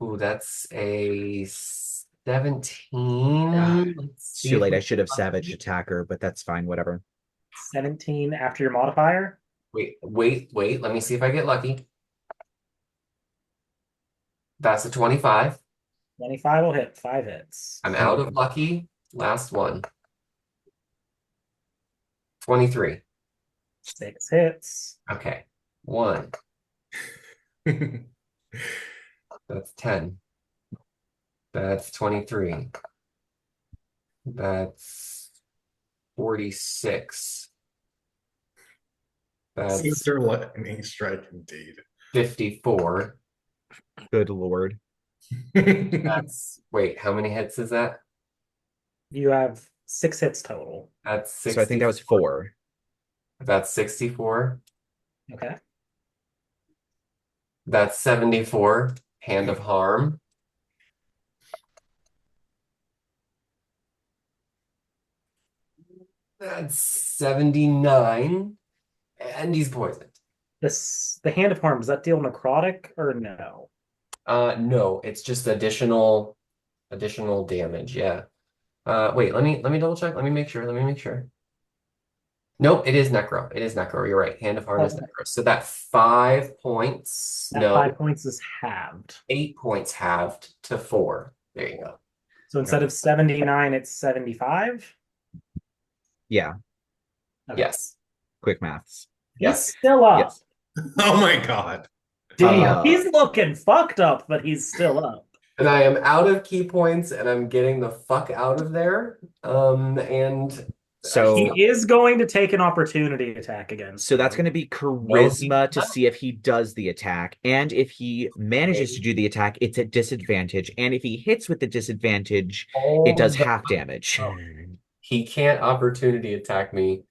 Ooh, that's a 17. Let's It's see too if late. we I should have savaged attacker, but that's fine, whatever. 17 after your modifier. wait. Let me see if I get lucky. That's a 25. 25 will hit. 5 hits. I'm out of lucky. Last one. 23. 6 hits. Okay. 1. That's 10. That's 23. That's 46. That's Sister lightning strike indeed. 54. Good Lord. That's, wait, how many hits is that? You have 6 hits total. That's So I think that was 64. 4. That's 64. Okay. That's 74. Hand of Harm. That's 79. And he's poisoned. The Hand of Harm, does that deal necrotic or no? No, it's just additional damage, yeah. Wait, let me double check. Let me make sure. Let me make sure. Nope, it is necro. It is necro. You're right. Hand of Harm is Okay. necro. So that 5 points, That no, 5 points is halved. 8 points halved to 4. There you go. So instead of 79, it's 75? Yeah, Okay. Yes. quick maths. He's Yes. still up. Yes. Oh my god. He's looking fucked up, but he's still up. And I am out of key points and I'm getting the fuck out of there. And So He is going to take an opportunity attack against so that's you. going to be charisma to see if he does the attack. And if he manages to do the attack, it's at disadvantage. And if he hits with the disadvantage, it does half damage. he can't opportunity attack me.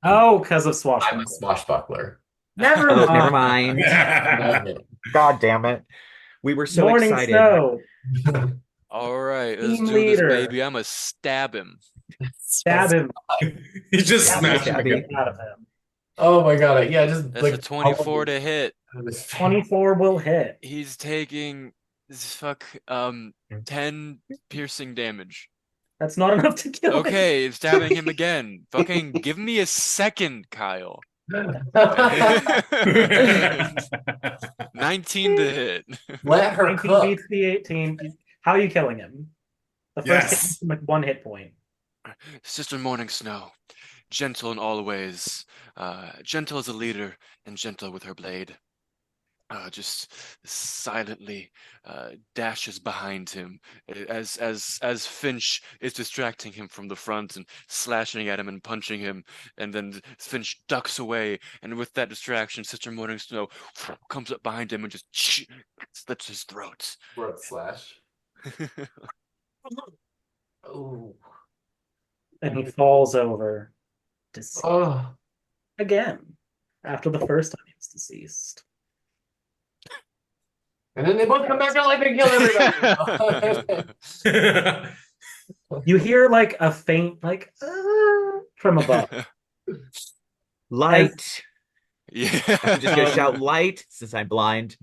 Oh, because of I'm a Swashbuckler. swashbuckler. Never Oh, mind. never mind. God damn it. We were so Morning excited. Snow. All right, let's Team do leader. this, baby. I'm gonna stab him. Stab him. He just Stab smashed the him Stabby. again. shit out of him. Oh my god, yeah, just That's like a 24 to hit. 24 will hit. He's taking fuck 10 piercing damage. That's not enough to kill him. Okay, stabbing him again. Fucking give me a second, Kyle. 19 to hit. Let her 19 cook. beats the 18. How are you killing him? The first hit Yes. is like 1 hit point. Sister Morning Snow, gentle in all ways, gentle as a leader and gentle with her blade. Just silently dashes behind him as Finch is distracting him from the front and slashing at him and punching him, and then Finch ducks away, and with that distraction, Sister Morning Snow comes up behind him and just slits his throat. Throat slash. Oh. And he falls over deceased Oh. again after the first time he was deceased. And then they both come back to life and kill everybody. You hear like a faint like from above. Light. Yeah. I'm just gonna shout light since I'm blind.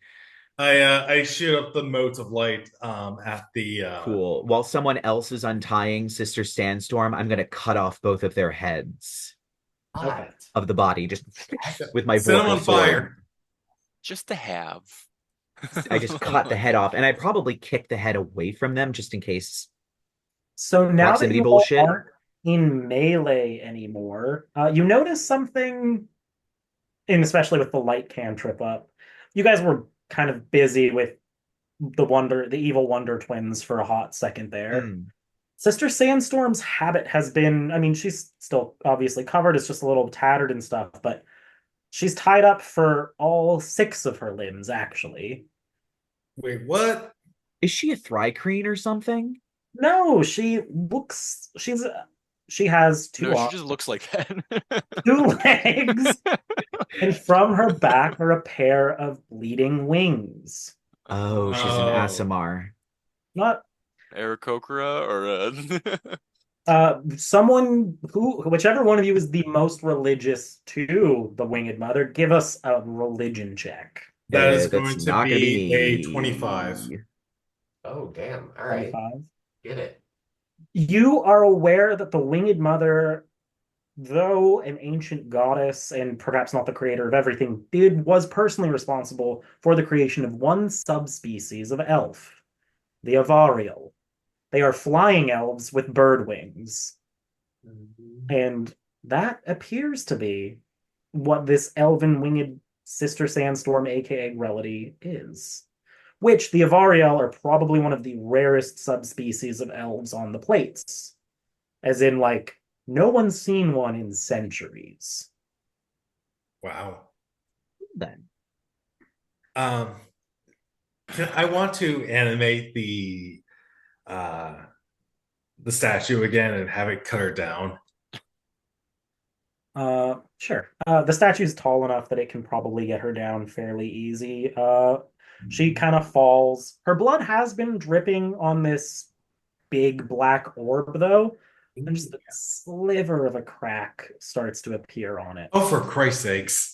I shoot up the mote of light at the Cool. While someone else is untying Sister Sandstorm, I'm gonna cut off both of their heads Okay. of the body, just with my set him vorpal on sword. fire. Just to have. I just cut the head off, and I probably kick the head away from them just in case. So now that Proximity you bullshit. all aren't in melee anymore, you notice something, and especially with the light cantrip up. You guys were kind of busy with the evil Wonder Twins for a hot second there. Hmm. Sister Sandstorm's habit has been, I mean, she's still obviously covered, it's just a little tattered and stuff, but she's tied up for all 6 of her limbs, actually. Wait, what? Is she a Thrycreen or something? No, she has 2 No, she arms, just looks like that. 2 legs, and from her back are a pair of bleeding wings. Oh, she's an Oh. Aasimar. Not Aarakocra or someone whichever one of you is the most religious to the Winged Mother, give us a religion check. That is That's going to not gonna be a me. 25. Oh, damn. All right. 25. Get it. You are aware that the Winged Mother though an ancient goddess and perhaps not the creator of everything, was personally responsible for the creation of one subspecies of elf, the Avariel. They are flying elves with bird wings. Mhm. And that appears to be what this elven winged Sister Sandstorm, aka Grellity, is. Which the Avariel are probably one of the rarest subspecies of elves on the plates. As in, like, no one's seen one in centuries. Wow. Then. Um, I want to animate uh the statue again and have it cut her down. Sure. The statue's tall enough that it can probably get her down fairly easy. She kind of falls. Her blood has been dripping on this big black orb, though, and just a sliver of a crack starts to appear on it. Oh, for Christ's sakes.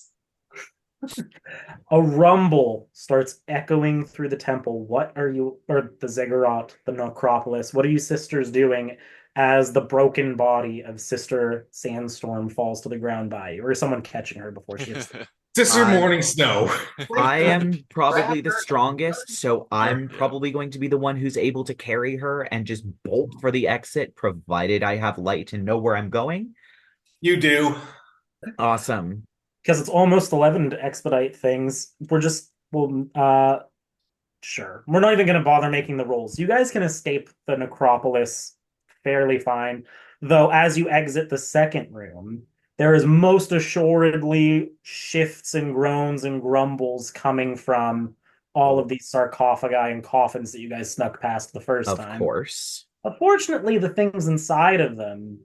A rumble starts echoing through the temple. What are you, or the ziggurat, the necropolis, what are you sisters doing as the broken body of Sister Sandstorm falls to the ground by you? Or is someone catching her before she hits the Sister I Morning Snow. I am probably the strongest, so I'm probably going to be the one who's able to carry her and just bolt for the exit, provided I have light and know where I'm going. You do. Awesome. because it's almost 11 to expedite things. Well, sure. We're not even going to bother making the rolls. You guys can escape the necropolis fairly fine, though as you exit the second room, there is most assuredly shifts and groans and grumbles coming from all of these sarcophagi and coffins that you guys snuck past the first Of time. course. Unfortunately, the things inside of them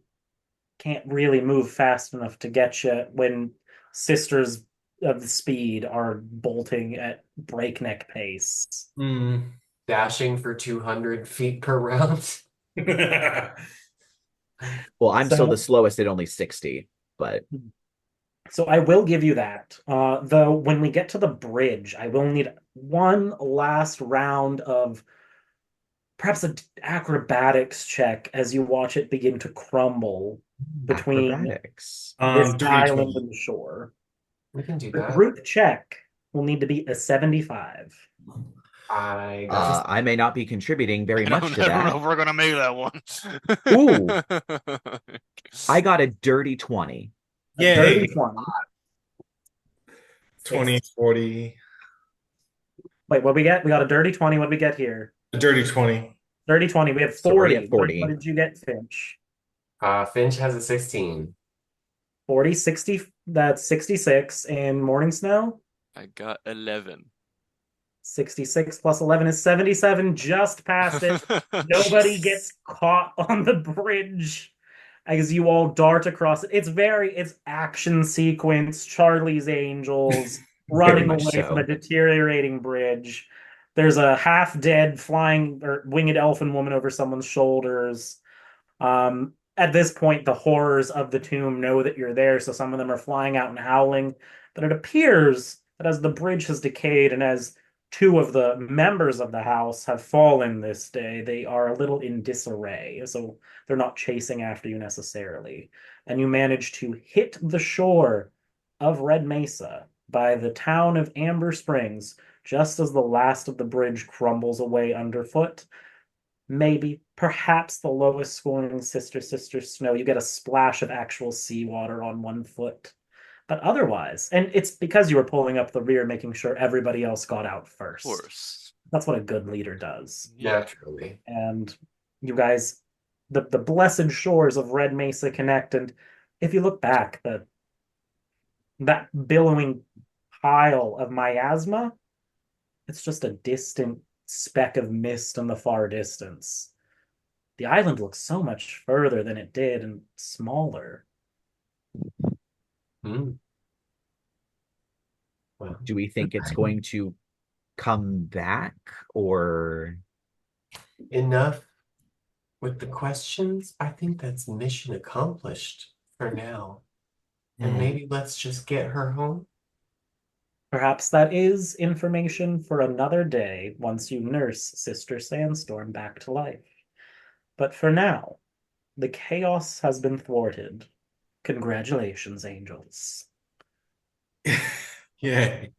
can't really move fast enough to get you when Sisters of the Speed are bolting at breakneck pace. Mm. Dashing for 200 feet per round. Well, I'm still the So, slowest at only 60, but so I will give you that. Though when we get to the bridge, I will need one last round of perhaps an acrobatics check as you watch it begin to crumble between acrobatics. this Dirty island 20. and the shore. We can do The that. group check will need to be a 75. I got I may not be contributing very I much don't, to I don't know that. if we're gonna make that one. Ooh, I got a dirty 20. A dirty Yay. 20. 20, 40. Wait, what we get? We got a dirty 20. What did we get here? A dirty 20. Dirty 20. We have So we're already 40. at What 40. did you get, Finch? Finch has a 16. 40, 60. That's 66. And Morning Snow? I got 11. 66 plus 11 is 77. Just past it. Nobody gets caught on the bridge as you all dart across it. It's action sequence, Charlie's Angels, Very running much away from a so. deteriorating bridge. There's a half dead flying or winged elfin woman over someone's shoulders. At this point, the horrors of the tomb know that you're there, so some of them are flying out and howling. But it appears that as the bridge has decayed and as two of the members of the house have fallen this day, they are a little in disarray. So they're not chasing after you necessarily. And you manage to hit the shore of Red Mesa by the town of Amber Springs just as the last of the bridge crumbles away underfoot. Maybe, perhaps the lowest scoring Sister Snow, you get a splash of actual seawater on one foot. But otherwise, and it's because you were pulling up the rear, making sure everybody else got out Of first. course. That's what a good leader does. Yeah. Naturally. And you guys, the blessed shores of Red Mesa connect. And if you look back, that billowing pile of miasma, it's just a distant speck of mist in the far distance. The island looks so much further than it did and smaller. Hmm. Well, Do we think it's going to come back or enough with the questions. I think that's mission accomplished for now. And Mm. maybe let's just get her home. Perhaps that is information for another day once you nurse Sister Sandstorm back to life. But for now, the chaos has been thwarted. Congratulations, angels. Yay.